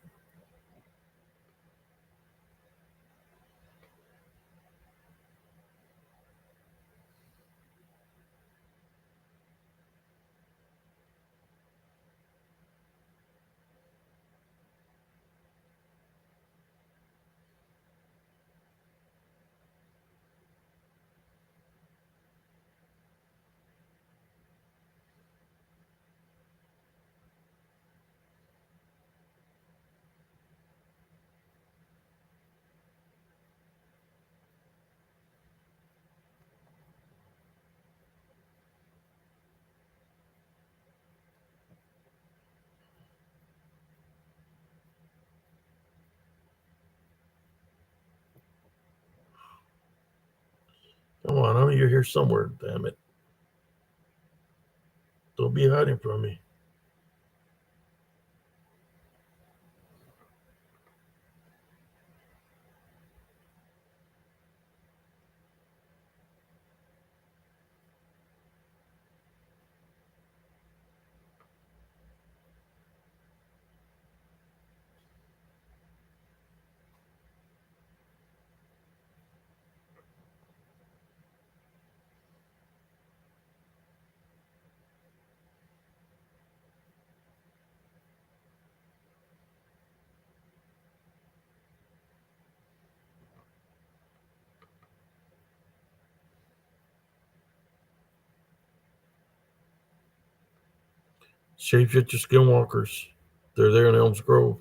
Come on, I know you're here somewhere. Damn it! Don't be hiding from me. Shapeshifter skinwalkers. They're there in Elms Grove.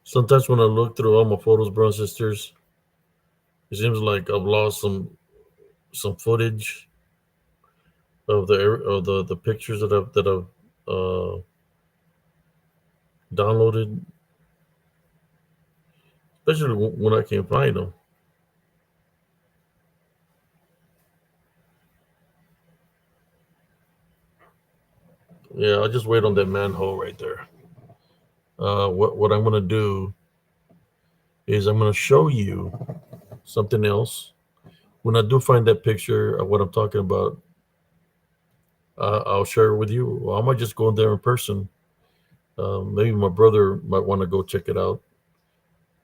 Sometimes when I look through all my photos, brothers and sisters, it seems like I've lost some footage of the pictures that I've downloaded, especially when I can't find them. Yeah, I'll just wait on that manhole right there. What I'm gonna do is I'm gonna show you something else. When I do find that picture of what I'm talking about, I'll share it with you. Or I might just go in there in person. Maybe my brother might want to go check it out,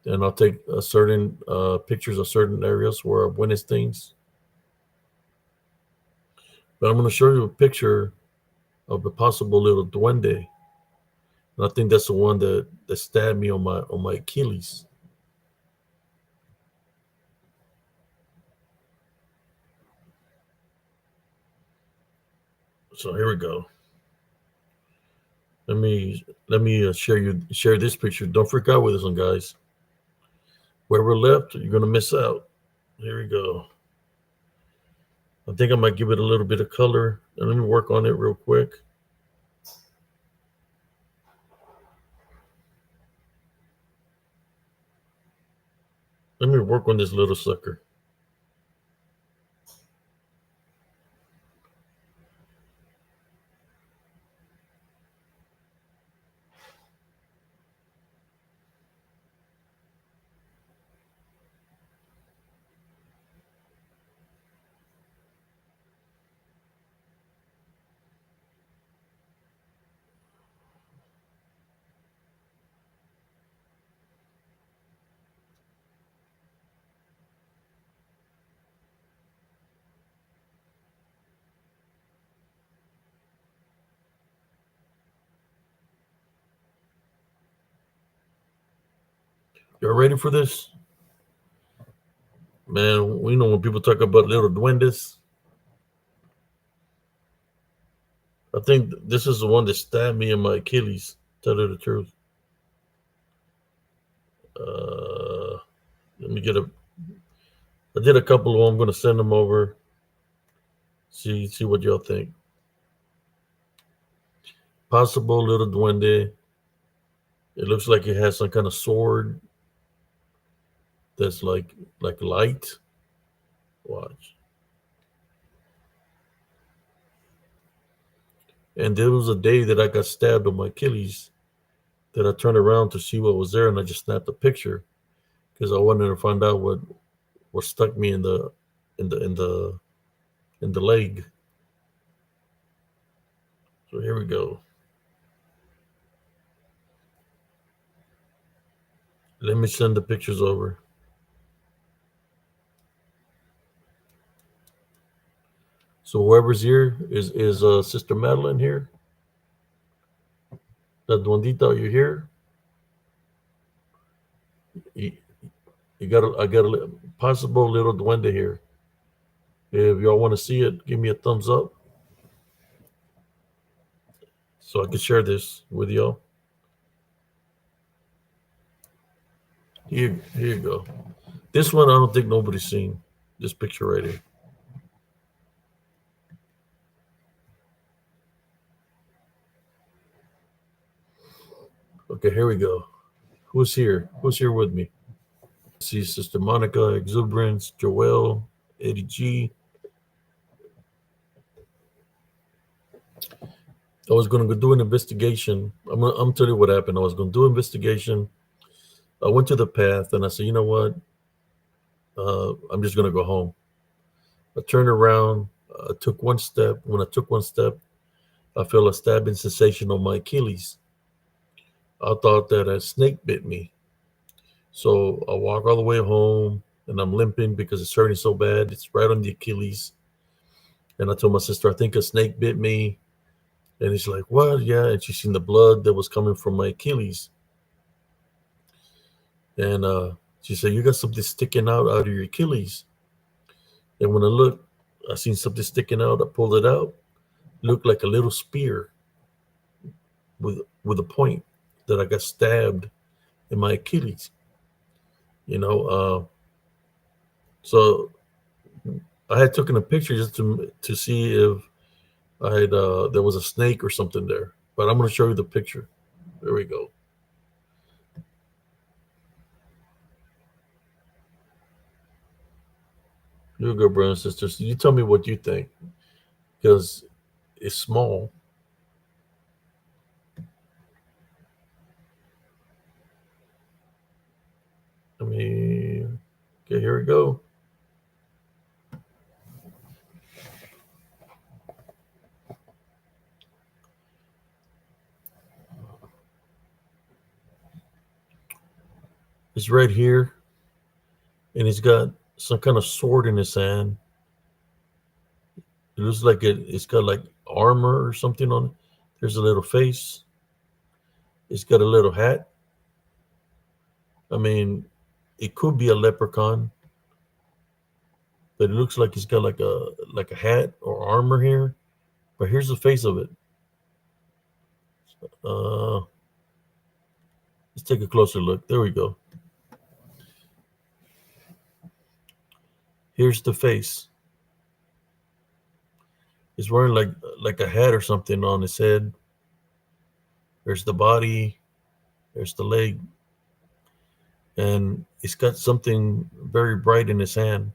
and I'll take a certain pictures of certain areas where I've witnessed things. But I'm going to show you a picture of a possible little duende, and I think that's the one that stabbed me on my Achilles. So here we go. Let me share this picture. Don't freak out with this one, guys. Where we're left, you're gonna miss out. Here we go. I think I might give it a little bit of color. And let me work on it real quick. Let me work on this little sucker. Y'all ready for this? Man, we know when people talk about little duendes. I think this is the one that stabbed me in my Achilles. Tell you the truth. Uh, Let me get a. I did a couple of them. I'm gonna send them over. See what y'all think. Possible little duende. It looks like it has some kind of sword that's like light. Watch. And there was a day that I got stabbed on my Achilles that I turned around to see what was there, and I just snapped a picture because I wanted to find out what stuck me in the in the in the leg. So here we go. Let me send the pictures over. So whoever's here is Sister Madeline here. The Duandita, are you here? You, you got I got a possible little duende here. If y'all want to see it, give me a thumbs up so I can share this with y'all. Here you go. This one I don't think nobody's seen. This picture right here. Okay, here we go. Who's here? Who's here with me? See Sister Monica, Exuberance, Joelle, Eddie G. I was going to do an investigation. I'm telling you what happened. I was going to do an investigation. I went to the path and I said, you know what? I'm just going to go home. I turned around. I took one step. When I took one step, I felt a stabbing sensation on my Achilles. I thought that a snake bit me. So I walk all the way home and I'm limping because it's hurting so bad. It's right on the Achilles. And I told my sister, I think a snake bit me. And he's like, what? Yeah. And she seen the blood that was coming from my Achilles. And she said, you got something sticking out of your Achilles. And when I looked, I seen something sticking out. I pulled it out. Looked like a little spear with a point that I got stabbed in my Achilles. You know, so I had taken a picture just to see if I had there was a snake or something there. But I'm going to show you the picture. There we go. You go, brothers and sisters. You tell me what you think because it's small. I mean, okay, here we go. It's right here, and he's got some kind of sword in his hand. It looks like it's got like armor or something on it. There's a little face. It's got a little hat. I mean, it could be a leprechaun, but it looks like he's got like a hat or armor here. But here's the face of it. Uh, let's take a closer look. There we go. Here's the face. He's wearing like a hat or something on his head. There's the body. There's the leg, and he's got something very bright in his hand.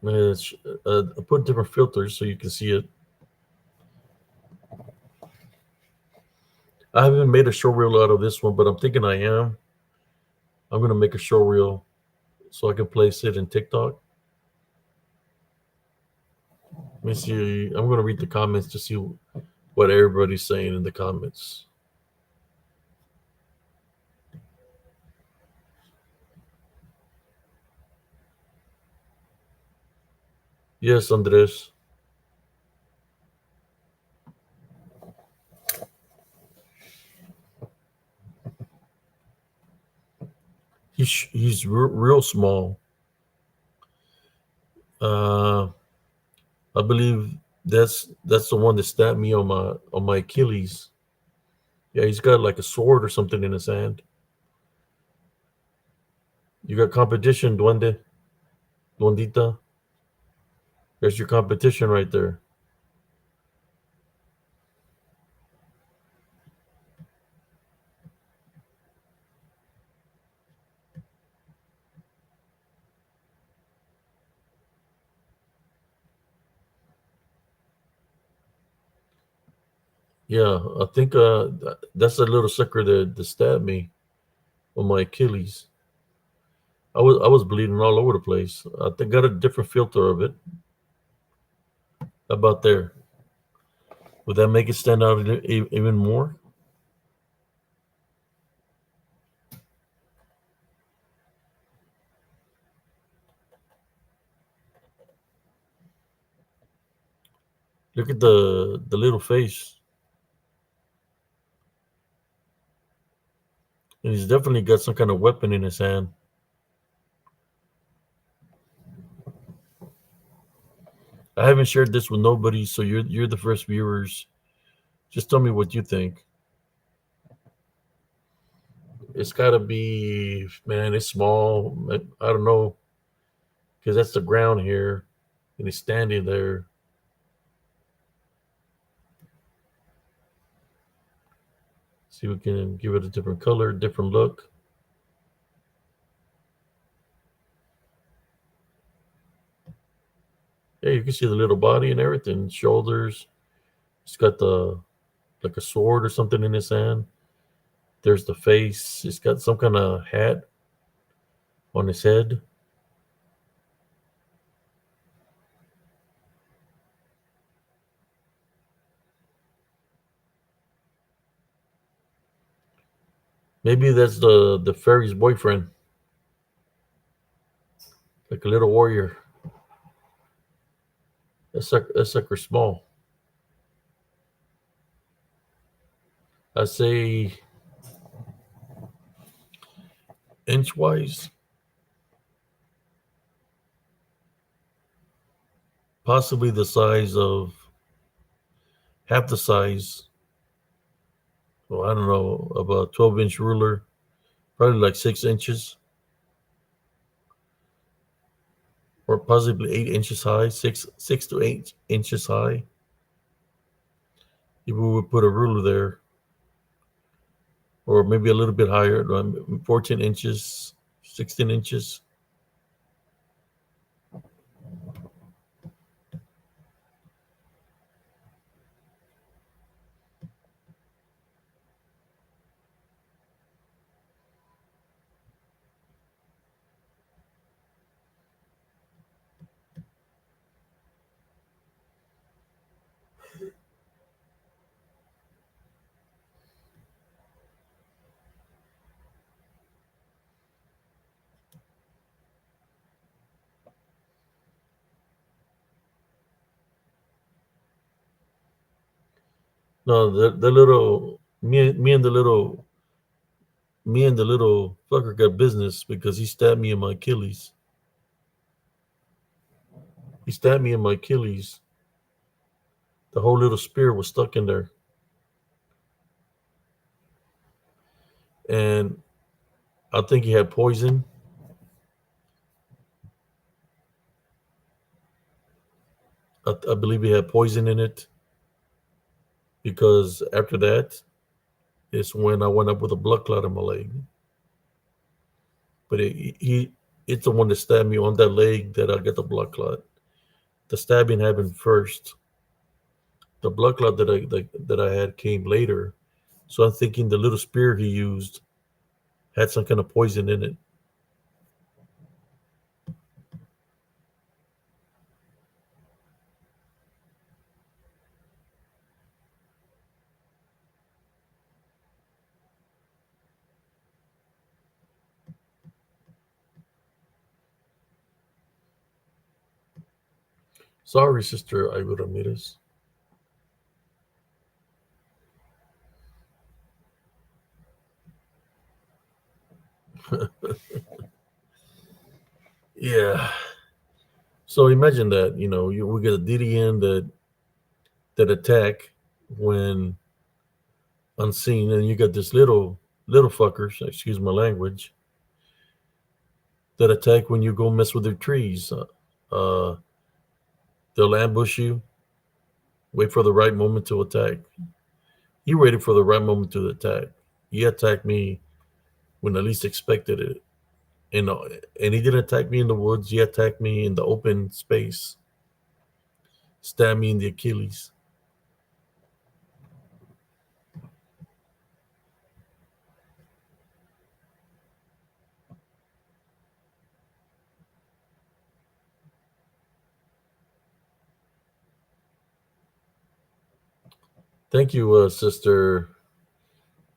It's, I put different filters so you can see it. I haven't made a show reel out of this one, but I'm thinking I am. I'm gonna make a show reel so I can place it in TikTok. Let me see. I'm gonna read the comments to see what everybody's saying in the comments. Yes, Andres. He's real small. Uh, I believe that's the one that stabbed me on my Achilles. Yeah, he's got like a sword or something in his hand. You got competition, Duende, Duendita. There's your competition right there. Yeah, I think that's a little sucker that stabbed me. on my Achilles. I was bleeding all over the place. I think got a different filter of it. About there. Would that make it stand out even more? Look at the little face, and he's definitely got some kind of weapon in his hand. I haven't shared this with nobody, so you're the first viewers. Just tell me what you think. It's got to be, man. It's small. I don't know, because that's the ground here, and he's standing there. See if we can give it a different color, different look. Yeah, you can see the little body and everything, shoulders. He's got the like a sword or something in his hand. There's the face. He's got some kind of hat on his head. Maybe that's the fairy's boyfriend, like a little warrior. That sucker's small. I say inchwise, possibly the size of half the size. Well, I don't know, of a 12-inch ruler, probably like 6 inches, or possibly 8 inches high, six to 8 inches high. If we would put a ruler there, or maybe a little bit higher, 14 inches, 16 inches. No, the little me and the little fucker got business because he stabbed me in my Achilles. He stabbed me in my Achilles. The whole little spear was stuck in there, and I think he had poison. I believe he had poison in it because after that is when I went up with a blood clot in my leg. But it's the one that stabbed me on that leg that I got the blood clot. The stabbing happened first. The blood clot that I had came later. So I'm thinking the little spear he used had some kind of poison in it. Sorry, Sister Ivo Ramirez. Yeah. So imagine that, we get a DDN that attack when unseen, and you got this little fuckers, excuse my language, that attack when you go mess with their trees. Uh, they'll ambush you, wait for the right moment to attack. You waited for the right moment to attack. He attacked me when I least expected it. And he didn't attack me in the woods. He attacked me in the open space, stabbed me in the Achilles. Thank you, Sister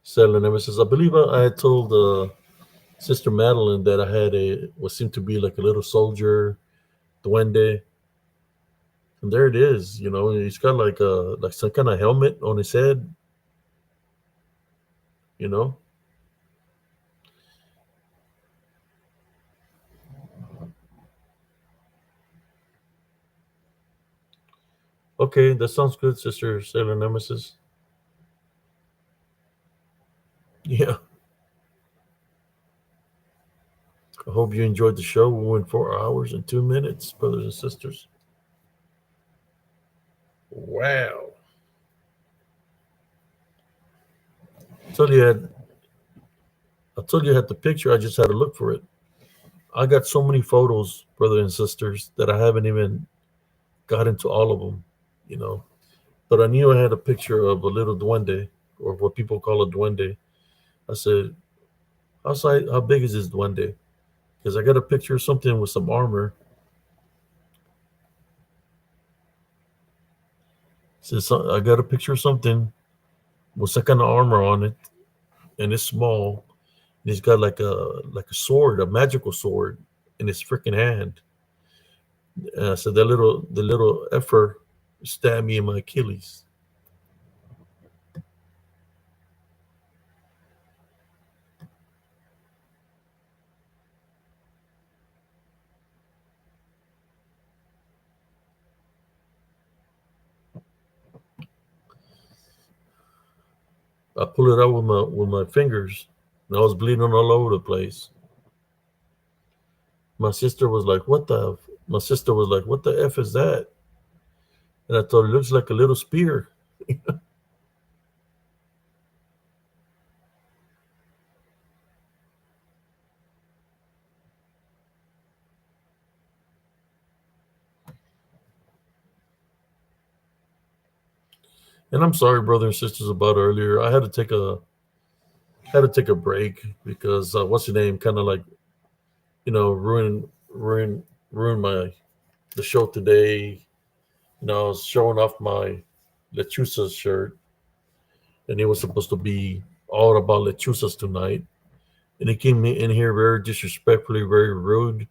Sarah Nemesis. I believe I had told Sister Madeline that I had a what seemed to be like a little soldier duende, and there it is. He's got like some kind of helmet on his head. You know. Okay, that sounds good, Sister Sailor Nemesis. Yeah. I hope you enjoyed the show. We went 4 hours and 2 minutes, brothers and sisters. Wow. I told you I had, I told you I had the picture. I just had to look for it. I got so many photos, brothers and sisters, that I haven't even got into all of them. You know, but I knew I had a picture of a little duende, or what people call a duende. I said, how big is this duende? Because I got a picture of something with some armor. Says I got a picture of something with some kind of armor on it, and it's small. And he's got like a sword, a magical sword, in his freaking hand. And I said the little effer stabbed me in my Achilles. I pulled it out with my fingers, and I was bleeding all over the place. My sister was like, "What the?" My sister was like, "What the f is that?" And I thought it looks like a little spear. And I'm sorry, brothers and sisters, about earlier. I had to take a break because what's your name? Kind of like ruin the show today. I was showing off my Lechuza shirt, and it was supposed to be all about lechuzas tonight. And he came in here very disrespectfully, very rude,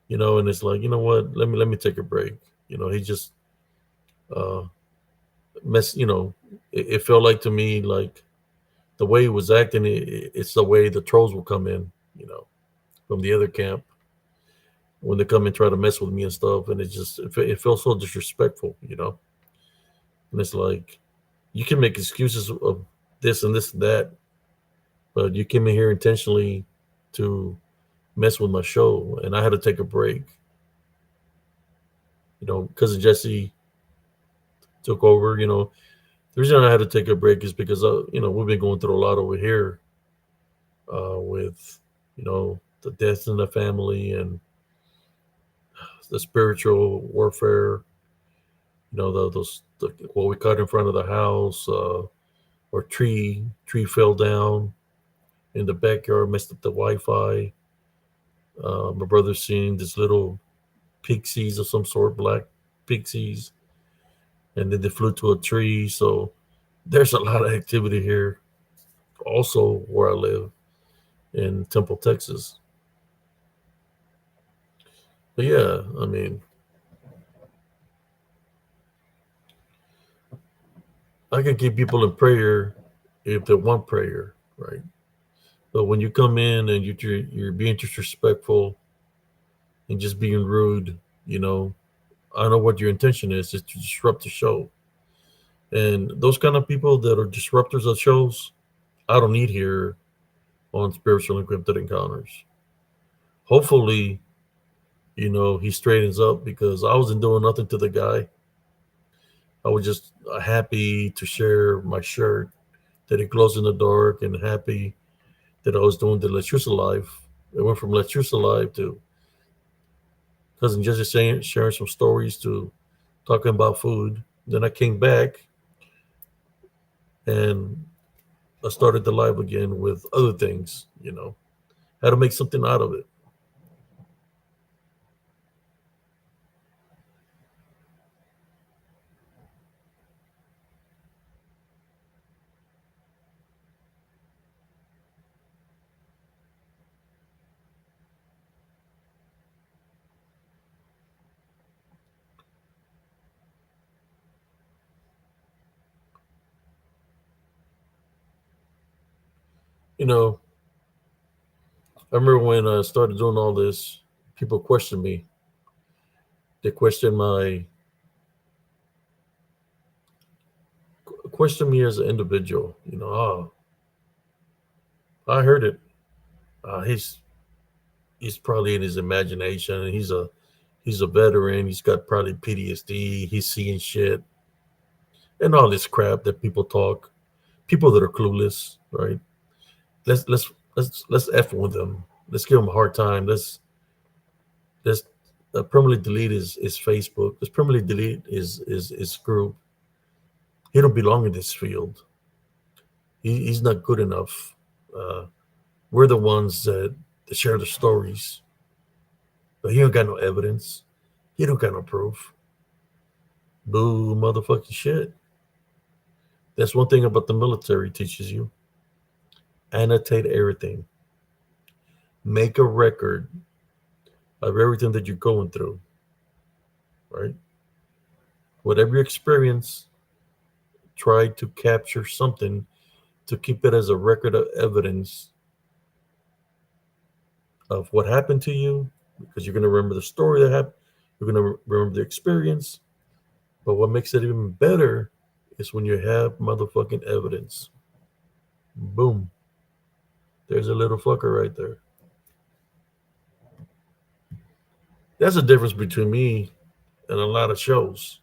and it's like, you know what? Let me take a break. He just uh mess. It felt like to me like the way he was acting. It's the way the trolls will come in, from the other camp when they come and try to mess with me and stuff, and it felt so disrespectful. And it's like you can make excuses of this and this and that, but you came in here intentionally to mess with my show, and I had to take a break. Cousin Jesse took over. The reason I had to take a break is because we've been going through a lot over here with the deaths in the family and the spiritual warfare. What we caught in front of the house, or tree fell down in the backyard, messed up the Wi-Fi. My brother's seen this little pixies of some sort, black pixies, and then they flew to a tree. So there's a lot of activity here. Also, where I live in Temple, Texas. But yeah, I mean, I can keep people in prayer if they want prayer, right? But when you come in and you're being disrespectful and just being rude, I know what your intention is to disrupt the show. And those kind of people that are disruptors of shows, I don't need here on Spiritual Encrypted Encounters. Hopefully, he straightens up because I wasn't doing nothing to the guy. I was just happy to share my shirt that it glows in the dark, and happy that I was doing the Lechuza Live. It went from Lechuza Live to cousin just sharing some stories to talking about food. Then I came back and I started the live again with other things. How to make something out of it. You know, I remember when I started doing all this, people questioned me. They questioned me as an individual. Oh, I heard it. He's probably in his imagination. He's a veteran. He's got probably PTSD. He's seeing shit and all this crap that people talk. People that are clueless, right? Let's let's let's f with them. Let's give them a hard time. Let's permanently delete his Facebook. Let's permanently delete his group. He don't belong in this field. He's not good enough. Uh, we're the ones that share the stories, but he don't got no evidence. He don't got no proof. Boo, motherfucking shit. That's one thing about the military teaches you. Annotate everything. Make a record of everything that you're going through, right? Whatever you experience, try to capture something to keep it as a record of evidence of what happened to you, because you're going to remember the story that happened. You're going to remember the experience. But what makes it even better is when you have motherfucking evidence. Boom. There's a little fucker right there. That's the difference between me and a lot of shows,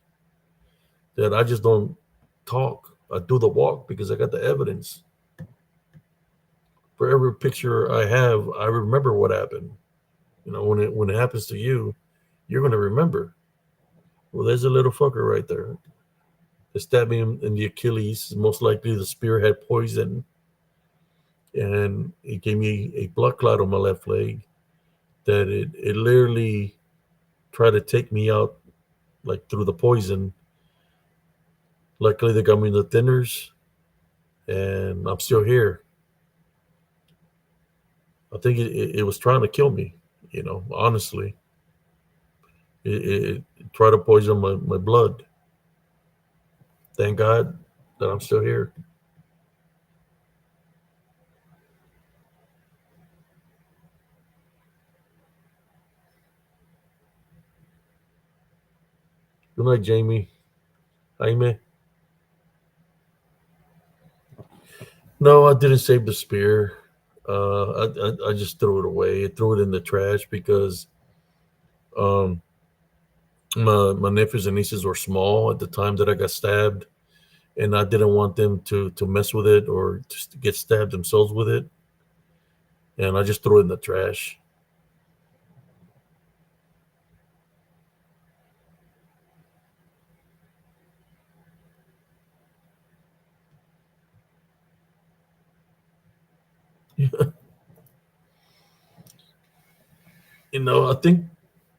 that I just don't talk. I do the walk because I got the evidence. For every picture I have, I remember what happened. When it happens to you, you're gonna remember. Well, there's a little fucker right there. They stabbed me in the Achilles. Most likely the spear had poison, and it gave me a blood clot on my left leg. That it literally tried to take me out, like through the poison. Luckily, they got me in the thinners, and I'm still here. I think it was trying to kill me. Honestly, it tried to poison my blood. Thank God that I'm still here. Good night, Jamie. Jaime. No, I didn't save the spear. I just threw it away. I threw it in the trash because um, my nephews and nieces were small at the time that I got stabbed, and I didn't want them to mess with it or just to get stabbed themselves with it. And I just threw it in the trash. I think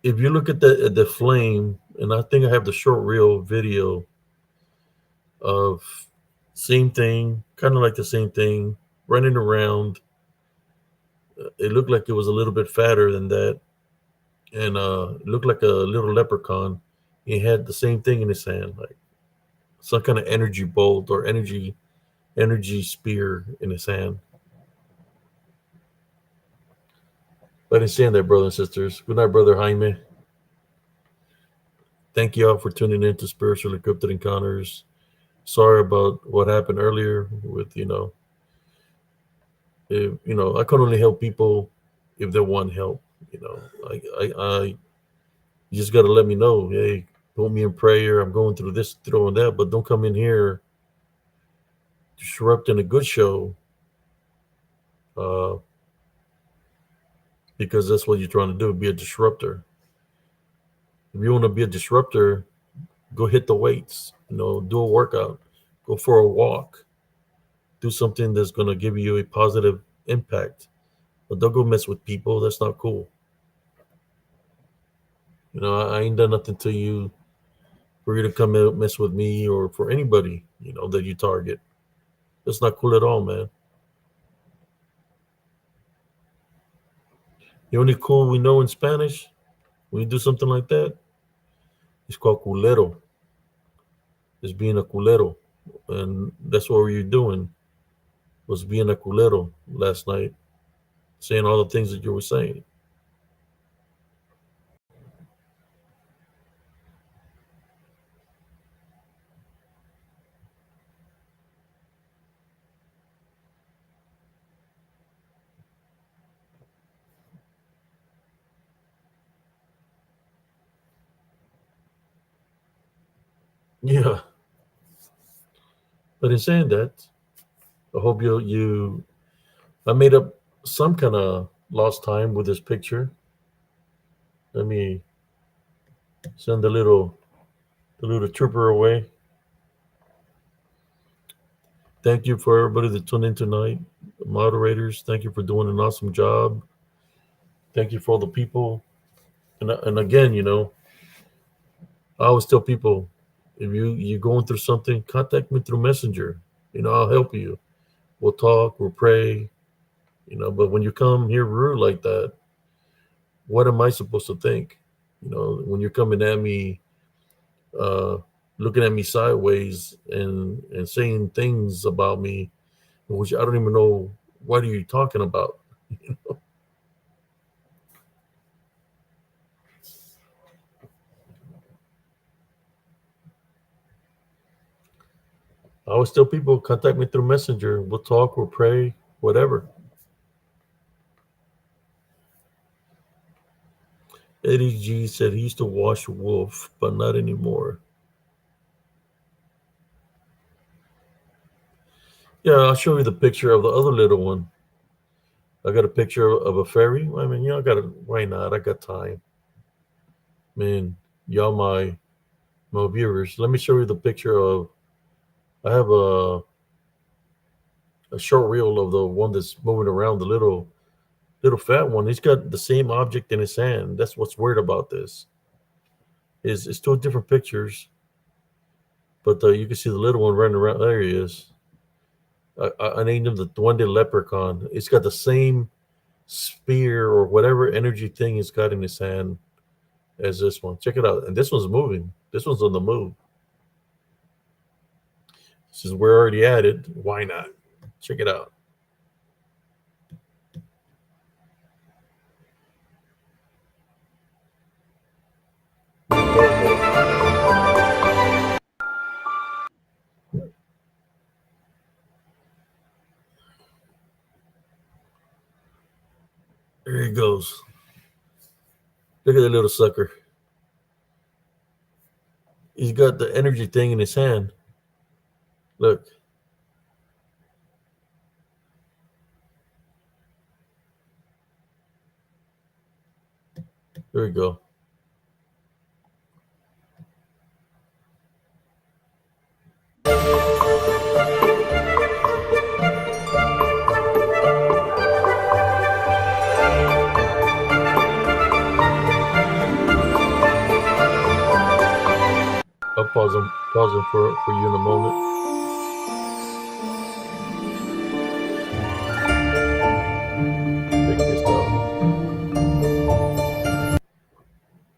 if you look at the flame, and I think I have the short reel video of same thing, kind of like the same thing, running around. It looked like it was a little bit fatter than that, and it looked like a little leprechaun. He had the same thing in his hand, like some kind of energy bolt or energy spear in his hand. But in saying that, brothers and sisters, good night, brother Jaime. Thank you all for tuning in to Spiritual Encrypted Encounters. Sorry about what happened earlier with I can only help people if they want help. I you just got to let me know. Hey, put me in prayer. I'm going through this, throwing that, but don't come in here disrupting a good show, uh, because that's what you're trying to do. Be a disruptor. If you want to be a disruptor, go hit the weights. Do a workout, go for a walk, do something that's going to give you a positive impact. But don't go mess with people. That's not cool. I ain't done nothing to you for you to come and mess with me or for anybody, that you target. That's not cool at all, man. The only cool we know in Spanish when you do something like that is called culero. It's being a culero. And that's what you're doing was being a culero last night, saying all the things that you were saying. Yeah, but in saying that, I hope you. I made up some kind of lost time with this picture. Let me send the little trooper away. Thank you for everybody that tuned in tonight. Moderators, thank you for doing an awesome job. Thank you for all the people. And again, I always tell people, if you're going through something, contact me through Messenger. I'll help you. We'll talk. We'll pray. But when you come here rude like that, what am I supposed to think? When you're coming at me, uh, looking at me sideways and saying things about me, which I don't even know what are you talking about. I always tell people, contact me through Messenger. We'll talk. We'll pray. Whatever. Eddie G said he used to wash wolf, but not anymore. Yeah, I'll show you the picture of the other little one. I got a picture of a fairy. I mean, I got it. Why not? I got time. Man, y'all my viewers. Let me show you the picture of. I have a short reel of the one that's moving around, the little fat one. He's got the same object in his hand. That's what's weird about this. Is it's two different pictures, but you can see the little one running around. There he is. I named him the Duende Leprechaun. It's got the same spear or whatever energy thing he's got in his hand as this one. Check it out. And this one's moving. This one's on the move. Since we're already at it, why not? Check it out. There he goes. Look at the little sucker. He's got the energy thing in his hand. Look. There we go. I'll pause him for you in a moment. Check this out.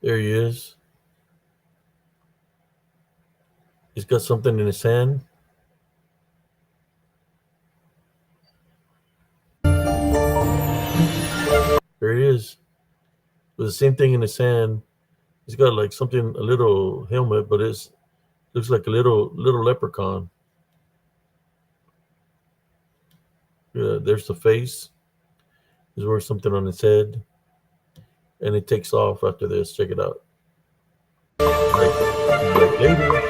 There he is. He's got something in his hand. There he is. With the same thing in his hand. He's got like something, a little helmet, but it looks like a little leprechaun. Yeah, there's the face. He's wearing something on his head. And it takes off after this. Check it out. Like later.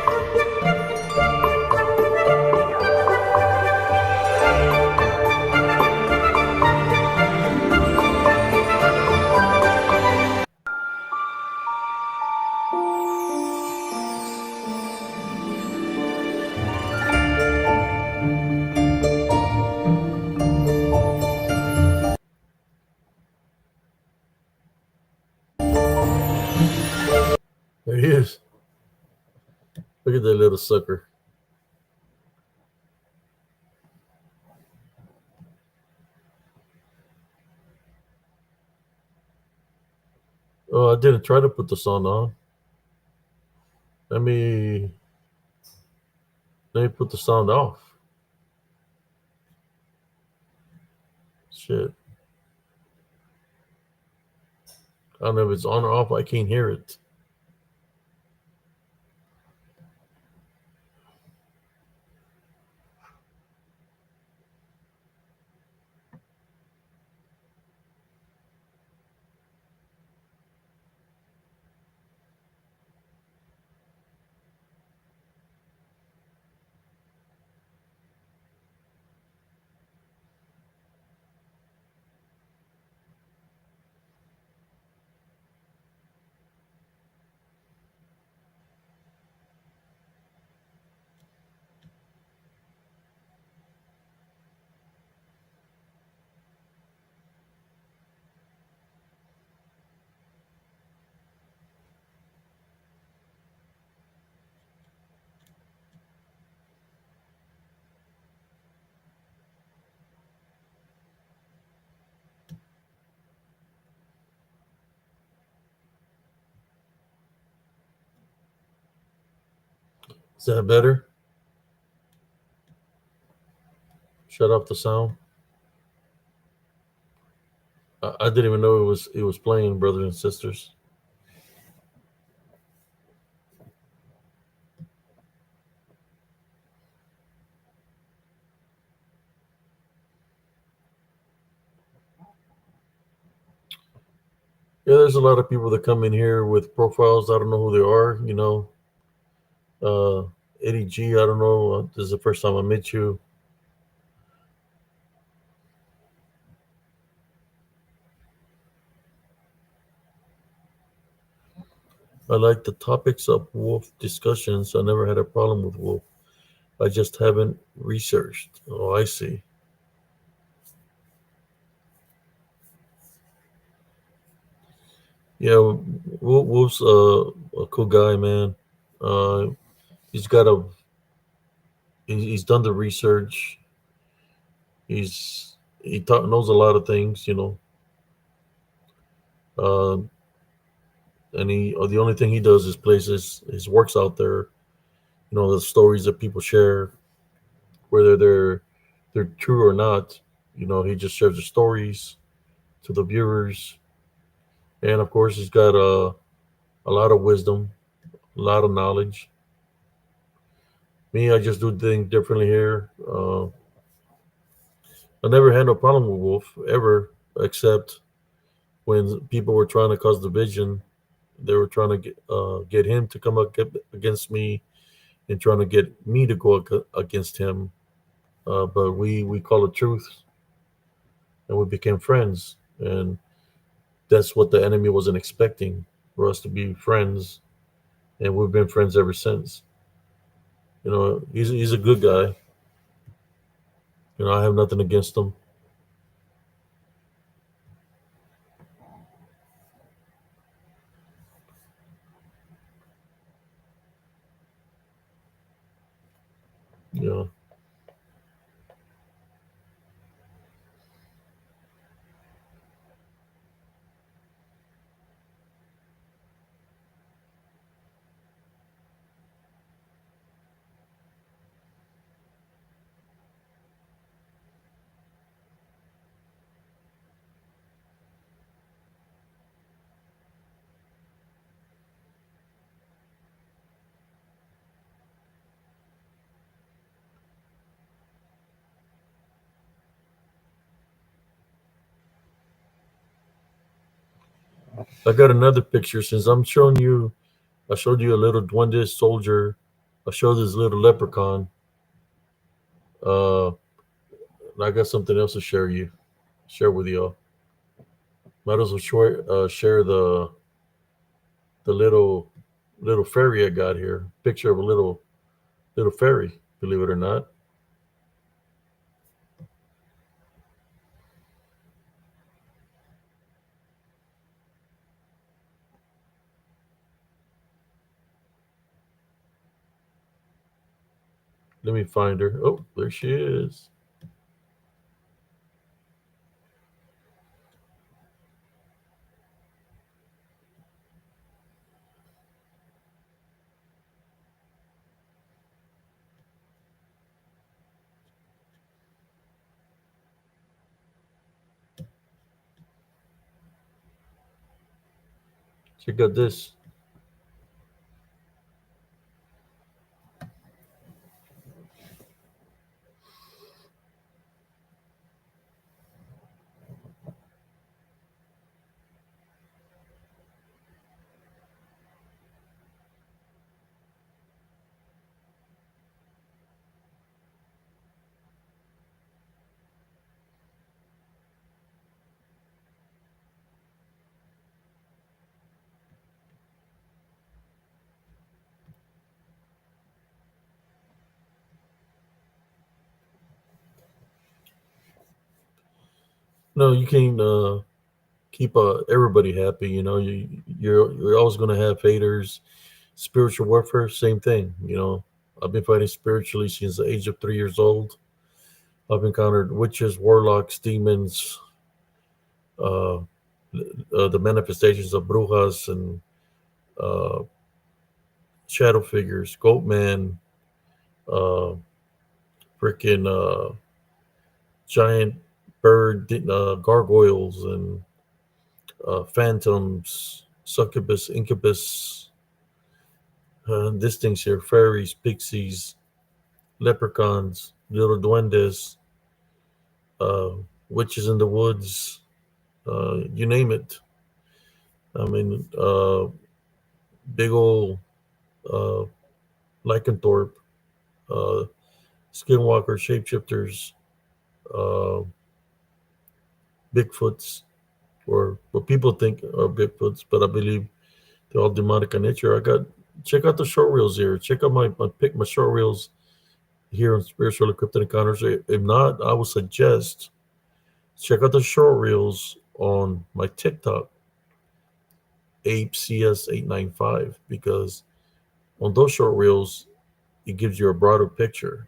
There he is. Look at that little sucker. Oh, I didn't try to put the sound on. Let me put the sound off. Shit. I don't know if it's on or off. I can't hear it. Is that better? Shut off the sound. I didn't even know it was playing, brothers and sisters. Yeah, there's a lot of people that come in here with profiles. I don't know who they are. Uh, Eddie G. I don't know. This is the first time I met you. I like the topics of wolf discussions. I never had a problem with wolf. I just haven't researched. Oh, I see. Yeah, Wolf's a cool guy, man. Uh, he's got a he's done the research. Knows a lot of things, uh, and the only thing he does is places his works out there. The stories that people share, whether they're true or not. He just shares the stories to the viewers, and of course, he's got a lot of wisdom, a lot of knowledge. Me, I just do things differently here. I never had no problem with Wolf ever, except when people were trying to cause division. They were trying to get him to come up against me and trying to get me to go against him. But we call it truth, and we became friends. And that's what the enemy wasn't expecting, for us to be friends, and we've been friends ever since. He's a good guy. I have nothing against him. You know, I got another picture since I'm showing you. I showed you a little duende soldier. I showed this little leprechaun. Uh, I got something else to share with y'all. Might as well share the little fairy I got here. Picture of a little fairy. Believe it or not. Let me find her. Oh, there she is. Check out this. No, you can't keep everybody happy. You know, you're always going to have haters. Spiritual warfare, same thing. You know, I've been fighting spiritually since the age of 3 years old. I've encountered witches, warlocks, demons, uh, the manifestations of brujas and uh, shadow figures, goat man, uh, freaking giant bird gargoyles, and phantoms, succubus, incubus, this thing's here, fairies, pixies, leprechauns, little duendes, uh, witches in the woods, you name it. I mean, big old uh, lycanthrope, uh, skinwalker, shapeshifters, uh, Bigfoots, or what people think are Bigfoots, but I believe they're all demonic in nature. Check out the short reels here. Check out my short reels here on Spiritual Encrypted Encounters. If not, I would suggest check out the short reels on my TikTok, ApeCS895, because on those short reels, it gives you a broader picture.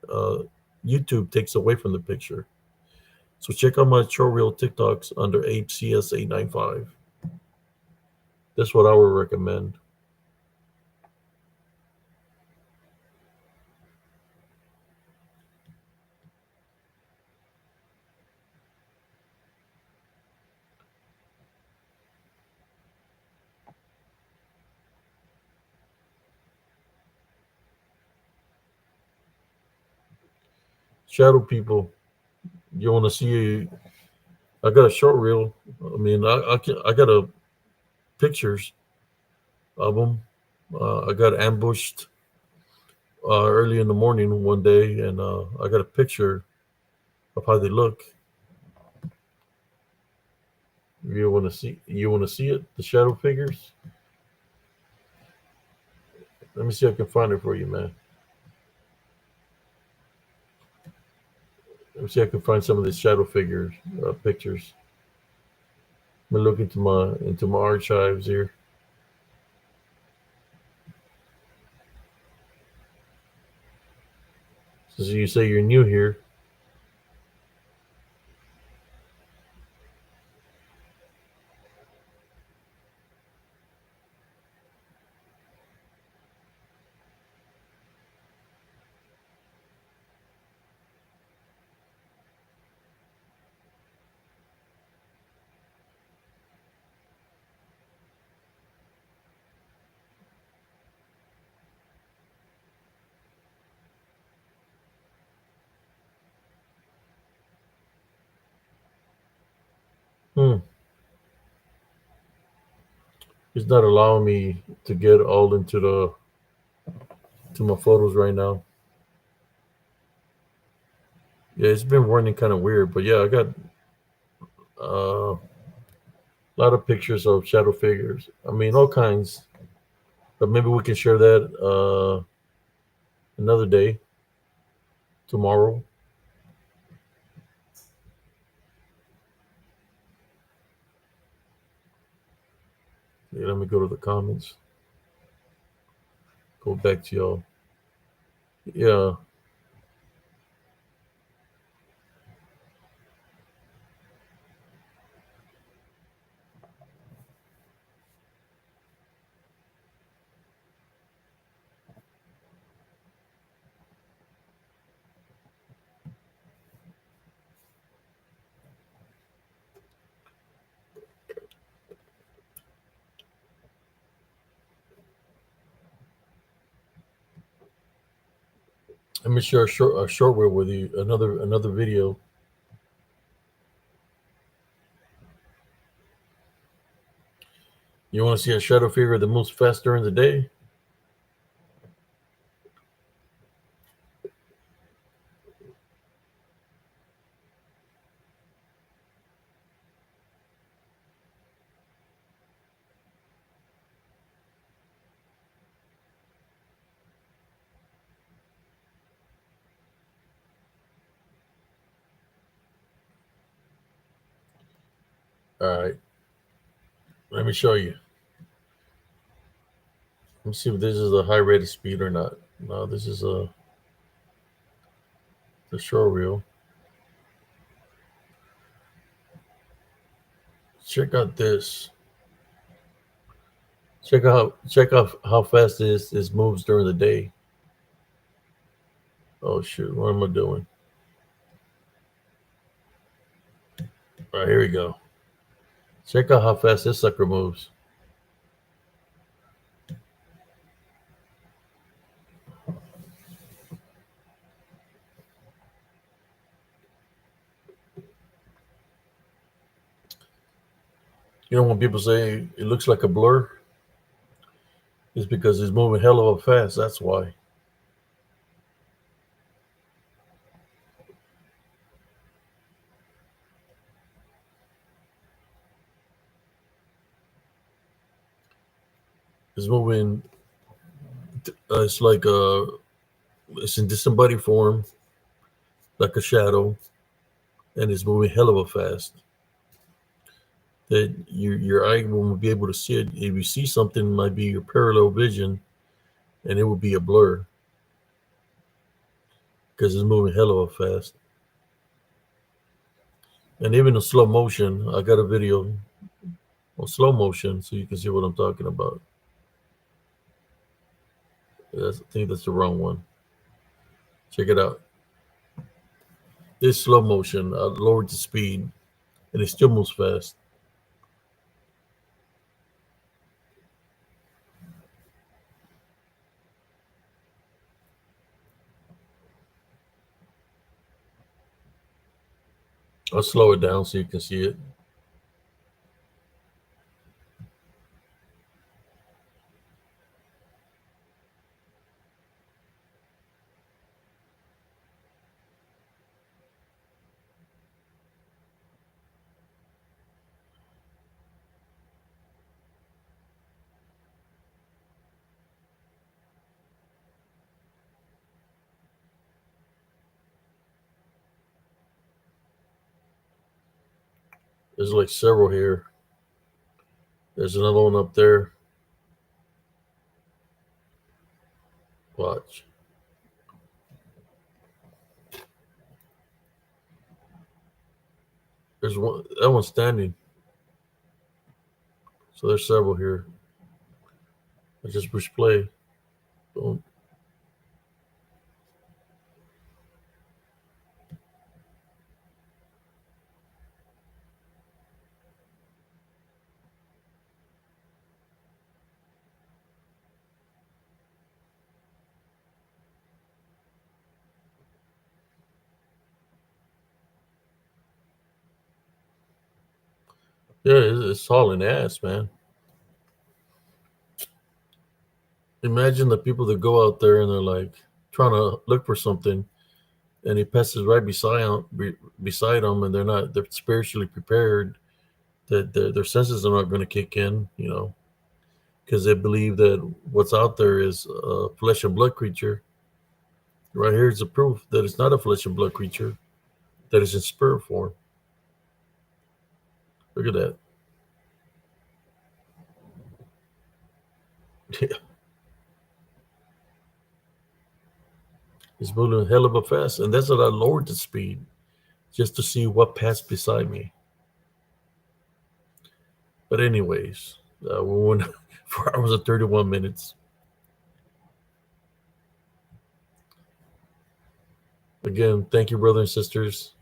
Uh, YouTube takes away from the picture. So check out my short reel TikToks under ApeCS895. That's what I would recommend. Shadow people, you want to see? I got a short reel. I mean, I got a pictures of them. I got ambushed early in the morning one day, and I got a picture of how they look. You want to see it? The shadow figures. Let me see if I can find it for you, man. Let me see if I can find some of the shadow figures pictures. Let me look into my archives here. So you say you're new here. Hmm. It's not allowing me to get all into the to my photos right now. Yeah, it's been running kind of weird, but yeah, I got a lot of pictures of shadow figures. I mean, all kinds. But maybe we can share that another day, tomorrow. Yeah, let me go to the comments. Go back to y'all. Yeah. Let me share a short reel with you. Another video. You want to see a shadow figure that moves fast during the day? All right. Let me show you. Let me see if this is a high rate of speed or not. No, this is the short reel. Check out this. Check out how fast this moves during the day. Oh shoot, what am I doing? All right, here we go. Check out how fast this sucker moves. You know when people say it looks like a blur, it's because it's moving hell of a fast. That's why. It's moving. It's like it's in disembodied form, like a shadow, and it's moving hell of a fast. That your eye won't be able to see it. If you see something, it might be your parallel vision, and it will be a blur because it's moving hell of a fast. And even in slow motion, I got a video on slow motion so you can see what I'm talking about. I think that's the wrong one. Check it out. This slow motion. I lowered the speed, and it still moves fast. I'll slow it down so you can see it. There's like several here. There's another one up there. Watch. There's one. That one's standing. So there's several here. I just push play. Boom. Yeah, it's hauling ass, man. Imagine the people that go out there and they're like trying to look for something, and he passes right beside them, and they're spiritually prepared that their senses are not going to kick in, because they believe that what's out there is a flesh and blood creature. Right here is the proof that it's not a flesh and blood creature, that it's in spirit form. Look at that. It's moving a hell of a fast, and that's what I lowered the speed just to see what passed beside me. But anyways, we went 4 hours and 31 minutes. Again, thank you, brothers and sisters,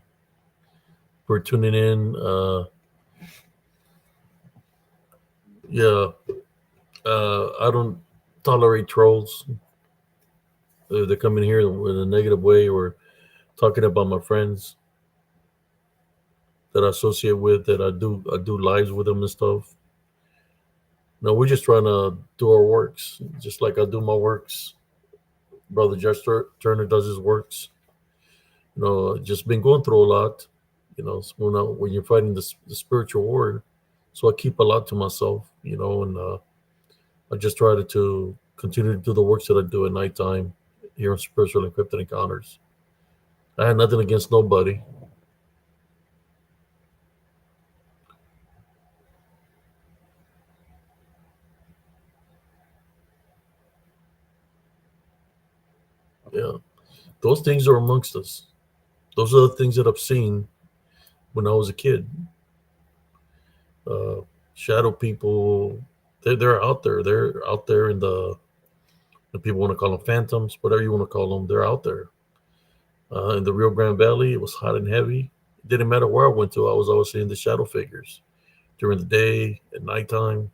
for tuning in. Yeah, I don't tolerate trolls. They're coming here in a negative way or talking about my friends that I associate with, that I do lives with them and stuff. No, we're just trying to do our works, just like I do my works. Brother Turner does his works. Just been going through a lot. So when you're fighting the spiritual war, so I keep a lot to myself. And I just try to continue to do the works that I do at nighttime here in Spiritual Encrypted Encounters. I had nothing against nobody. Yeah, those things are amongst us. Those are the things that I've seen when I was a kid. Uh, Shadow people, they're out there. They're out there in the people want to call them phantoms, whatever you want to call them. They're out there. In the Rio Grande Valley, it was hot and heavy. It didn't matter where I went to. I was always seeing the shadow figures during the day, at nighttime.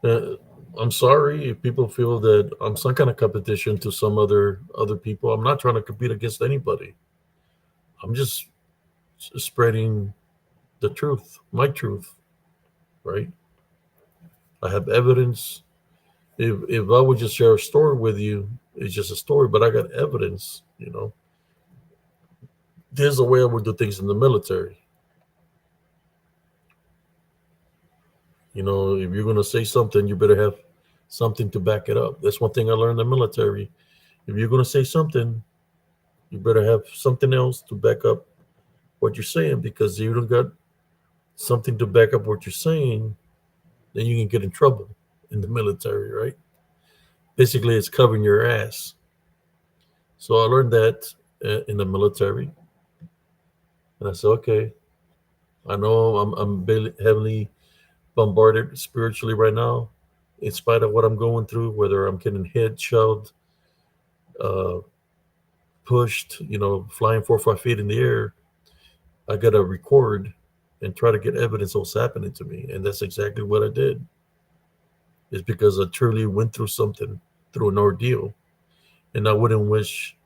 Uh, I'm sorry if people feel that I'm some kind of competition to some other people. I'm not trying to compete against anybody. I'm just spreading the truth, my truth, right? I have evidence. If I would just share a story with you, it's just a story, but I got evidence. There's a way I would do things in the military. If you're gonna say something, you better have something to back it up. That's one thing I learned in the military. If you're gonna say something, you better have something else to back up what you're saying, because if you don't got something to back up what you're saying, then you can get in trouble in the military, right? Basically, it's covering your ass. So I learned that in the military, and I said, okay, I know I'm heavily bombarded spiritually right now, in spite of what I'm going through, whether I'm getting hit, shoved, uh, pushed, flying 4 or 5 feet in the air. I got to record and try to get evidence of what's happening to me. And that's exactly what I did. It's because I truly went through something, through an ordeal. And I wouldn't wish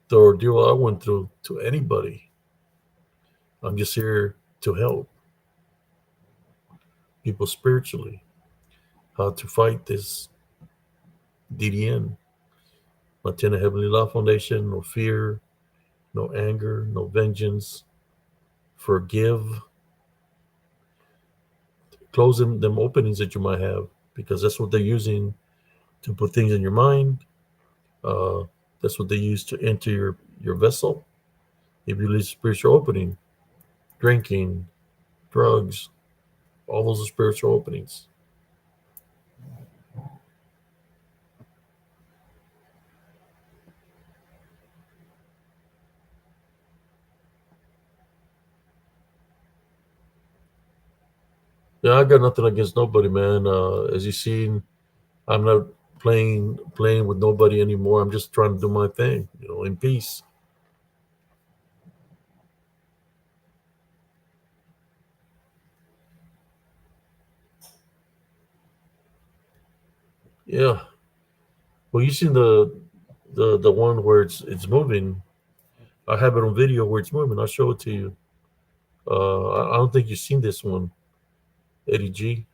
the ordeal I went through to anybody. I'm just here to help people spiritually, how to fight this DDN, Montana Heavenly Law Foundation. No fear, no anger, no vengeance. Forgive. Close them openings that you might have, because that's what they're using to put things in your mind. Uh, that's what they use to enter your vessel. If you lose spiritual opening, drinking, drugs, all those are spiritual openings. Yeah, I got nothing against nobody, man. As you seen, I'm not playing with nobody anymore. I'm just trying to do my thing, in peace. Yeah. Well, you seen the one where it's moving. I have it on video where it's moving. I'll show it to you. I don't think you've seen this one, Eddie G.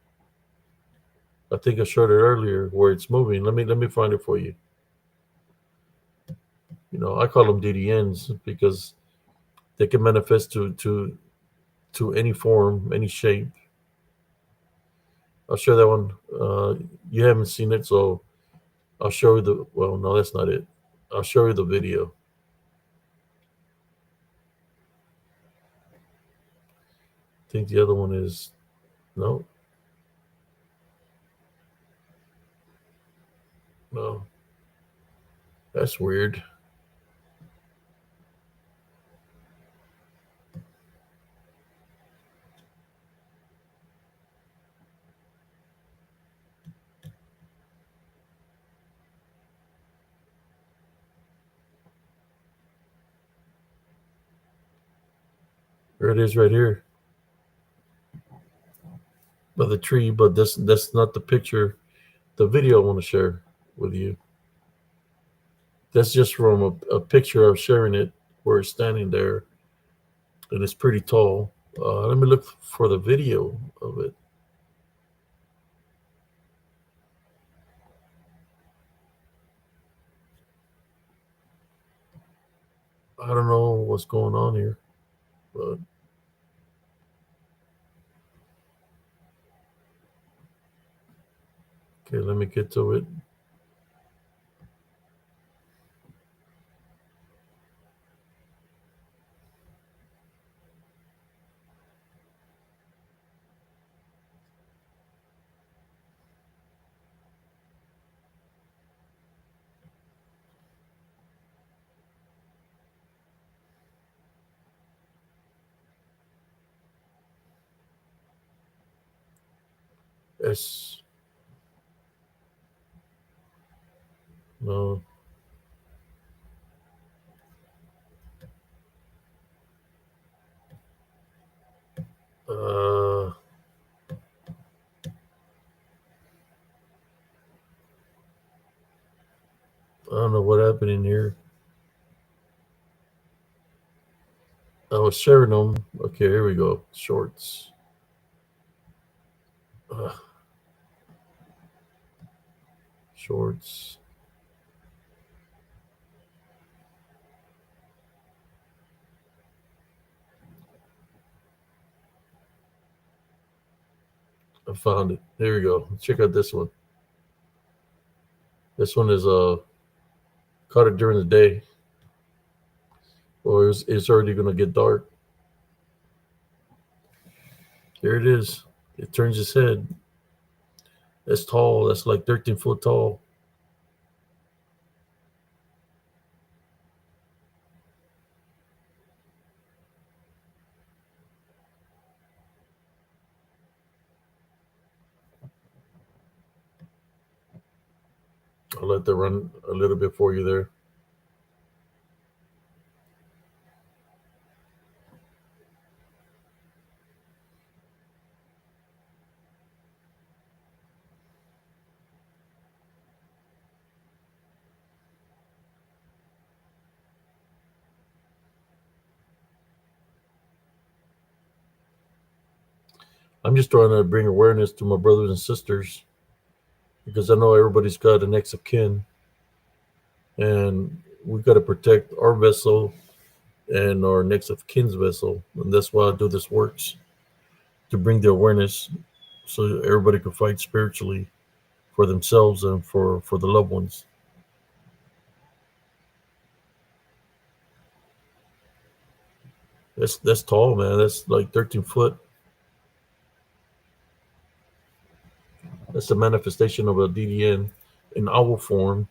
I think I showed it earlier where it's moving. Let me find it for you. I call them DDNs because they can manifest to any form, any shape. I'll show that one. You haven't seen it, so I'll show you the. Well, no, that's not it. I'll show you the video. I think the other one is no, no. That's weird. There it is, right here. by the tree, but that's not the picture. The video I want to share with you. That's just from a picture of sharing it where it's standing there, and it's pretty tall. Let me look for the video of it. I don't know what's going on here, but okay, let me get to it. It's no, I don't know what happened in here. I was sharing them. Okay, here we go. Shorts. Uh, Shorts. I found it. Here we go. Check out this one. This one is caught it during the day, or it's already gonna get dark. Here it is. It turns its head. That's tall. That's like 13 foot tall. I'll let that run a little bit for you there. I'm just trying to bring awareness to my brothers and sisters because I know everybody's got an next of kin, and we've got to protect our vessel and our next of kin's vessel, and that's why I do this works to bring the awareness so everybody can fight spiritually for themselves and for the loved ones. That's tall, man. That's like 13 foot. That's a manifestation of a DDN in owl form.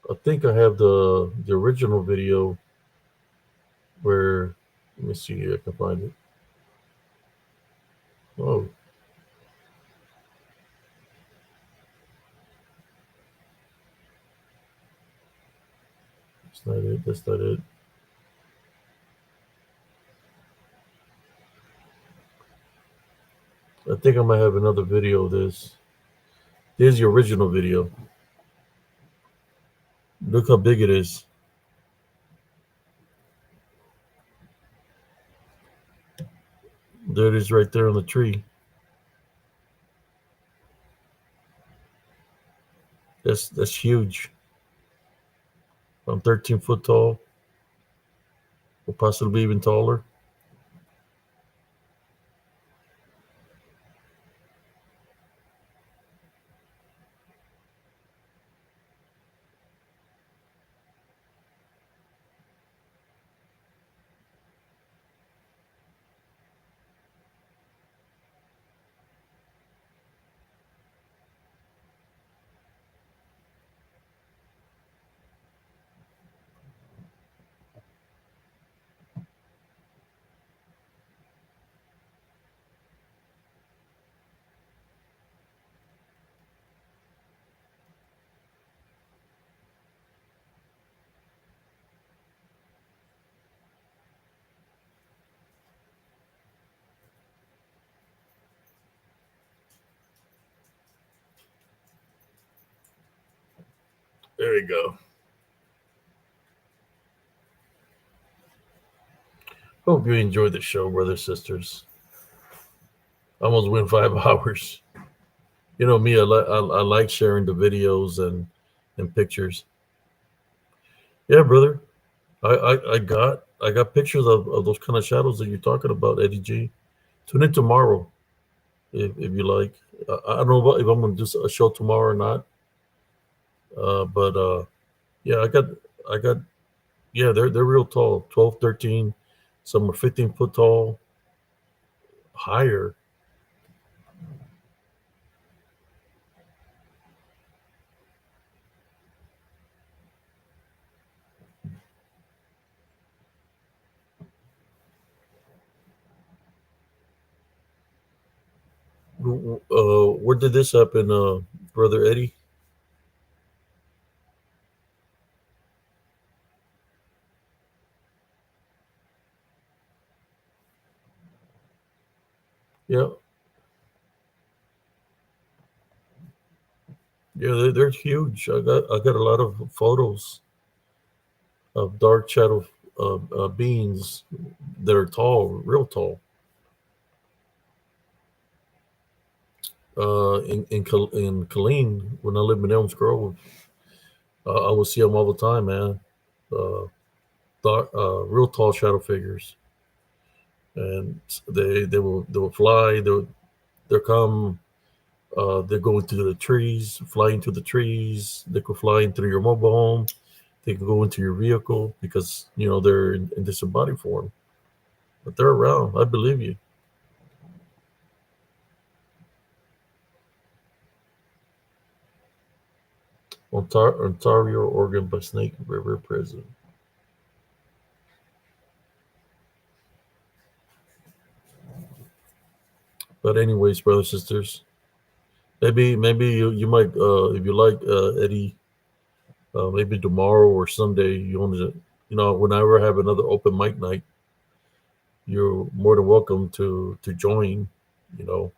I think I have the original video where let me see if I can find it. Oh, that's not it. That's not it. I think I might have another video of this. Here's the original video. Look how big it is. There it is right there on the tree. That's huge. I'm 13 foot tall, or possibly even taller. There you go. Hope you enjoyed the show, brothers, sisters. Almost went 5 hours. You know me, I like sharing the videos and pictures. Yeah, brother. I got pictures of those kind of shadows that you're talking about, Eddie G. Tune in tomorrow if you like. I don't know if I'm gonna do a show tomorrow or not. But yeah, I got yeah, they're real tall, 12, 13. Some are 15 foot tall, higher. Where did this happen, brother Eddie? Yeah, yeah, they're huge. I got a lot of photos of dark shadow beings that are tall, real tall. In Killeen, when I lived in Elms Grove, I would see them all the time, man. Uh, Real tall shadow figures, and they will fly. They'll come. They go into the trees, fly into the trees. They could fly into your mobile home. They could go into your vehicle because they're in disembodied form, but they're around. I believe you. Ontario, Oregon, by Snake River Prison. But anyways, brothers sisters, maybe you might if you like Eddie, maybe tomorrow or Sunday you want to whenever I have another open mic night, you're more than welcome to join. You know,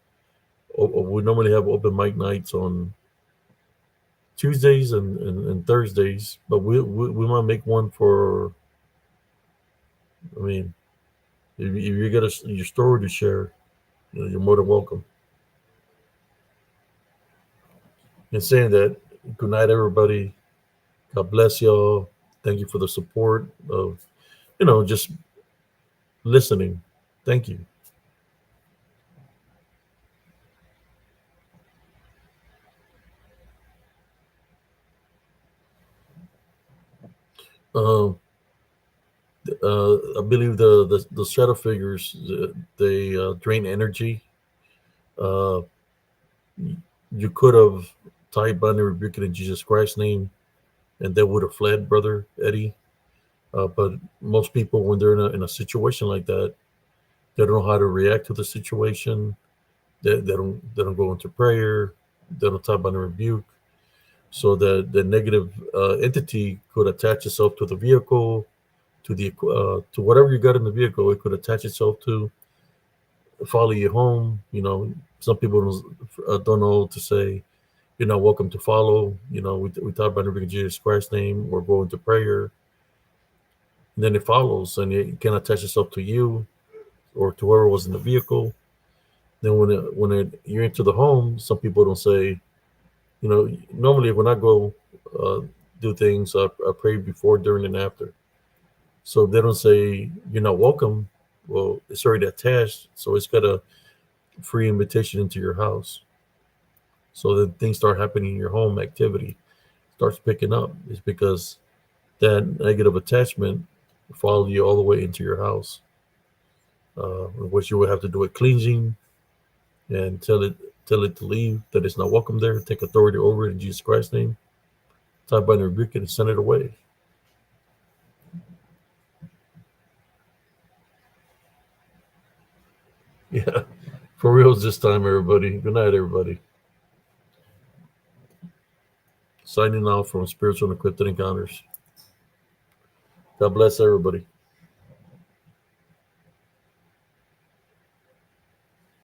we normally have open mic nights on Tuesdays and Thursdays, but we might make one for. I mean, if you got your story to share, you're more than welcome. And saying that, good night, everybody. God bless y'all. Thank you for the support of, just listening. Thank you. Uh, I believe the shadow figures, they drain energy. Uh, you could have tied Bunny rebuking in Jesus Christ's name, and they would have fled, brother Eddie. But most people, when they're in a situation like that, they don't know how to react to the situation. They don't go into prayer. They don't type on a rebuke. So that the negative entity could attach itself to the vehicle, to whatever you got in the vehicle. It could attach itself to follow you home. Some people don't know to say, you're not welcome to follow. We talk about everything in Jesus Christ's name or go into prayer. And then it follows, and it can attach itself to you or to whoever was in the vehicle. Then you're into the home, some people don't say, normally when I go uh, do things, I pray before, during, and after. So if they don't say you're not welcome, well, it's already attached, so it's got a free invitation into your house. So then things start happening in your home, activity starts picking up. It's because that negative attachment follow you all the way into your house, which you would have to do a cleansing and tell it to leave, that it's not welcome there. Take authority over it in Jesus Christ's name. Type by and rebuke it and send it away. Yeah, for reals this time, everybody. Good night, everybody. Signing off from Spiritual and Encrypted Encounters. God bless everybody.